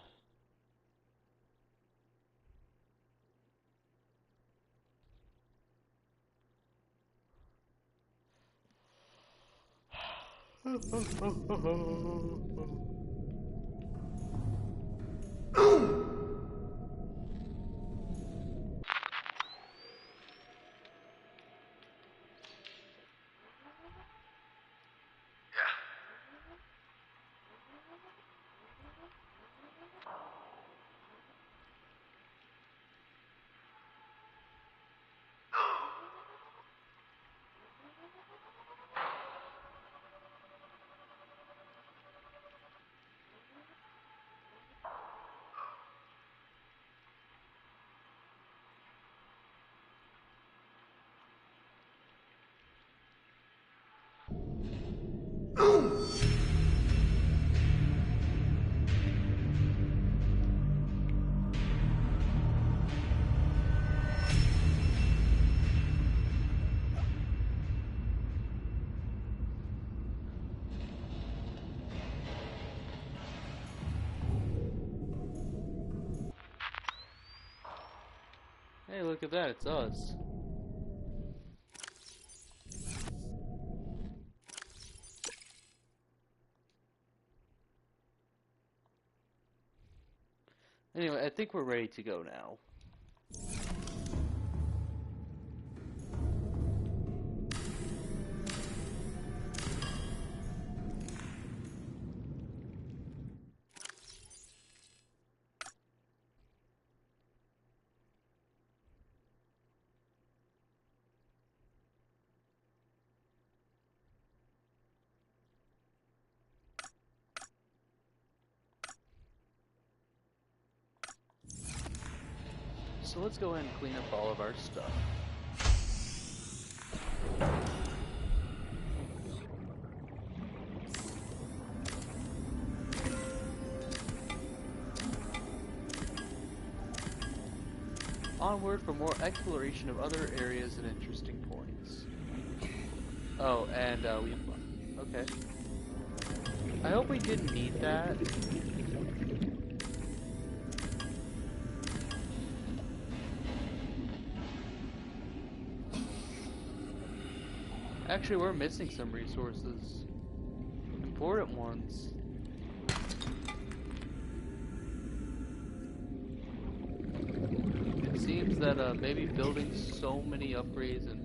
Hey, look at that, it's us. Anyway, I think we're ready to go now. So let's go ahead and clean up all of our stuff. Onward for more exploration of other areas and interesting points. Oh, and we... Okay. I hope we didn't need that. Actually, we're missing some resources. Important ones. It seems that maybe building so many upgrades and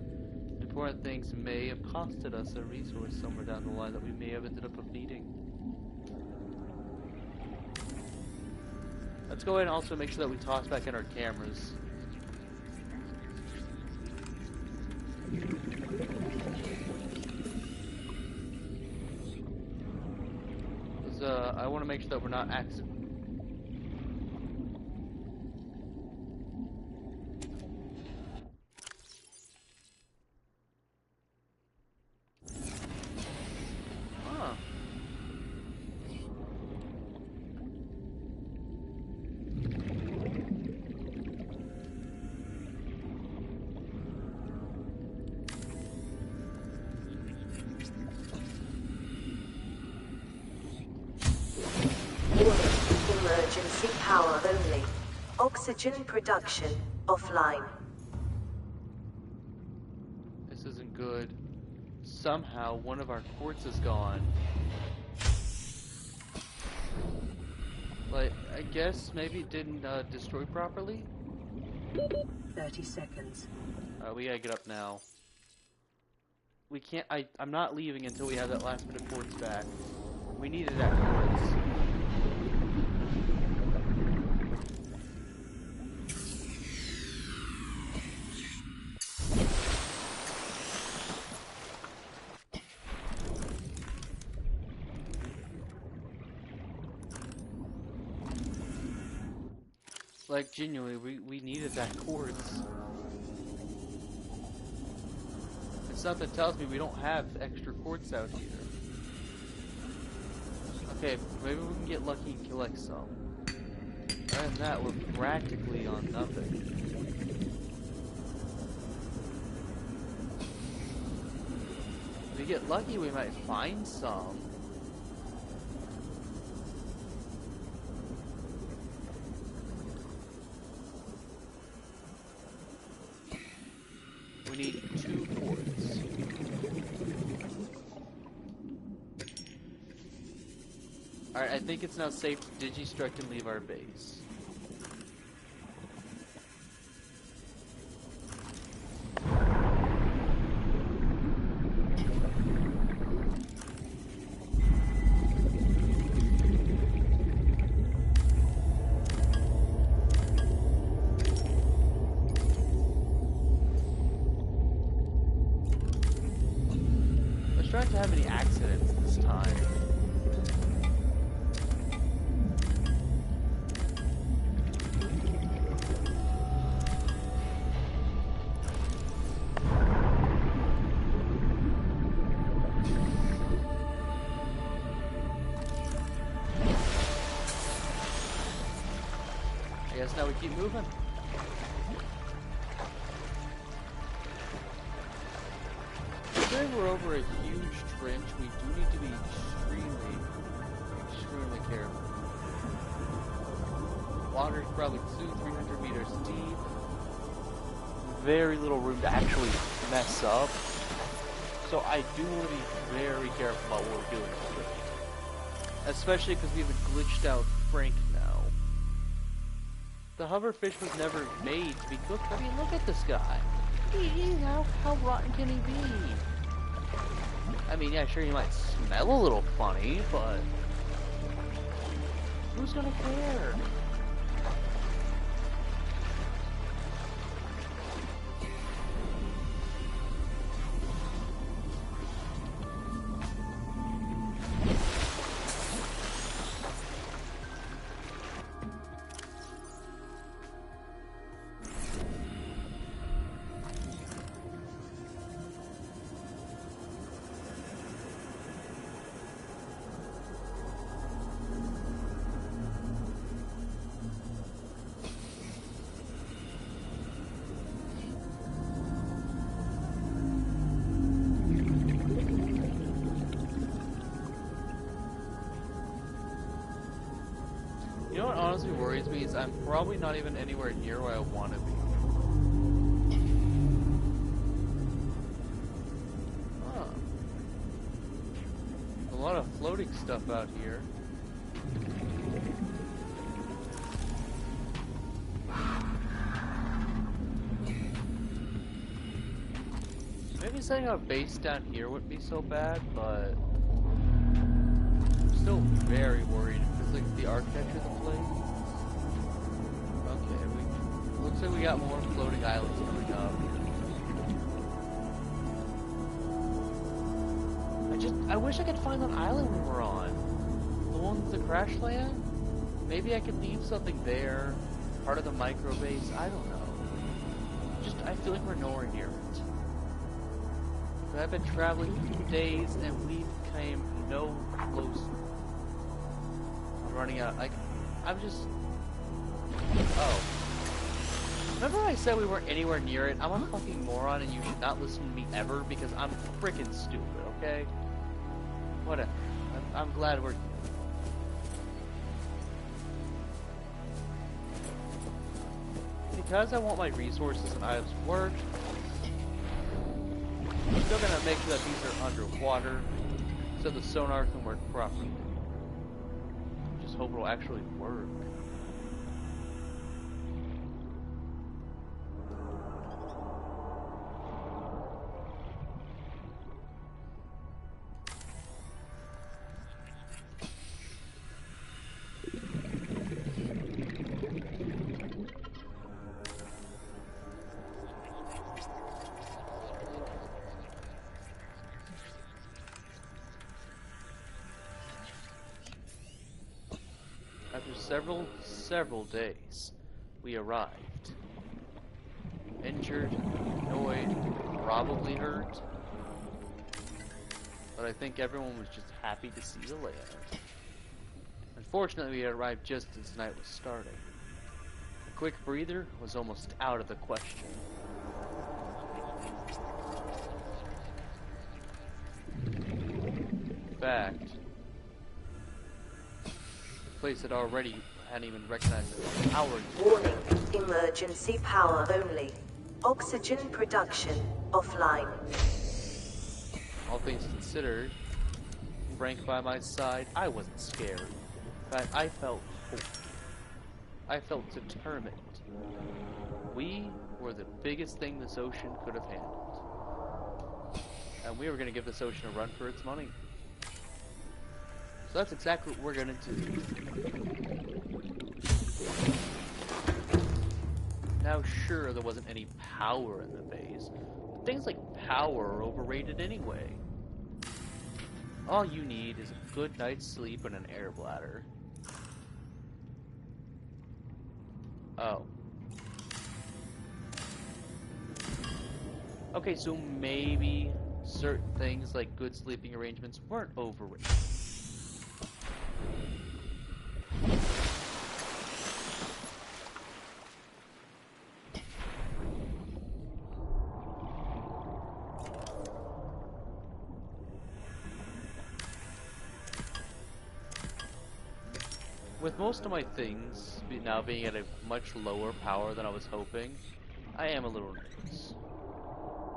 important things may have costed us a resource somewhere down the line that we may have ended up needing. Let's go ahead and also make sure that we toss back in our cameras. I want to make sure that we're not accident. Huh. Emergency power only. Oxygen production offline. This isn't good. Somehow one of our quartz is gone. Like, I guess maybe it didn't destroy properly? 30 seconds. We gotta get up now. We can't, I'm not leaving until we have that last bit of quartz back. We needed that quartz. Like, genuinely, we needed that quartz. And something tells me we don't have extra quartz out here. Okay, maybe we can get lucky and collect some. Other than that, we're practically on nothing. If we get lucky, we might find some. We need 2 quartz. Alright, I think it's now safe to digistruct and leave our base. Let's try not to have any accidents this time. guess now we keep moving. Considering we're over a huge trench, we do need to be extremely careful. Water's probably 200-300 meters deep. Very little room to actually mess up. So I do want to be very careful about what we're doing already. Especially because we have a glitched out Frank now. The hoverfish was never made to be cooked. I mean, look at this guy. How rotten can he be? I mean, yeah, sure, he might smell a little funny, but who's gonna care? You know what honestly worries me is I'm probably not even anywhere near where I want to be. Huh. A lot of floating stuff out here. Maybe setting up a base down here wouldn't be so bad, but I'm still very worried. Like the architecture of the place. Okay, looks like we got more floating islands coming up. I wish I could find that island we were on. The one with the crash land? Maybe I could leave something there, part of the micro base, I don't know. I feel like we're nowhere near it. But I've been traveling for days and we came no closer. Running out. Like, I'm just... Oh. Remember I said we weren't anywhere near it? I'm a fucking moron and you should not listen to me ever because I'm freaking stupid, okay? Whatever. I'm glad we're... Because I want my resources and items to work, I'm still gonna make sure that these are underwater so the sonar can work properly. Hope it'll actually work. After several days, we arrived. Injured, annoyed, probably hurt. But I think everyone was just happy to see the land. Unfortunately, we had arrived just as the night was starting. A quick breather was almost out of the question. In fact, place had already hadn't even recognized the power. Warning, emergency power only. Oxygen production offline. All things considered, Frank by my side, I wasn't scared. In fact, I felt hope. I felt determined. We were the biggest thing this ocean could have handled. And we were going to give this ocean a run for its money. So that's exactly what we're going to do. Now sure, there wasn't any power in the base. But things like power are overrated anyway. All you need is a good night's sleep and an air bladder. Oh. Okay, so maybe certain things like good sleeping arrangements weren't overrated. with most of my things now being at a much lower power than I was hoping, I am a little nervous.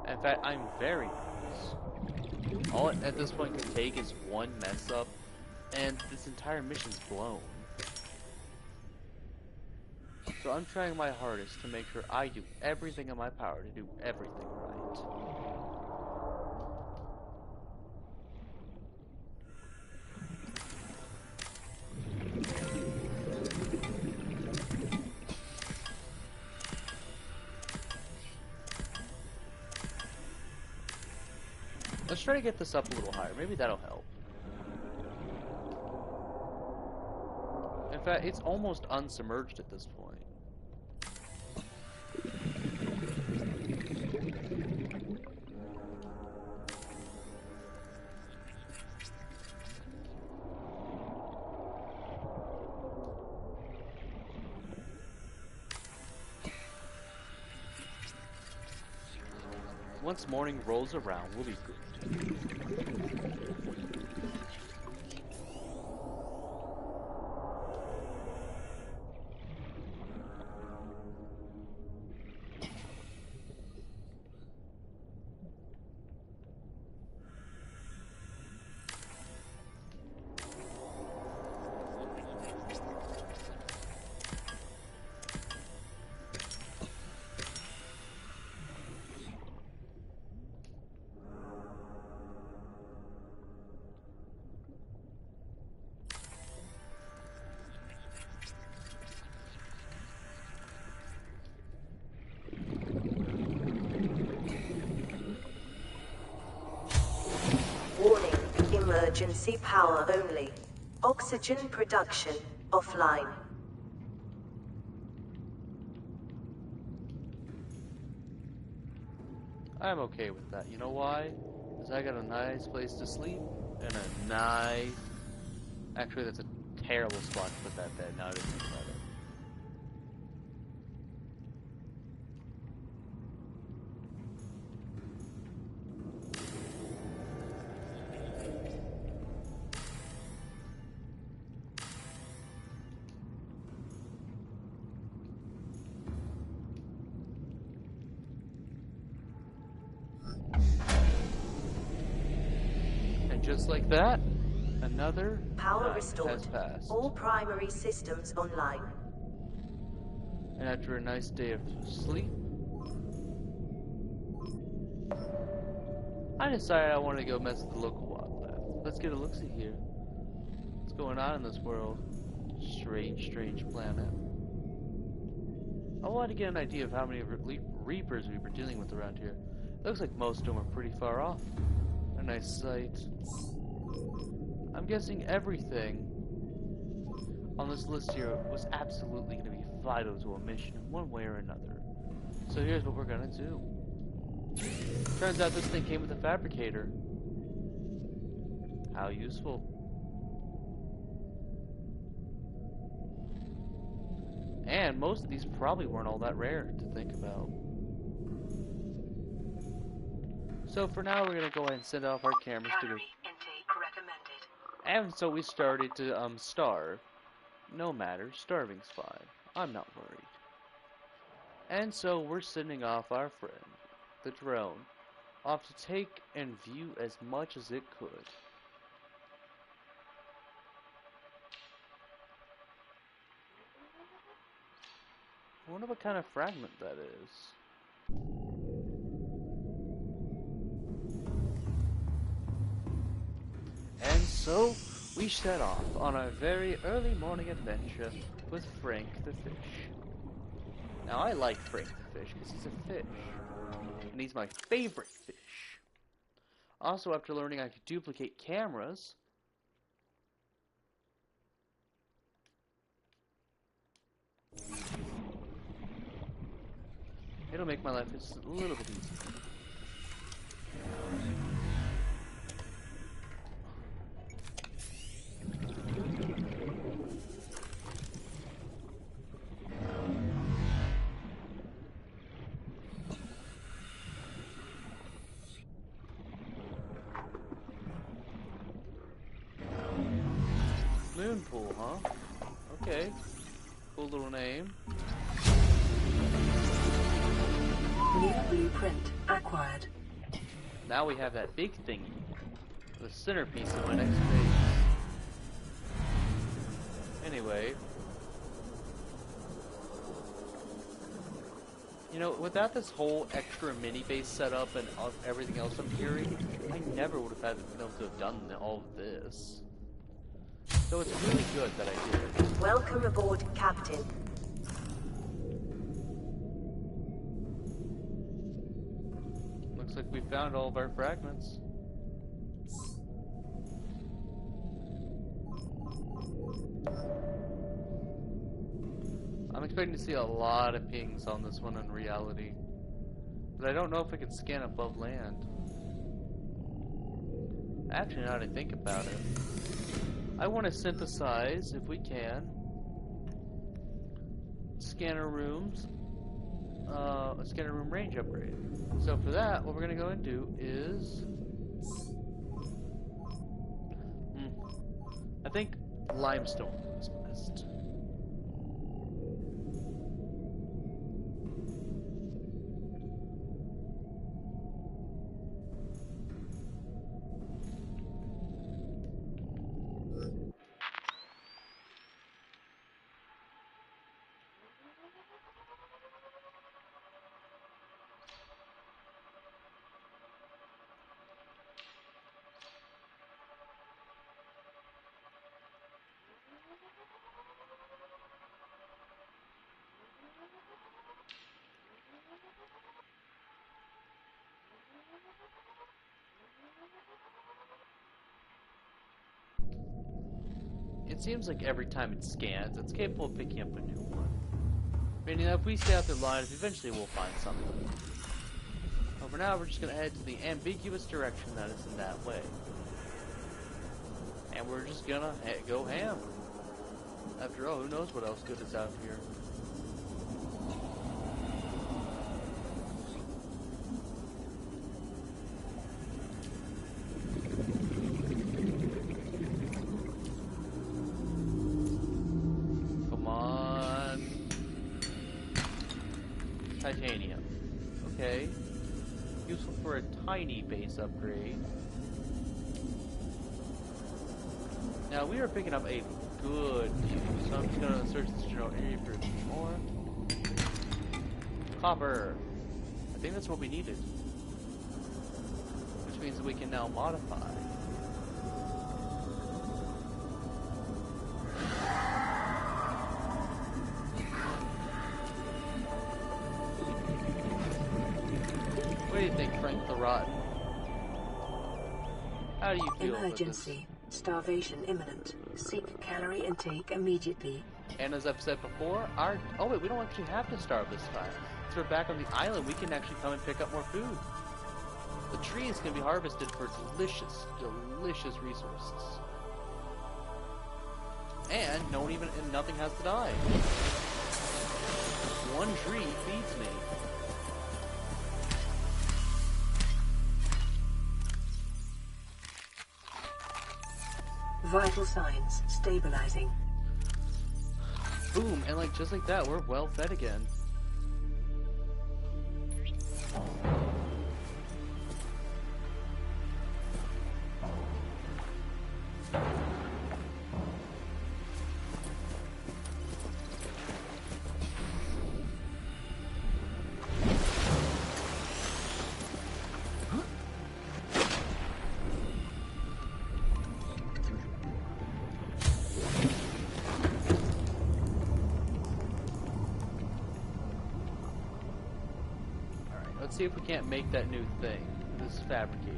In fact, I'm very nervous. All it at this point could take is one mess up, and this entire mission's blown. So I'm trying my hardest to make sure I do everything in my power to do everything right. Let's try to get this up a little higher. Maybe that'll help. In fact, it's almost unsubmerged at this point. Once morning rolls around, we'll be good. Warning, emergency power only. Oxygen production offline. I'm okay with that. You know why? Because I got a nice place to sleep and a nice... Actually, that's a terrible spot to put that bed. Now I didn't think about it. Just like that, another Power night restored. has passed. All primary systems online. And after a nice day of sleep, I decided I wanted to go mess with the local wildlife. Let's get a look-see here. What's going on in this world? Strange, strange planet. I wanted to get an idea of how many reapers we were dealing with around here. Looks like most of them are pretty far off. A nice sight. I'm guessing everything on this list here was absolutely going to be vital to a mission in one way or another. So here's what we're going to do. Turns out this thing came with a fabricator. How useful. And most of these probably weren't all that rare to think about. So for now, we're gonna go ahead and send off our cameras to go. Intake recommended. And so we started to starve. No matter, starving's fine. I'm not worried. And so we're sending off our friend, the drone, off to take and view as much as it could. I wonder what kind of fragment that is. And so, we set off on our very early morning adventure with Frank the Fish. Now, I like Frank the Fish because he's a fish. And he's my favorite fish. Also, after learning I could duplicate cameras, it'll make my life just a little bit easier. Moon pool, huh? Okay. Cool little name. New blueprint acquired. Now we have that big thingy. The centerpiece of my next page. Anyway. You know, without this whole extra mini base setup and everything else I'm hearing, I never would have been able to have done all of this. So it's really good that I did. Welcome aboard, Captain. Looks like we found all of our fragments. I'm expecting to see a lot of pings on this one in reality. But I don't know if I can scan above land. Actually, now that I think about it, I want to synthesize, if we can, scanner rooms, a scanner room range upgrade. So for that, what we're going to go and do is, I think limestone is best. It seems like every time it scans, it's capable of picking up a new one. Meaning that if we stay out there long enough, eventually we'll find something. But for now, we're just going to head to the ambiguous direction that is in that way. And we're just going to go ham. After all, who knows what else good is out here. Titanium. Okay. Useful for a tiny base upgrade. Now we are picking up a good deal, so I'm just gonna search this general area for a few more. Copper. I think that's what we needed. Which means that we can now modify. What do you think, Frank the Rotten? How do you feel Emergency. Starvation imminent. Seek calorie intake immediately. And as I've said before, oh wait, we don't actually have to starve this time. So we're back on the island, we can actually come and pick up more food. The trees can be harvested for delicious, delicious resources. And nothing has to die. One tree feeds me. Vital signs stabilizing. Boom, and just like that, we're well fed again. Let's see if we can't make that new thing. This fabricator.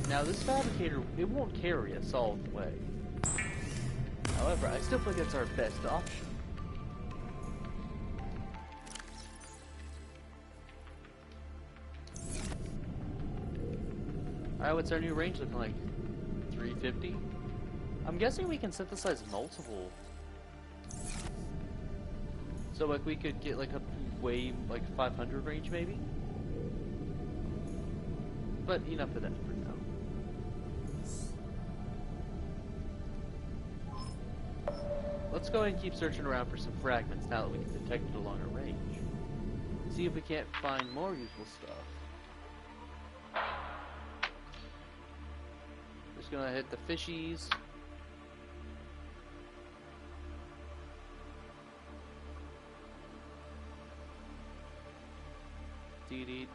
Now this fabricator, it won't carry us all the way. However, I still think it's our best option. Alright, what's our new range looking like? 350? I'm guessing we can synthesize multiple. So we could get a way 500 range maybe? But enough of that for now. let's go ahead and keep searching around for some fragments now that we can detect it along a range. See if we can't find more useful stuff. Just gonna hit the fishies. Dee-dee.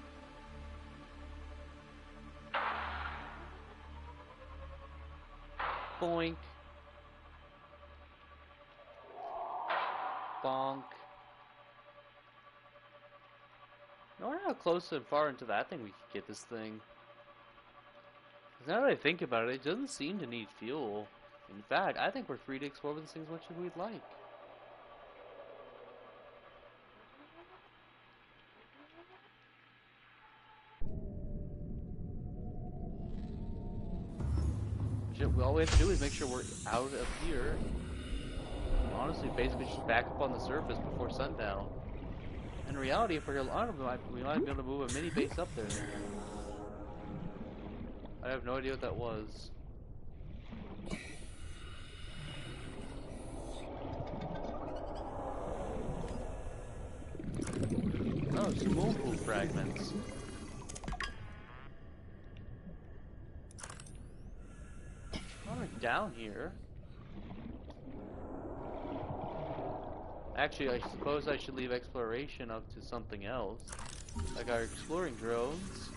Boink. Bonk. I wonder how close and far into that thing we could get this thing. 'Cause now that I think about it, it doesn't seem to need fuel. In fact, I think we're free to explore this thing as much as we'd like. All we have to do is make sure we're out of here. Honestly, basically just back up on the surface before sundown. In reality, if we're on it, we might be able to move a mini base up there. I have no idea what that was. Oh, some moon pool fragments. Down here. Actually, I suppose I should leave exploration up to something else, like our exploring drones.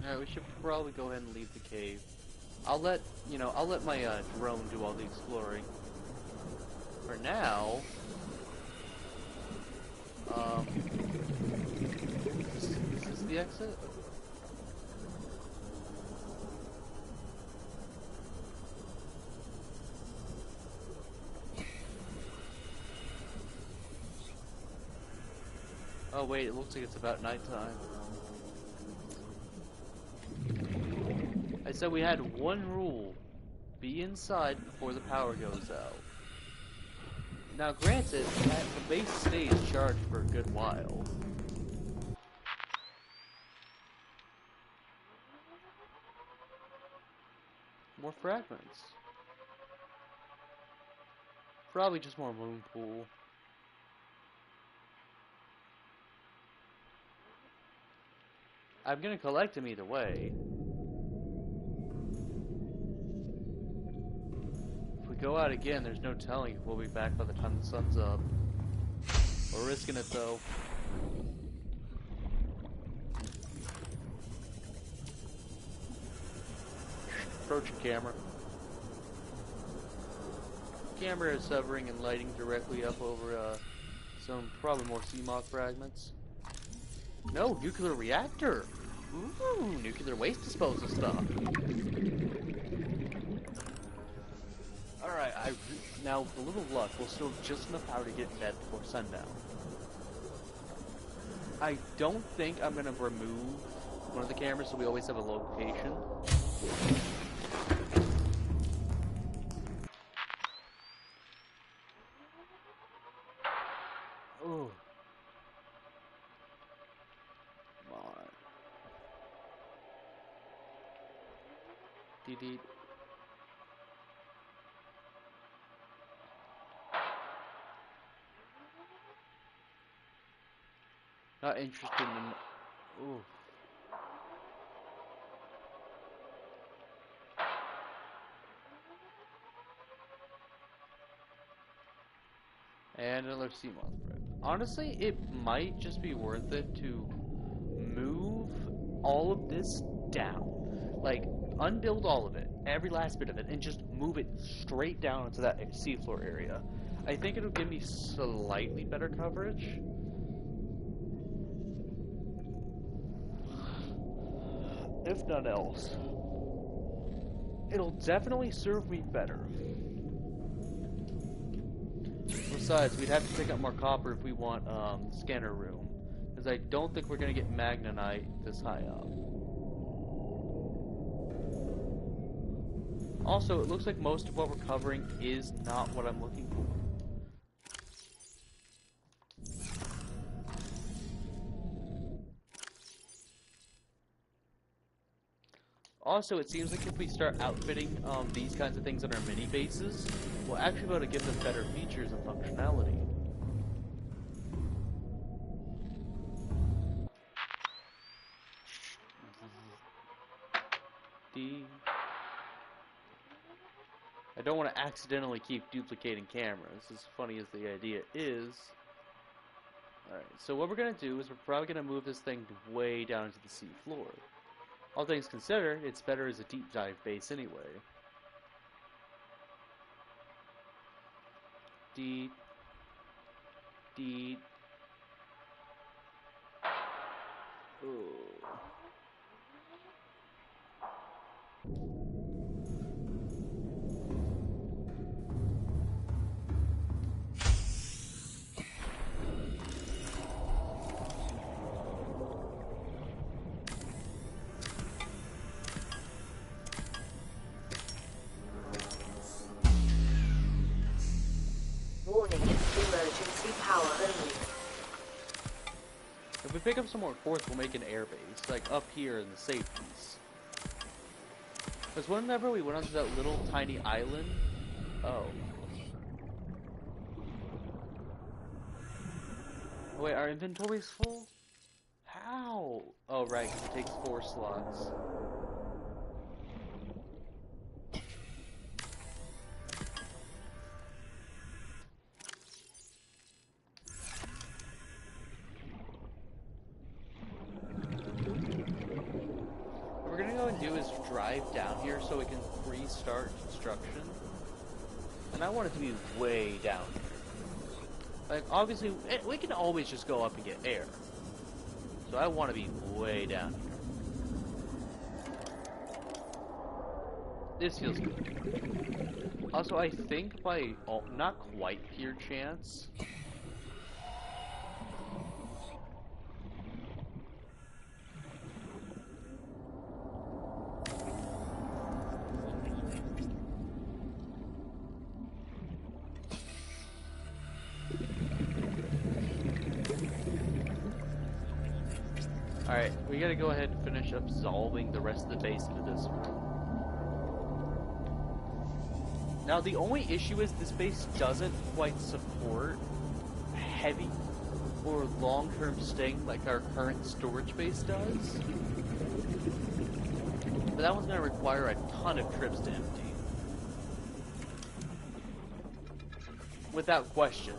Alright, we should probably go ahead and leave the cave. I'll let my drone do all the exploring. For now, is this the exit? Oh wait, it looks like it's about nighttime. I said we had one rule. Be inside before the power goes out. Now granted, the base stays charged for a good while. More fragments. Probably just more moon pool. I'm gonna collect them either way. If we go out again, there's no telling if we'll be back by the time the sun's up. We're risking it though. Approach your camera. Camera is hovering and lighting directly up over some probably more CMOC fragments. No, nuclear reactor! Ooh, nuclear waste disposal stuff. Alright, now with a little luck, we'll still have just enough power to get in bed before sundown. I don't think I'm gonna remove one of the cameras so we always have a location. Ooh. Come on. Dee-dee. Not interested in... Ooh. And another sea moth thread. Honestly, it might just be worth it to move all of this down. Like, unbuild all of it, every last bit of it, and just move it straight down into that seafloor area. I think it'll give me slightly better coverage. If none else. It'll definitely serve me better. Besides, we'd have to pick up more copper if we want scanner room. Because I don't think we're going to get Magnanite this high up. Also, it looks like most of what we're covering is not what I'm looking for. Also, it seems like if we start outfitting these kinds of things on our mini bases, we'll actually be able to give them better features and functionality. I don't want to accidentally keep duplicating cameras, as funny as the idea is. Alright, so what we're going to do is we're probably going to move this thing way down into the sea floor. All things considered, it's better as a deep dive base anyway. Deep. Deep. Ooh. Warning, emergency power only. If we pick up some more quartz, we'll make an air base, like up here in the safeties. Because whenever we went onto that little tiny island... Oh. Oh wait, our inventory's full? How? Oh right, because it takes 4 slots. What we're gonna go and do is drive down here so we can restart construction. And I want it to be way down here. Like, obviously, we can always just go up and get air. So I want to be way down here. This feels good. Also, I think by, not quite pure chance... Alright, we gotta go ahead and finish absolving the rest of the base into this room. Now, the only issue is this base doesn't quite support heavy or long-term staying like our current storage base does. But that one's gonna require a ton of trips to empty. Without question.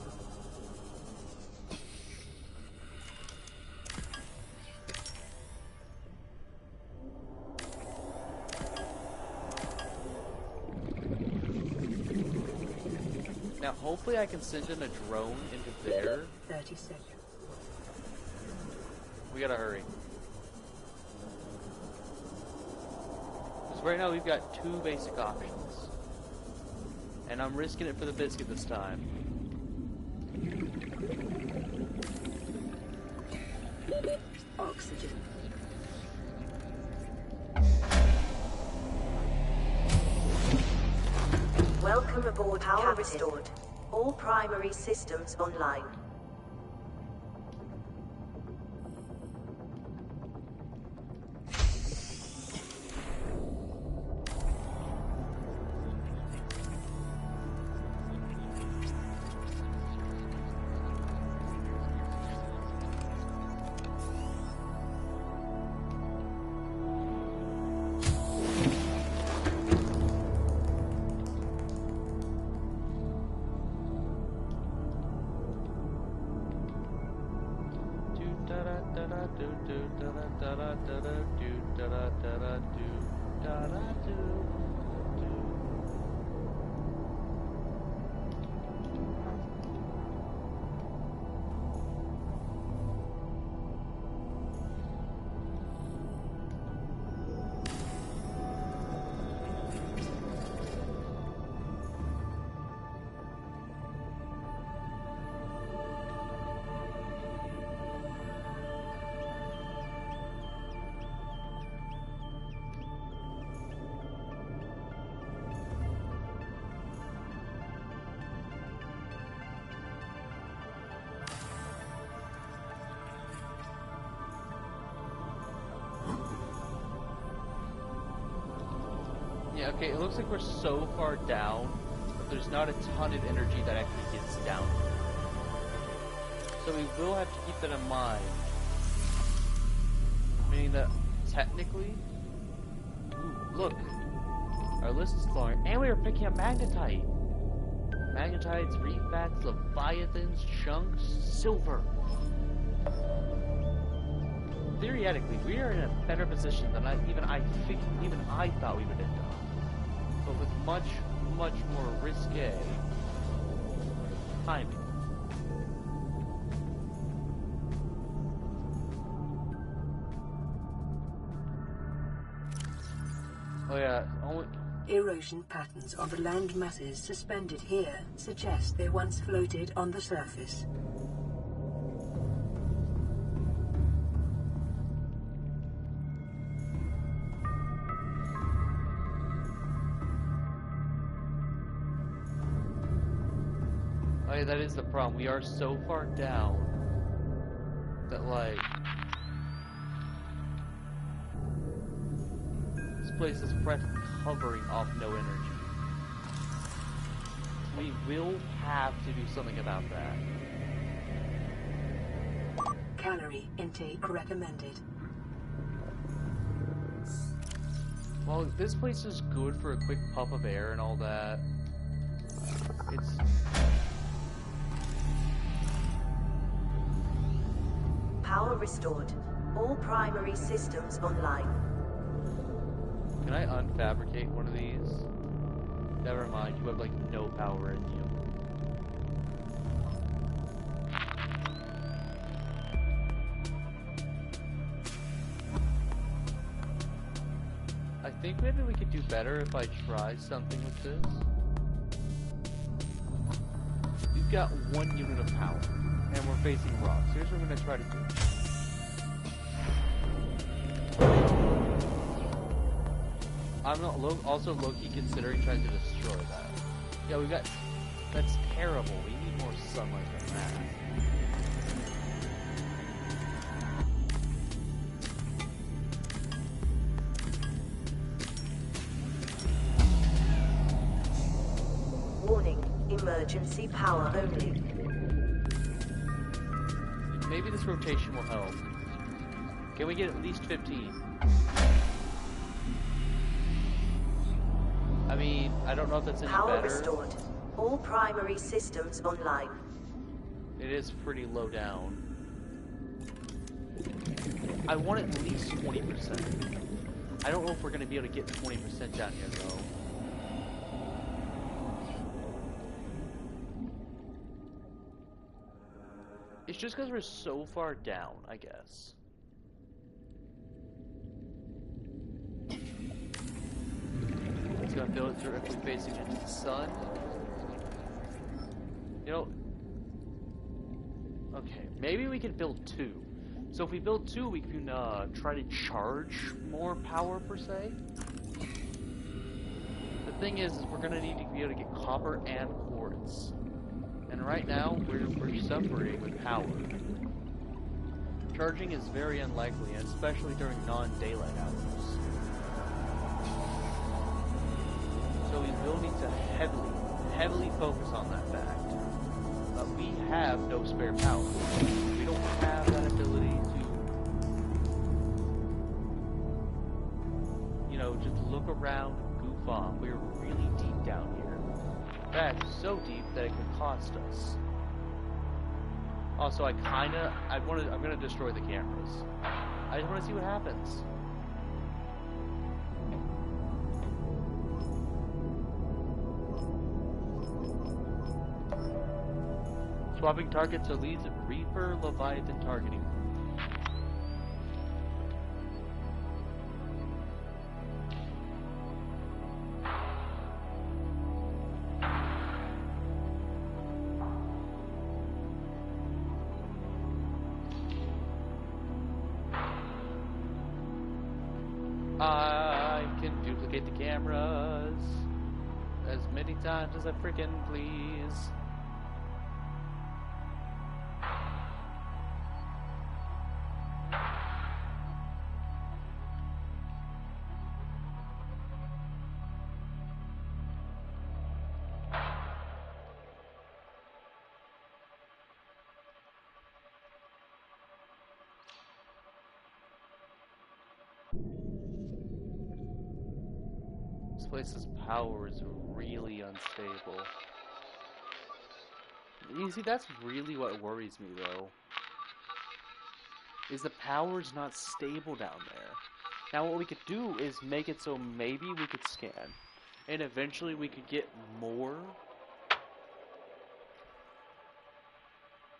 Now, hopefully I can send in a drone into there. 30 seconds. We gotta hurry. Because right now we've got 2 basic options. And I'm risking it for the biscuit this time. Oxygen. Welcome aboard, power restored. All primary systems online. Yeah, okay, it looks like we're so far down, but there's not a ton of energy that actually gets down. So we will have to keep that in mind. Meaning that, technically... Ooh, look! Our list is longer, and we were picking up magnetite! Magnetites, reefbacks, leviathans, chunks, silver! Theoretically, we are in a better position than even I thought we would end up. But with much, much more risque timing. Oh yeah, only... Erosion patterns on the land masses suspended here suggest they once floated on the surface. Oh yeah, that is the problem. We are so far down that, like... This place is practically hovering off no energy. We will have to do something about that. Calorie intake recommended. Well, this place is good for a quick puff of air and all that. It's... Power restored. All primary systems online. Can I unfabricate one of these? Never mind, you have like no power in you. I think maybe we could do better if I try something with this. We've got 1 unit of power, and we're facing rocks. Here's what we're gonna try to do. I'm not also low-key considering trying to destroy that. Yeah, we got... That's terrible. We need more sunlight than that. Warning. Emergency power only. Maybe this rotation will help. Can we get at least 15? I mean, I don't know if that's any Power better. restored. All primary systems online. It is pretty low down. I want at least 20%. I don't know if we're going to be able to get 20% down here, though. It's just because we're so far down, I guess. It's gonna build directly facing into the sun. You know, okay, maybe we could build 2. So if we build 2, we can try to charge more power per se. The thing is we're gonna need to be able to get copper and quartz. And right now, we're suffering with power. Charging is very unlikely, especially during non-daylight hours. So we will need to heavily focus on that fact. But we have no spare power. We don't have that ability to, you know, just look around, goof off. We're really deep down here. In fact, so deep that it could cost us. Also, I'm gonna destroy the cameras. I just want to see what happens. Swapping targets leads Reaper Leviathan targeting. I can duplicate the cameras as many times as I freaking please. place's power is really unstable. You see, that's really what worries me, though. Is the power's not stable down there. Now, what we could do is make it so maybe we could scan. And eventually we could get more,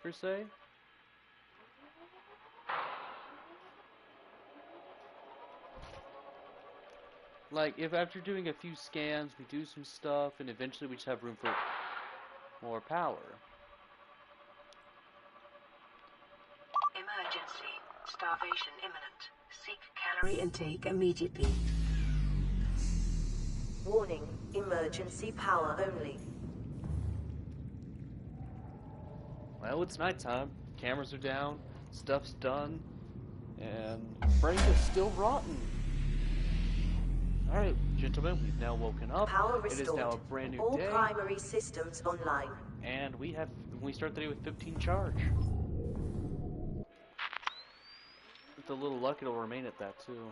per se. Like, if after doing a few scans, we do some stuff, and eventually we just have room for more power. Emergency. Starvation imminent. Seek calorie intake immediately. Warning. Emergency power only. Well, it's nighttime. Cameras are down. Stuff's done. And brain is still rotten. Alright, gentlemen, we've now woken up. Power It is restored. now a brand new All day. primary systems online. And we start the day with 15 charge. With a little luck, it'll remain at that, too.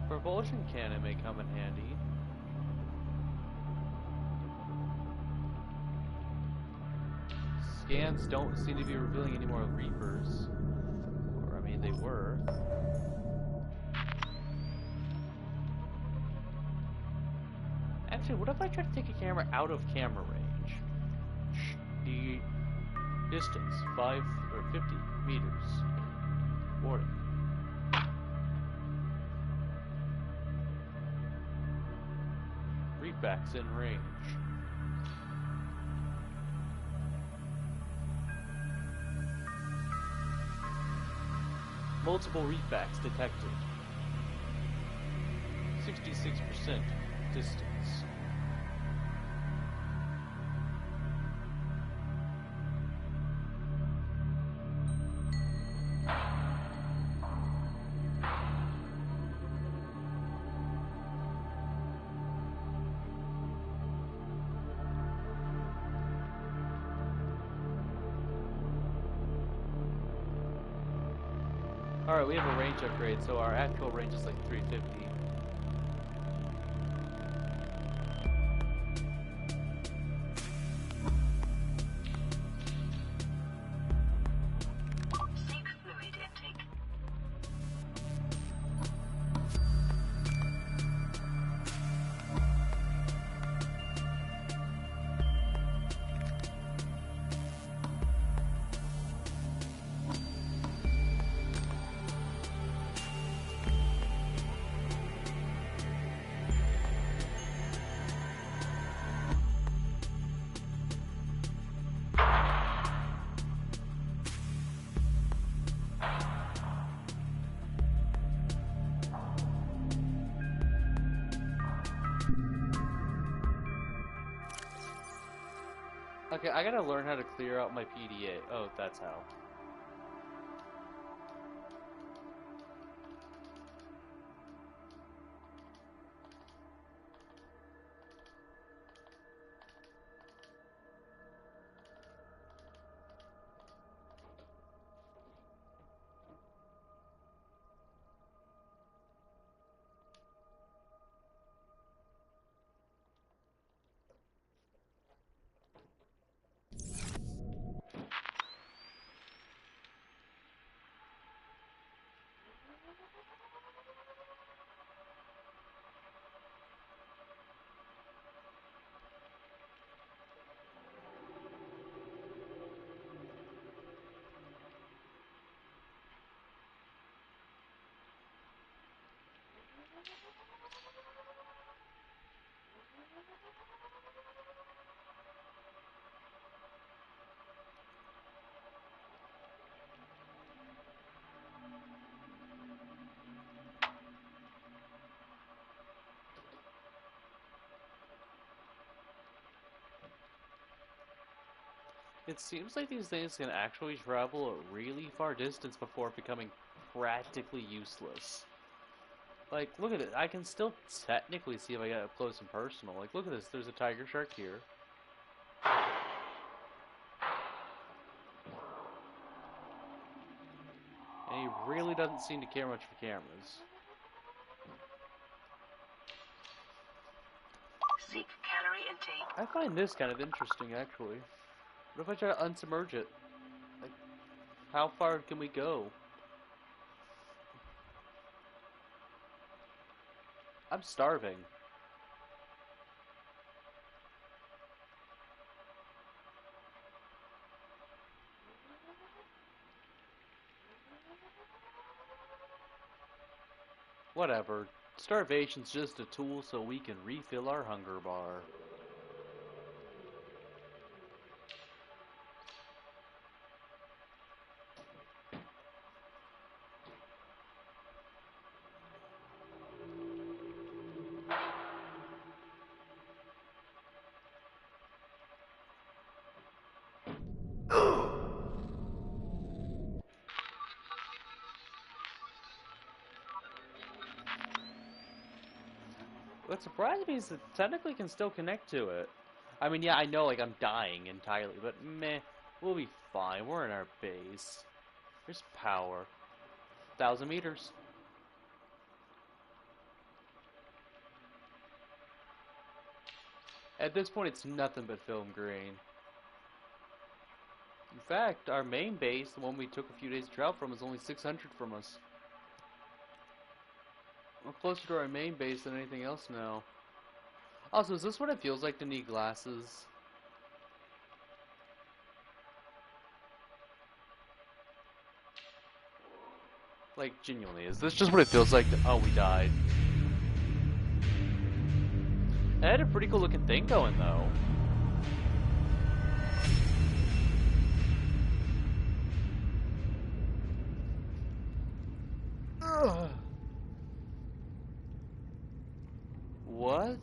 Propulsion cannon may come in handy. Scans don't seem to be revealing any more Reapers. Or, I mean, they were. Actually, what if I try to take a camera out of camera range? The distance, 5 or 50 meters. Warning. Readbacks in range. Multiple readbacks detected. 66% distance. Alright, we have a range upgrade, so our actual range is like 350. Seek fluid intake. Okay, I gotta learn how to clear out my PDA. Oh, that's how. It seems like these things can actually travel a really far distance before becoming practically useless. Like, look at it. I can still technically see if I get up close and personal. Like, look at this. There's a tiger shark here. And he really doesn't seem to care much for cameras. Seek calorie intake. I find this kind of interesting, actually. What if I try to unsubmerge it? Like, how far can we go? I'm starving. Whatever. Starvation's just a tool so we can refill our hunger bar. What surprised me is that technically can still connect to it. I mean, yeah, I know, like, I'm dying entirely, but meh, we'll be fine. We're in our base. There's power. 1,000 meters. At this point, it's nothing but film green. In fact, our main base, the one we took a few days to travel from, is only 600 from us. We're closer to our main base than anything else now. Also, is this what it feels like to need glasses? Like, genuinely, is this just what it feels like to— oh, we died. It had a pretty cool looking thing going, though. Ugh. What?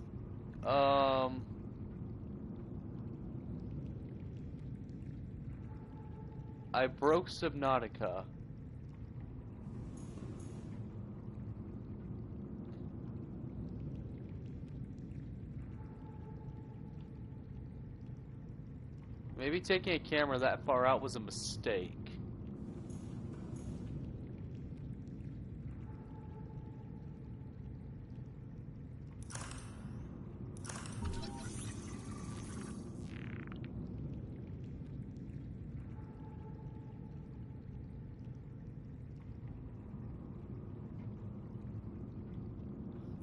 I broke Subnatica. Maybe taking a camera that far out was a mistake.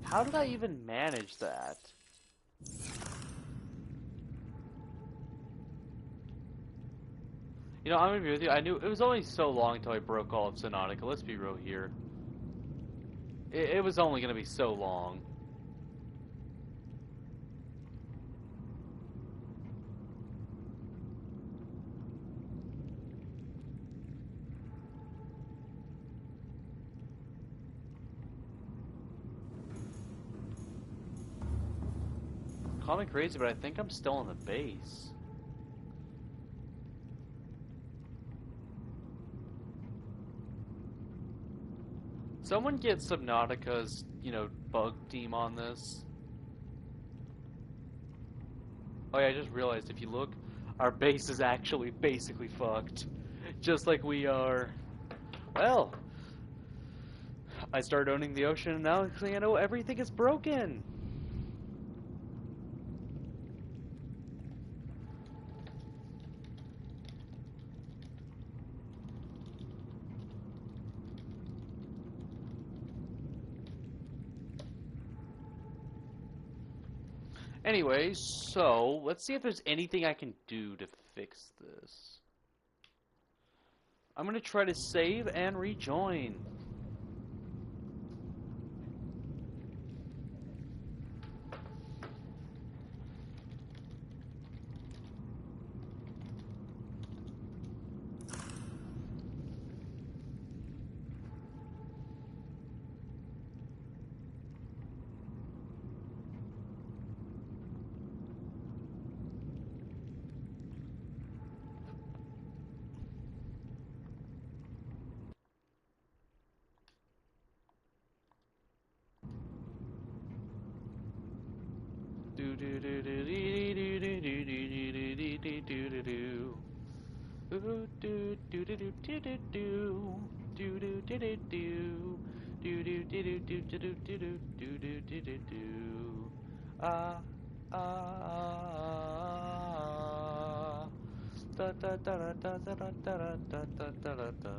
How did I even manage that? You know, I'm gonna be with you. I knew it was only so long until I broke all of Subnautica. Let's be real here. It was only gonna be so long. Call me crazy, but I think I'm still on the base. Someone get Subnautica's, you know, bug team on this. Oh yeah, I just realized if you look, our base is actually basically fucked. Just like we are. Well, I started owning the ocean and now I know everything is broken. Anyways, so let's see if there's anything I can do to fix this. I'm gonna try to save and rejoin. Do do do do do do do do do do do do do do. Ooh, do do do do do do do. Do do do do do. Do do do do do do do do do do do do do. Ah ah. Da da da da da da da da da da da da da.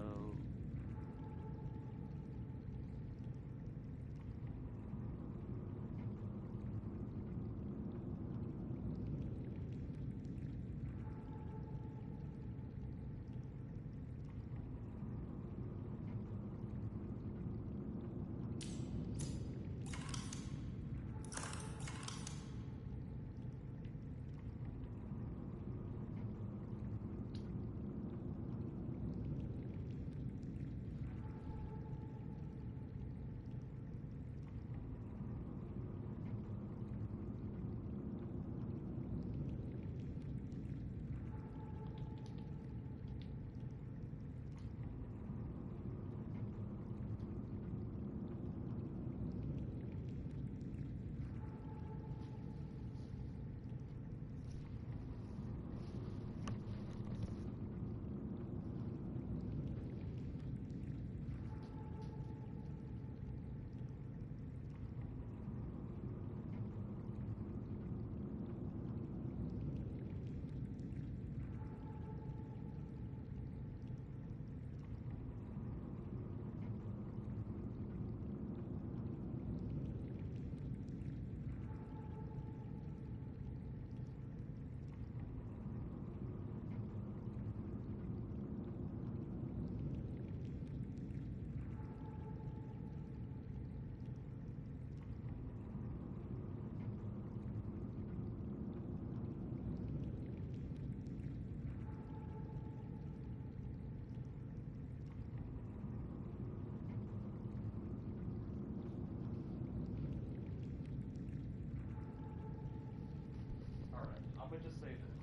Alright, I'm gonna just say this.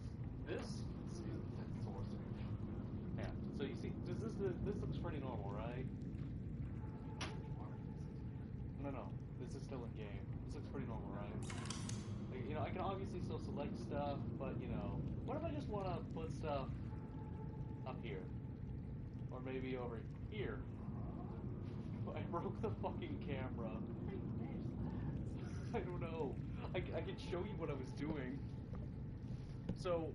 This yeah. So you see, this looks pretty normal, right? No. This is still in game. This looks pretty normal, right? Like, you know, I can obviously still select stuff, but you know, what if I just want to put stuff up here, or maybe over here? I broke the fucking camera. How do you manage that? I don't know. I can show you what I was doing. So,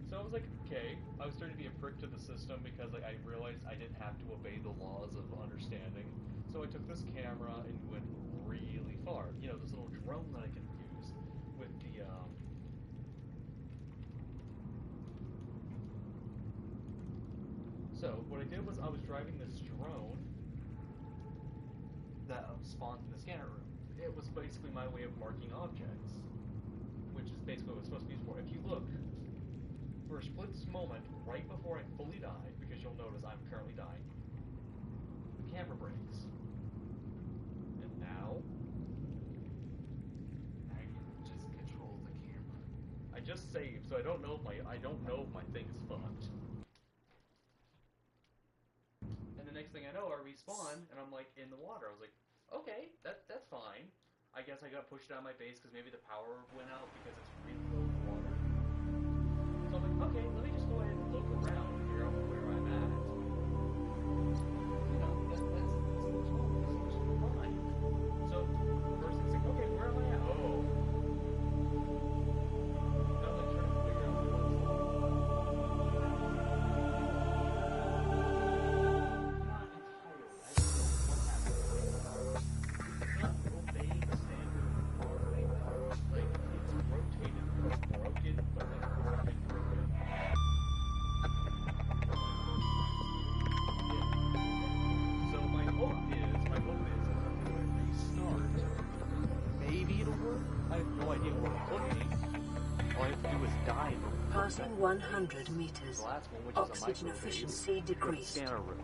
so I was like, okay. I was starting to be a prick to the system because like I realized I didn't have to obey the laws of understanding. So I took this camera and went really far. You know, this little drone that I can use with the So what I did was I was driving this drone that spawned in the scanner room. It was basically my way of marking objects, which is basically what it's supposed to be used for. If you look, for a split moment, right before I fully die, because you'll notice I'm currently dying, the camera breaks. And now... Now you can just control the camera. I just saved, so I don't know if my thing is fucked. And the next thing I know, I respawn, and I'm like in the water. I was like, okay, that's fine. I guess I got pushed out of my base because maybe the power went out because it's really low in water. So I'm like, okay, let me just go ahead and look around and figure out where I'm at. You know, this looks normal. This looks fine. So first thing's like, okay, where am I at? Oh. Now I'm like trying to figure out what's Passing 100 meters. last one, which Oxygen is a efficiency decreased. scanner room.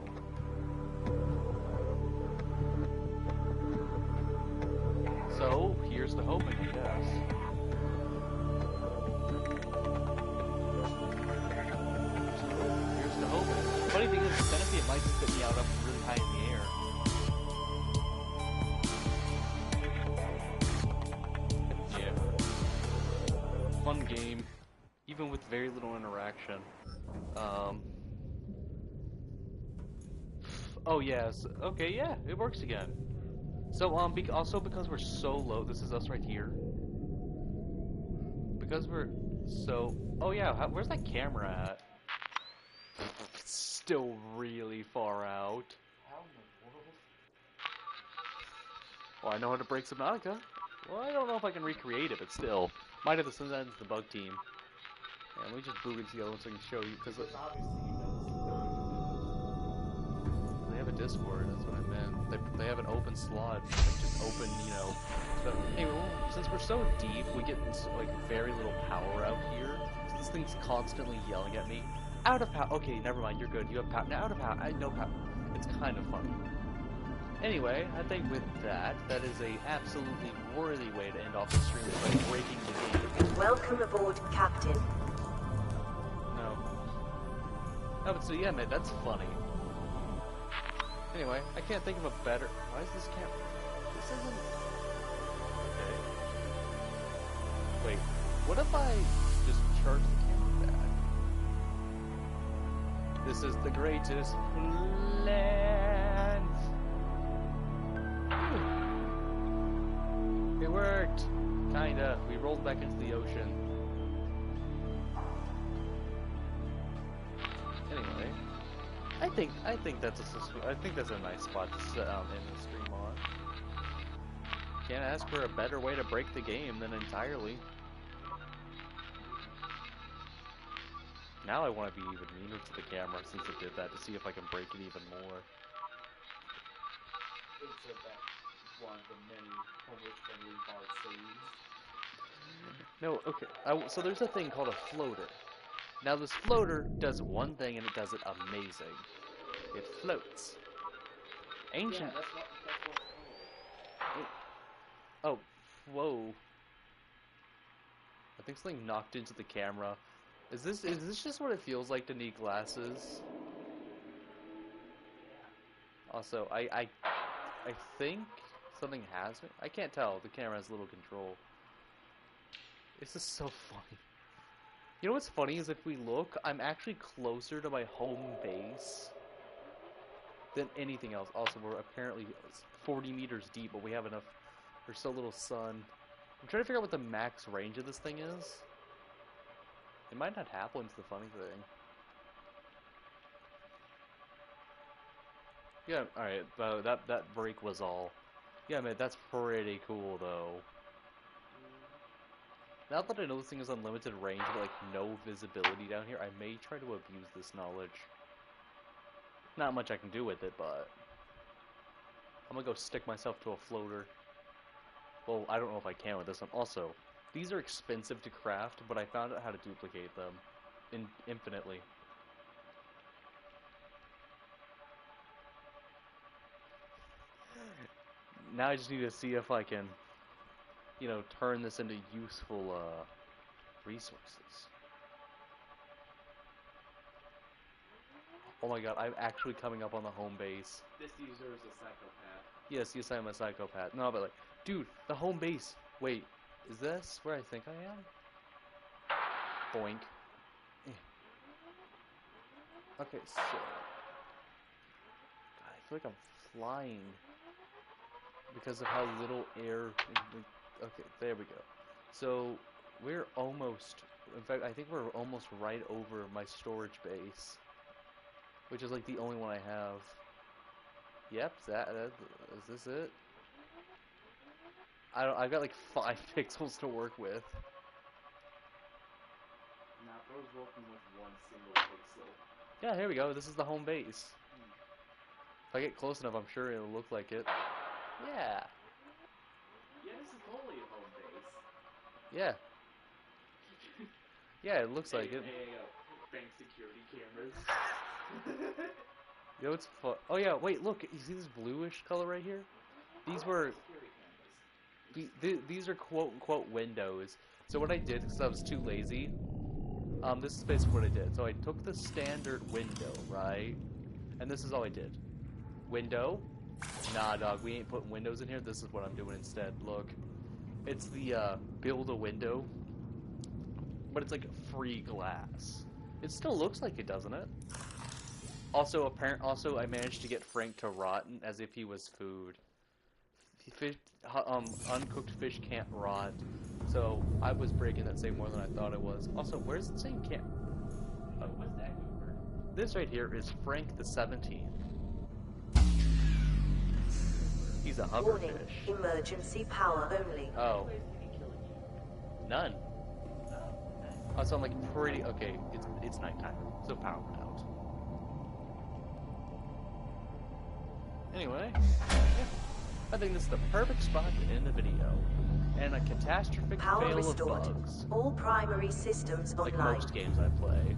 So here's the hoping, I guess. Here's the hoping. Funny thing is, the centipede might spit me out up really high in the air. even with very little interaction. Oh yes. Okay, yeah, it works again. So also because we're so low, this is us right here. Because we're so. Oh yeah, where's that camera at? It's still really far out. How in the world? Well, I know how to break Subnautica. Well, I don't know if I can recreate it, but still. Might have to send that into the bug team. Yeah, let me just boot into the other one so I can show you, because Obviously you know this is going to they have a Discord, that's what I meant. They have an open slot, like just open, you know. But anyway, well, since we're so deep, we get like very little power out here. So this thing's constantly yelling at me. Out of power. Okay, never mind, you're good. You have power. Now out of power. I no power. It's kind of funny. Anyway, I think with that, that is a absolutely worthy way to end off the stream by breaking the game. Welcome aboard, Captain. No. Oh, but so yeah, man, that's funny. Anyway, I can't think of a better. Why is this camera? This isn't. Okay. Wait, what if I just charge the camera back? This is the greatest plan. It worked. Kinda. We rolled back into the ocean. Anyway, I think that's a nice spot to sit in the stream on. Can't ask for a better way to break the game than entirely. Now I want to be even meaner to the camera since it did that to see if I can break it even more. insert that one of the many homeless-friendly bard sayings. No, okay. So there's a thing called a floater. Now this floater does one thing and it does it amazing. It floats. Ancient. Yeah, that's what it's Oh, called. whoa. I think something knocked into the camera. Is this just what it feels like to need glasses? Also, I think something has me. I can't tell. The camera has little control. This is so funny. You know what's funny is if we look, I'm actually closer to my home base than anything else. Also, we're apparently 40 meters deep, but we have enough. There's so little sun. I'm trying to figure out what the max range of this thing is. It might not have one's the funny thing. Yeah, alright, that break was all. Yeah, man, that's pretty cool, though. Now that I know this thing is unlimited range, but, like, no visibility down here, I may try to abuse this knowledge. Not much I can do with it, but I'm gonna go stick myself to a floater. Well, I don't know if I can with this one. Also, these are expensive to craft, but I found out how to duplicate them infinitely. Now I just need to see if I can, you know, turn this into useful resources. Oh my god, I'm actually coming up on the home base. This user is a psychopath. Yes, yes, I'm a psychopath. No, but like, dude, the home base. Wait, is this where I think I am? Boink. Okay, so God, I feel like I'm flying because of how little air. Okay, there we go. So we're almost. In fact, I think we're almost right over my storage base, which is like the only one I have. Yep, is this it? I've got like 5 pixels to work with. Now, bro's working with one single pixel. Yeah, here we go. This is the home base. If I get close enough, I'm sure it'll look like it. Yeah. Yeah, this is totally a home base. Yeah. Yeah, it looks like it. Hey, bank security cameras. You know what's fun? Oh yeah, wait, look. You see this bluish color right here? These were... security cameras. These are quote-unquote windows. So what I did, because I was too lazy, this is basically what I did. So I took the standard window, right? And this is all I did. Window. Nah, dog, we ain't putting windows in here. This is what I'm doing instead. Look. It's the, build a window. but it's like free glass. It still looks like it, doesn't it? Also, Also, I managed to get Frank to rot as if he was food. Uncooked fish can't rot, so I was breaking that same more than I thought I was. Also, where's the same can? Oh, what's that? This right here is Frank the 17th. He's a Warning, hoverfish. emergency power only. Oh. None. Oh, so I'm like pretty okay. It's nighttime, so power went out. Anyway, yeah, I think this is the perfect spot to end the video. And a catastrophic Power fail restored. of bugs. All primary systems Like online. most games I play.